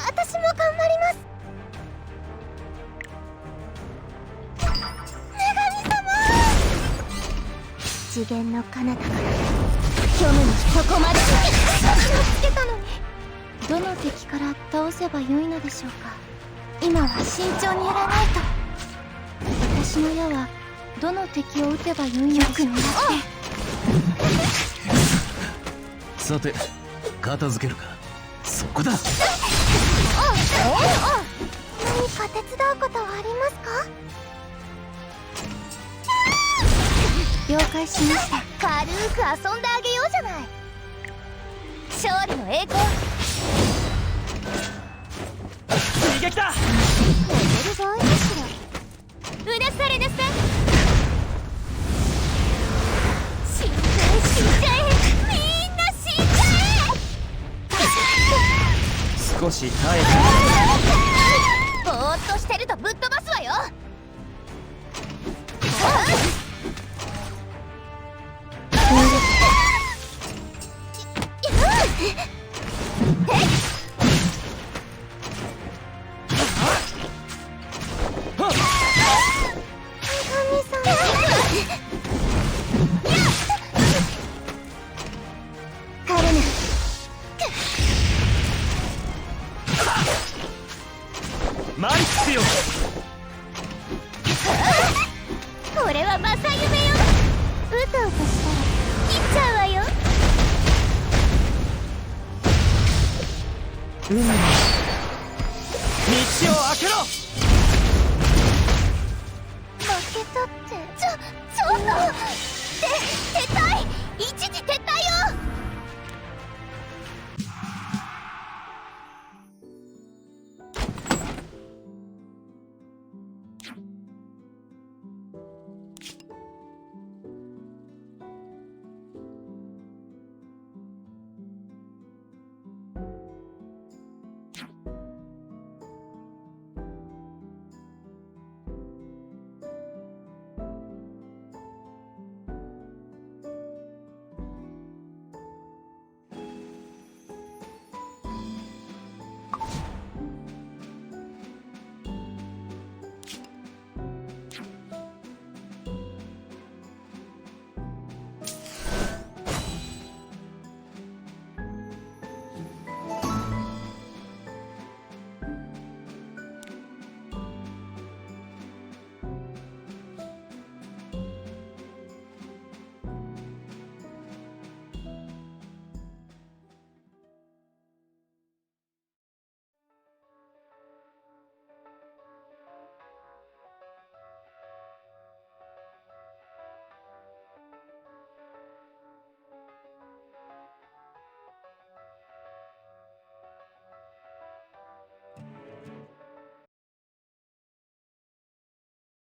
私も頑張ります。女神様。次元の彼方から虚無にそこまで。気をつけたのに。どの敵から倒せばよいのでしょうか。今は慎重にやらないと。私の矢はどの敵を撃てばよいのでしょうか。さて片付けるか。そこだ。何か手伝うことはありますか。了解しました。軽く遊んであげようじゃない。勝利の栄光。逃げきた。寝てる場合かしら。うなされなさい。死んじゃえ死んじゃえ。みんな死んじゃえ。少し耐えぼーっとしてるとぶっ飛ばすわよ。マリックスよ。これは正夢よ。うとうとしたら切っちゃうわよ。運命道を開けろ。負けたってちょっと撤退、一時撤退。